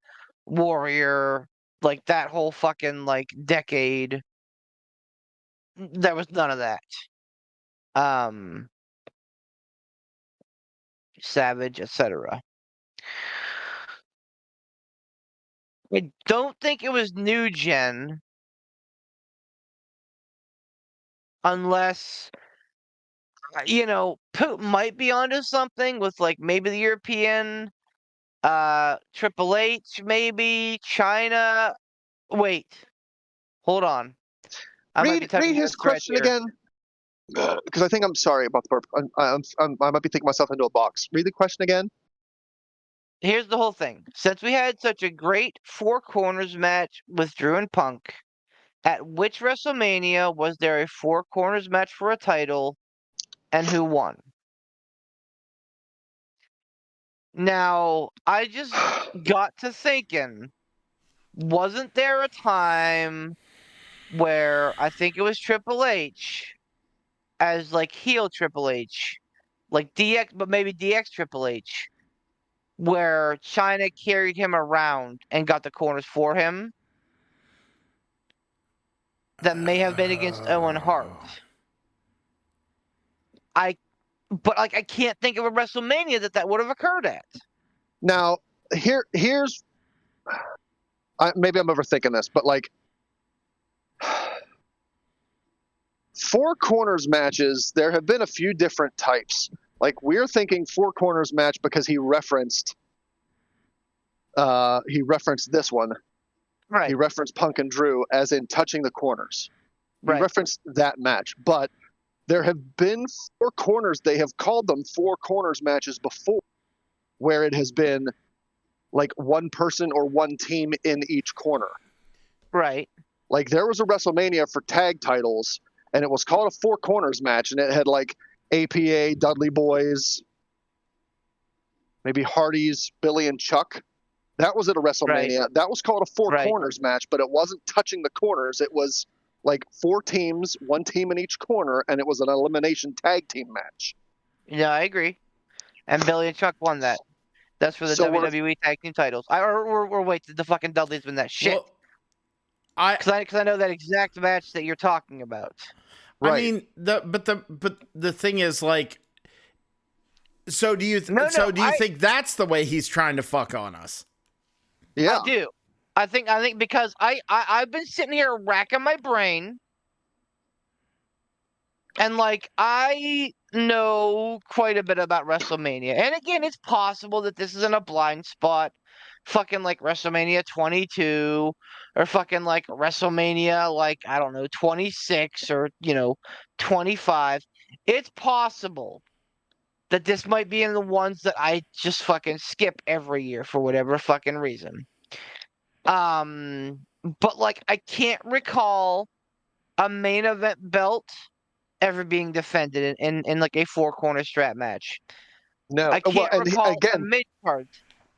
Warrior, like that whole fucking like decade, there was none of that. Um, Savage, etc. I don't think it was New Gen unless Putin might be onto something with like maybe the European, Triple H, maybe China. Wait, hold on. I might be Read touching on a his thread question here. again. Because I think I'm sorry about the burp. I might be thinking myself into a box. Read the question again. Here's the whole thing. Since we had such a great four corners match with Drew and Punk, at which WrestleMania was there a four corners match for a title, and who won? Now, I just got to thinking, wasn't there a time where I think it was Triple H as like heel Triple H, like DX, but maybe DX Triple H, where China carried him around and got the corners for him? That may have been against Owen Hart. I But like, I can't think of a WrestleMania that would have occurred at. Now, here's maybe I'm overthinking this, but like four corners matches, there have been a few different types. Like we're thinking four corners match because he referenced this one. Right. He referenced Punk and Drew as in touching the corners. He Right. referenced that match, but there have been four corners. They have called them four corners matches before, where it has been like one person or one team in each corner. Right. Like there was a WrestleMania for tag titles, and it was called a four corners match, and it had like APA, Dudley Boys, maybe Hardy's, Billy and Chuck. That was at a WrestleMania. Right. That was called a four Right. corners match, but it wasn't touching the corners. It was like four teams, one team in each corner, and it was an elimination tag team match. Yeah, I agree. And Billy and Chuck won that. That's for the So WWE Tag Team titles. Or wait, the fucking Dudleys win that shit. Well, Because I know that exact match that you're talking about. Right. I mean, the thing is, like, so do you think that's the way he's trying to fuck on us? Yeah. I do. I think because I've been sitting here racking my brain, and like I know quite a bit about WrestleMania. And again, it's possible that this isn't a blind spot. Fucking like WrestleMania 22 or fucking like WrestleMania like I don't know 26 or 25. It's possible that this might be in the ones that I just fucking skip every year for whatever fucking reason. But like I can't recall a main event belt ever being defended in like a four corner strap match. No. I can't and recall again, a mid card.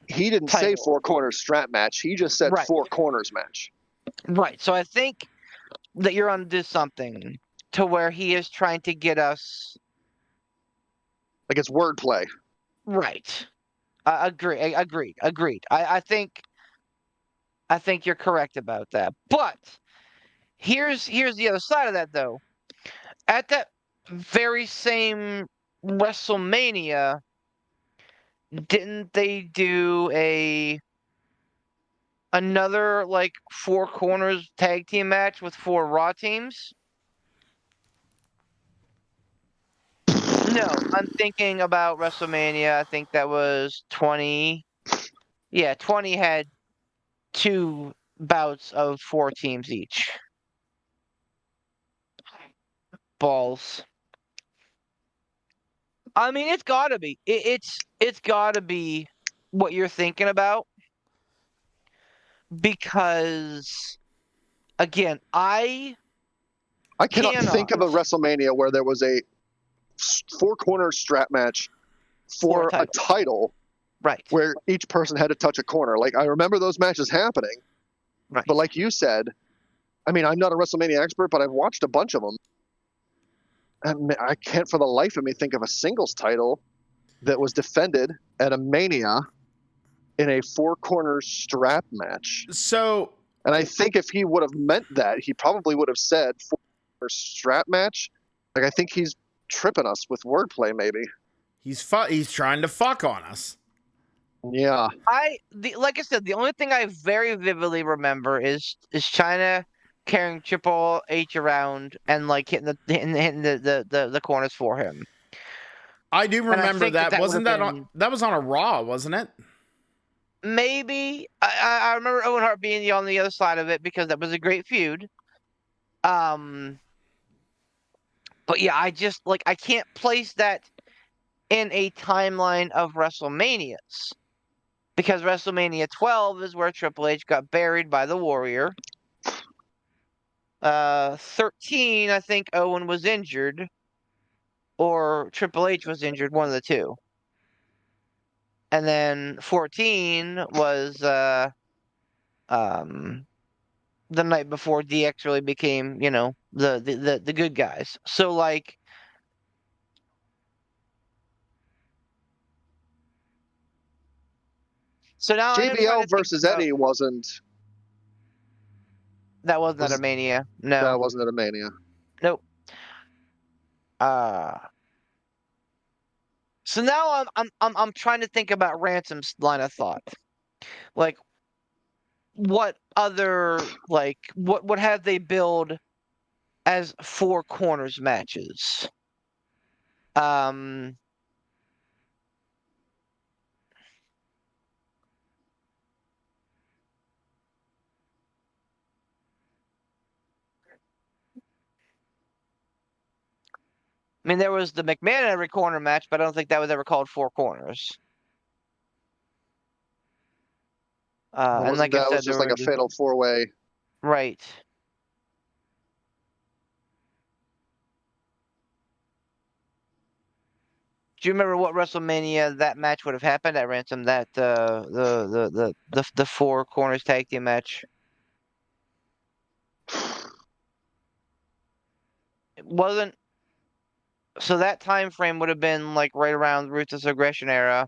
he didn't say title. four corners strap match. He just said Right. four corners match. Right. So I think that you're onto something to where he is trying to get us Like it's wordplay. right. Agreed. I think you're correct about that. But here's the other side of that though. At that very same WrestleMania, didn't they do another like four corners tag team match with four Raw teams? No, I'm thinking about WrestleMania. I think that was 20. Yeah, 20 had two bouts of four teams each. Balls. I mean, it's gotta be. It's gotta be what you're thinking about because, again, I cannot think of a WrestleMania where there was a four corner strap match for a title right. where each person had to touch a corner. Like I remember those matches happening, Right. but like you said, I mean, I'm not a WrestleMania expert, but I've watched a bunch of them, and I can't for the life of me think of a singles title that was defended at a Mania in a four corner strap match. So, and I think if he would have meant that, he probably would have said four corner strap match. Like I think he's tripping us with wordplay. Maybe he's trying to fuck on us. Yeah. Like I said, the only thing I very vividly remember is China carrying Triple H around and like hitting the corners for him. I do remember that. Wasn't that been, that was on a Raw, wasn't it? Maybe. I remember Owen Hart being on the other side of it because that was a great feud. But yeah, I can't place that in a timeline of WrestleManias. Because WrestleMania 12 is where Triple H got buried by the Warrior. 13, I think Owen was injured. Or Triple H was injured, one of the two. And then 14 was the night before DX really became, the good guys. So like now JBL versus Eddie wasn't. That wasn't at a Mania. No. That wasn't at a Mania. Nope. So now I'm trying to think about Ransom's line of thought. Like, what other what have they billed as four corners matches? Um, I mean, there was the McMahon every corner match, but I don't think that was ever called four corners. And like I That was said, there just like were a fatal 4-way. right. Do you remember what WrestleMania that match would have happened at Ransom? That the four corners tag team match. It wasn't. So that time frame would have been like right around Ruthless Aggression era.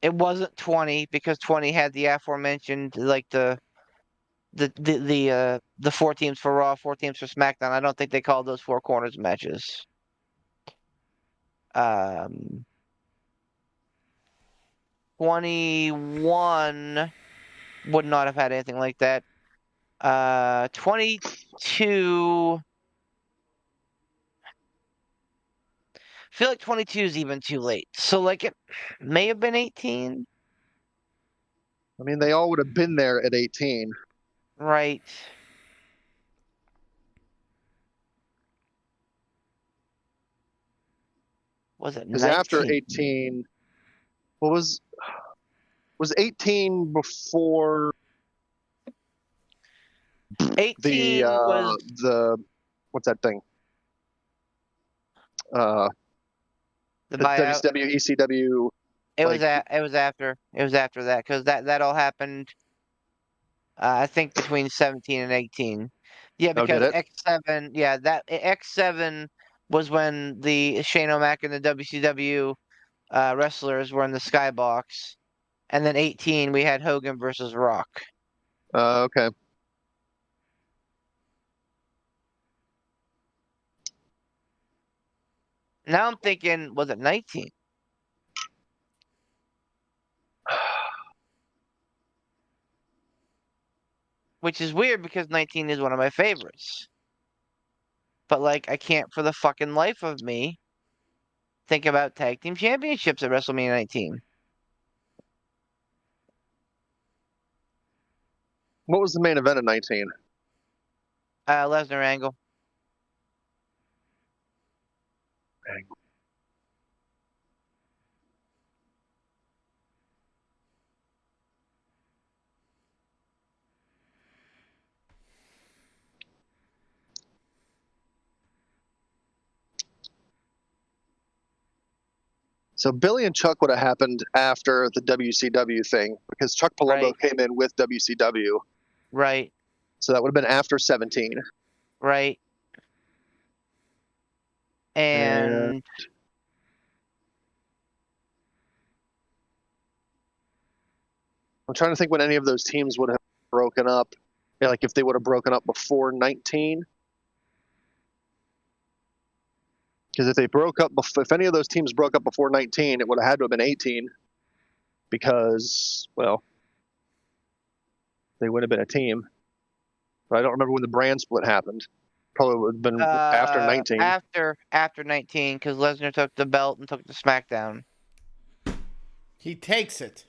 It wasn't 20 because 20 had the aforementioned like the four teams for Raw, four teams for SmackDown. I don't think they called those four corners matches. 21 would not have had anything like that. 22. I feel like 22 is even too late. So like it may have been 18, I mean, they all would have been there at 18. right? Was it Because after 19? 18, what was 18 before 18 was the what's that thing? the The buyout. WCW, ECW. It was like- after that because that all happened. I think between 17 and 18. Yeah, Oh, did because it? X7. Yeah, that X7 was when the Shane O'Mac and the WCW wrestlers were in the skybox, and then 18 we had Hogan versus Rock. Okay. Now I'm thinking, was it 19? Which is weird because 19 is one of my favorites. But like, I can't for the fucking life of me think about tag team championships at WrestleMania 19. What was the main event of 19? Lesnar Angle. So Billy and Chuck would have happened after the WCW thing because Chuck Palumbo Right. came in with WCW. Right. So that would have been after 17. Right. And I'm trying to think when any of those teams would have broken up. Yeah, like if they would have broken up before 19. Because if they broke up, if any of those teams broke up before 19, it would have had to have been 18. Because, well, they would have been a team. But I don't remember when the brand split happened. Probably would have been after 19. after 19, because Lesnar took the belt and took the SmackDown. He takes it.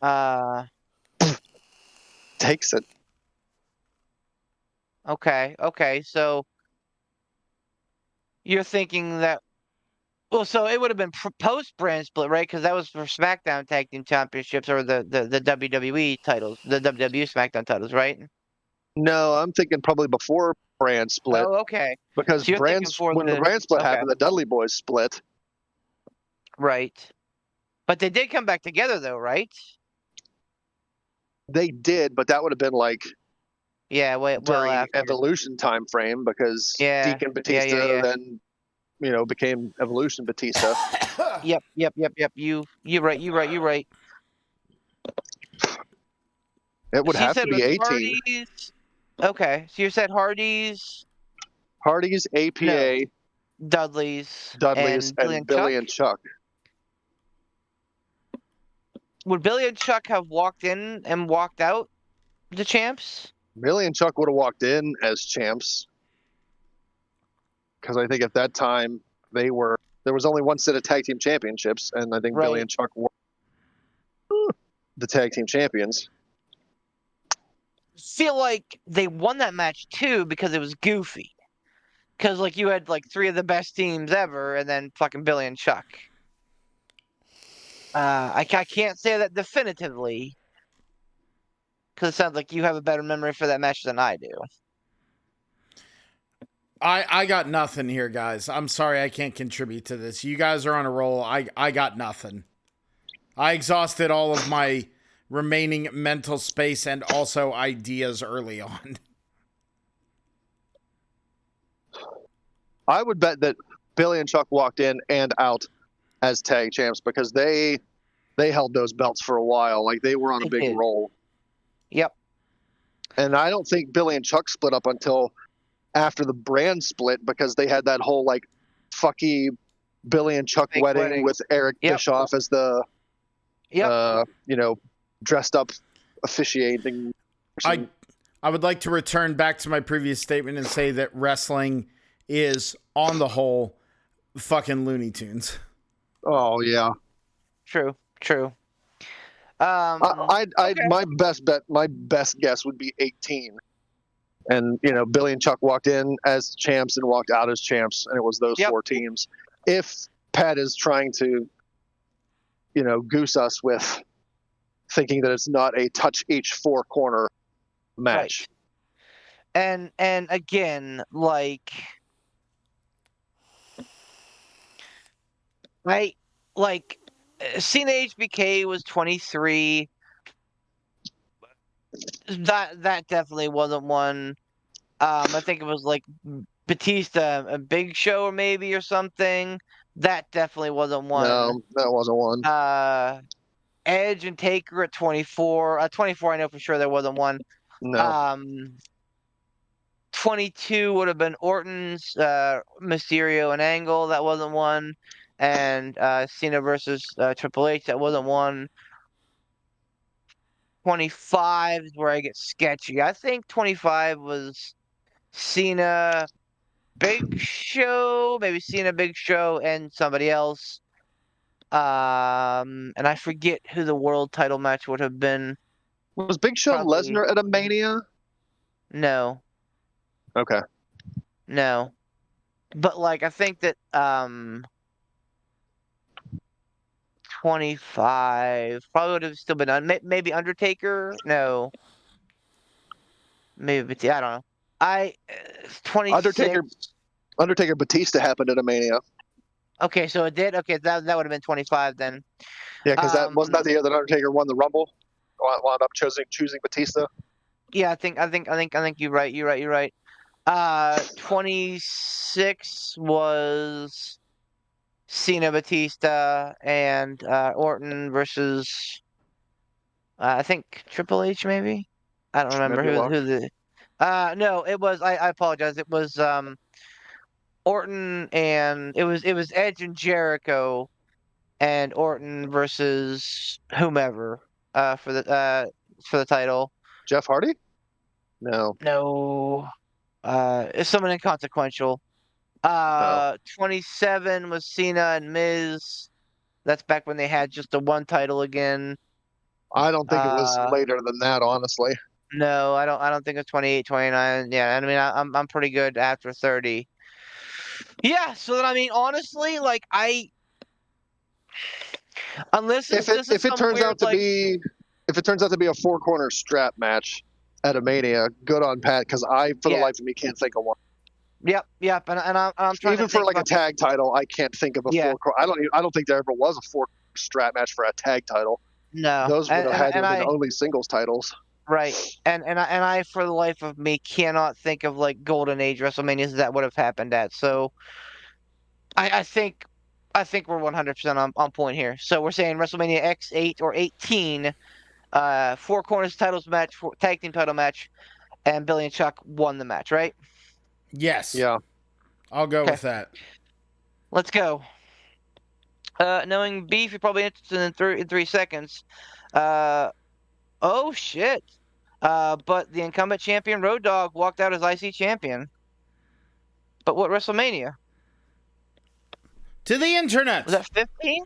Takes it. Okay. So you're thinking that. Well, so it would have been post brand split, right? Because that was for SmackDown Tag Team Championships or the WWE titles, the WWE SmackDown titles, right? No, I'm thinking probably before brand split. Oh, okay. Because So you're thinking for when the brand split okay. happened, the Dudley Boys split. Right. But they did come back together, though, right? They did, but that would have been like Yeah, well during after. Evolution time frame because Yeah. Deacon Batista Yeah. then became Evolution Batista. Yep. You're right. It would She have said to it be was 18. Hardy's. Okay, so you said Hardy's, Hardy's, APA, Dudley's, Dudley's, and Billy and Chuck. would Billy and Chuck have walked in and walked out the champs? Billy and Chuck would have walked in as champs because I think at that time there was only one set of tag team championships, and I think Billy Right. and Chuck were the tag team champions. Feel like they won that match too because it was goofy. Because like you had like three of the best teams ever, and then fucking Billy and Chuck. I can't say that definitively because it sounds like you have a better memory for that match than I do. I got nothing here, guys. I'm sorry I can't contribute to this. You guys are on a roll. I got nothing. I exhausted all of my remaining mental space and also ideas early on. I would bet that Billy and Chuck walked in and out as tag champs because they held those belts for a while. Like they were on a They big did. roll. Yep. And I don't think Billy and Chuck split up until after the brand split because they had that whole like fucky Billy and Chuck Fake wedding wedding. with Eric Yep. Bischoff as the Yep. dressed up officiating. I would like to return back to my previous statement and say that wrestling is, on the whole, fucking Looney Tunes. Oh yeah. True. I Okay. my best guess would be 18. And Billy and Chuck walked in as champs and walked out as champs, and it was those Yep. four teams. If Pat is trying to, goose us with thinking that it's not a touch each four corner match. Right. And again, like Cena HBK was 23. That definitely wasn't one. I think it was like Batista, a Big Show maybe or something. That definitely wasn't one. No, that wasn't one. Edge and Taker at 24. 24, I know for sure there wasn't one. No. 22 would have been Orton's, Mysterio and Angle. That wasn't one. And Cena versus Triple H. That wasn't one. 25 is where I get sketchy. I think 25 was Cena, Big Show, maybe Cena, Big Show, and somebody else. And I forget who the world title match would have been. Was Big Show Probably- Lesnar at a Mania? No, Okay. no. But like I think that 25 probably would have still been maybe Undertaker. No, maybe I don't know. 26. Undertaker Batista happened at a Mania. Okay, so it did. Okay, that would have been 25 then. Yeah, because that wasn't that the year that Undertaker won the Rumble. Wound up choosing Batista. Yeah, I think you're right. You're right. 26 was Cena, Batista, and Orton versus I think Triple H maybe. I don't remember Maybe who the. No, it was. I apologize. It was Orton and it was Edge and Jericho, and Orton versus whomever for the title. Jeff Hardy? No. No. It's someone inconsequential. 27 was Cena and Miz. That's back when they had just the one title again. I don't think it was later than that, honestly. No, I don't think it's 28, 29. Yeah, I mean I'm pretty good after 30. Yeah, so then I mean honestly, like unless If it turns out to be a four corner strap match at a Mania, good on Pat, because I for the Yeah. life of me can't think of one. Yep, and I'm trying Even to for think like a about- tag title, I can't think of a Yeah. I don't think there ever was a four strap match for a tag title. No, Those would have had to and have been only singles titles. right, and I for the life of me cannot think of like Golden Age WrestleManias that would have happened at. So I think we're 100% on point here. So we're saying WrestleMania X8 or 18, four corners titles match, tag team title match, and Billy and Chuck won the match, right? Yes. Yeah. I'll go Okay. with that. Let's go. Knowing Beef, you're probably interested in 3 seconds. Oh shit. But the incumbent champion Road Dogg walked out as IC champion. But what WrestleMania? To the internet. Was that 15?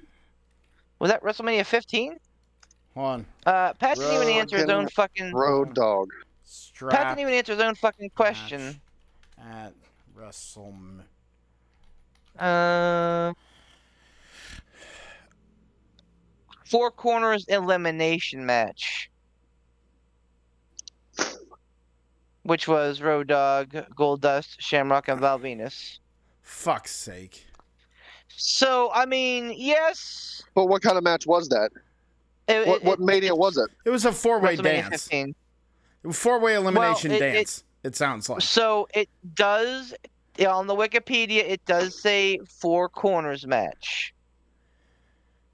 Was that WrestleMania 15? Hold on. Pat didn't even answer his own fucking. Road Dogg. Pat Strap didn't even answer his own fucking question. at WrestleMania. Four corners elimination match, which was Road Dogg, Goldust, Shamrock, and Val Venus. Fuck's sake. So I mean, yes. But what kind of match was that? What Mania was it? It was a four-way WrestleMania dance. 15. Four-way elimination Well, dance. It sounds like. So it does, on the Wikipedia, it does say four corners match.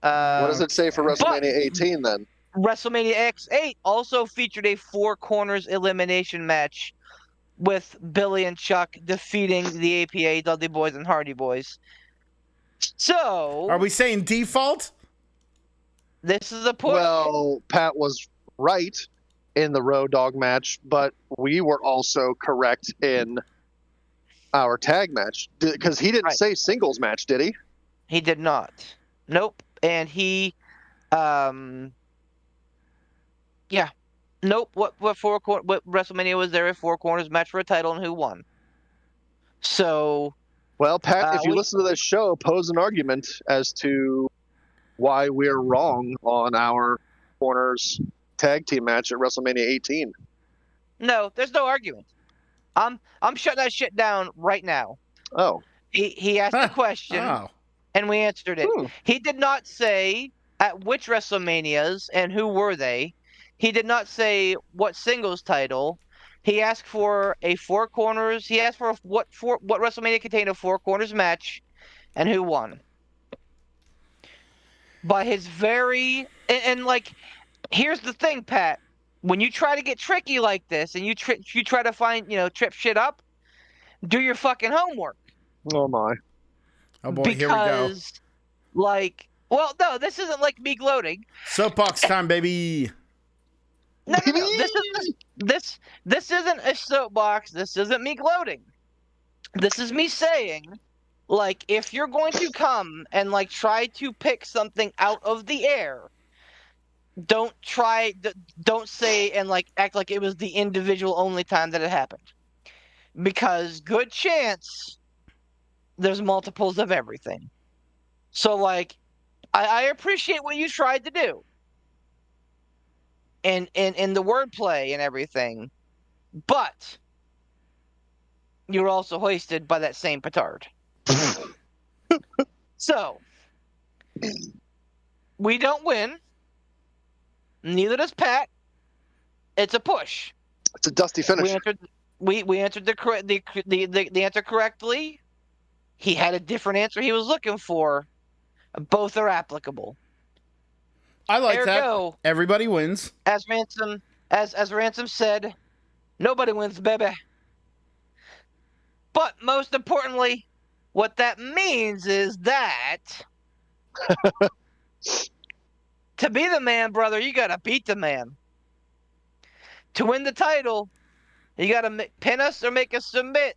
What does it say for WrestleMania 18 then? WrestleMania X8 also featured a four corners elimination match with Billy and Chuck defeating the APA, Dudley Boys, and Hardy Boys. So, Are we saying default? this is a push. Well, Pat was right in the Road Dogg match, but we were also correct in our tag match because he didn't Right. say singles match, did he? He did not. Nope. And he, yeah. Nope. What WrestleMania was there? A four corners match for a title, and who won? So, Well, Pat, if you we- listen to this show, pose an argument as to why we're wrong on our corners tag team match at WrestleMania 18. no, there's no argument. I'm shutting that shit down right now. Oh, He asked the question, Oh. and we answered it. Hmm. He did not say at which WrestleManias and who were they. He did not say what singles title. He asked for a four corners. He asked for what WrestleMania contained a four corners match, and who won. By his very and like, here's the thing, Pat. When you try to get tricky like this, and you try to find trip shit up, do your fucking homework. oh my. Oh boy, here we go. Because, like, well, no, this isn't like me gloating. Soapbox time, baby. No. This isn't a soapbox. This isn't me gloating. This is me saying, like, if you're going to come and like try to pick something out of the air, don't say and like act like it was the individual only time that it happened, because good chance there's multiples of everything. So like, I appreciate what you tried to do. And the wordplay and everything, but you're also hoisted by that same petard. So we don't win. Neither does Pat. It's a push. It's a dusty finish. We answered the answer correctly. He had a different answer he was looking for. Both are applicable. I like Ergo, that. Everybody wins. as Ransom said, nobody wins, baby. But most importantly, what that means is that to be the man, brother, you gotta beat the man. To win the title, you gotta pin us or make us submit.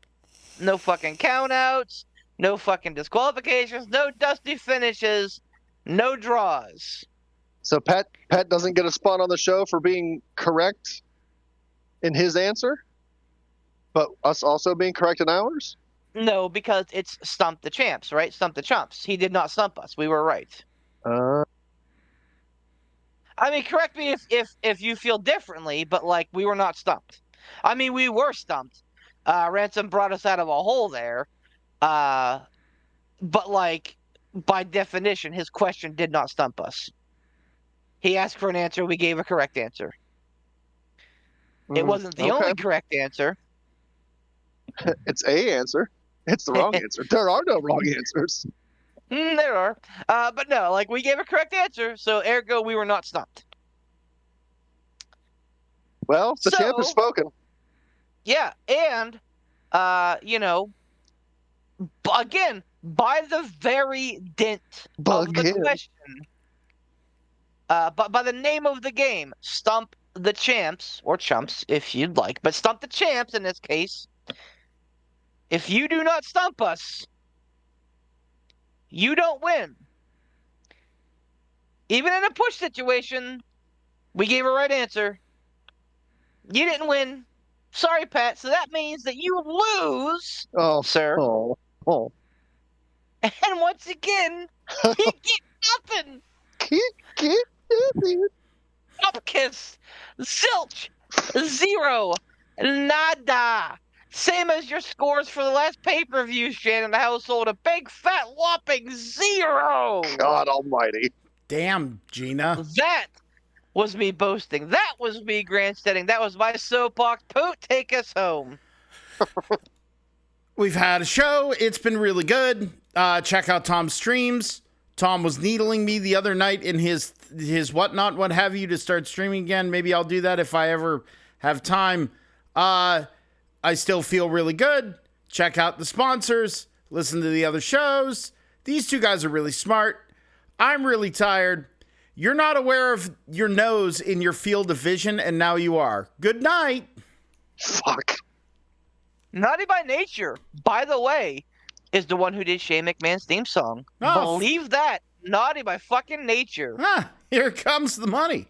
No fucking countouts, no fucking disqualifications, no dusty finishes, no draws. So Pat doesn't get a spot on the show for being correct in his answer, but us also being correct in ours? No, because it's Stump the Champs, right? Stump the Chumps. He did not stump us. We were right. I mean, correct me if you feel differently, but like, we were not stumped. I mean, we were stumped. Ransom brought us out of a hole there. But like, by definition, his question did not stump us. He asked for an answer. We gave a correct answer. It wasn't the only correct answer. It's a answer. It's the wrong answer. There are no wrong answers. There are. But no, like, we gave a correct answer, so ergo we were not stumped. Well, the champ has spoken. Yeah, and, again, by the very dint of the Bug in. question, but by the name of the game, Stump the Champs, or Chumps if you'd like, but Stump the Champs in this case. If you do not stump us, you don't win. Even in a push situation, we gave a right answer. You didn't win. Sorry, Pat. So that means that you lose, Oh, sir. oh. And once again, you get nothing. Get Up kiss. Zilch. 0. Nada. Same as your scores for the last pay-per-view, Shannon household. A big, fat, whopping 0. God almighty. Damn, Gina. That was me boasting. That was me grandstanding. That was my soapbox. Poot, take us home. We've had a show. It's been really good. Check out Tom's streams. Tom was needling me the other night in his whatnot, what have you, to start streaming again. Maybe I'll do that if I ever have time. I still feel really good. Check out the sponsors. Listen to the other shows. These two guys are really smart. I'm really tired. You're not aware of your nose in your field of vision, and now you are. Good night. Fuck. Naughty by Nature, by the way, is the one who did Shane McMahon's theme song. Oh. Believe that. Naughty by fucking Nature. Here comes the money.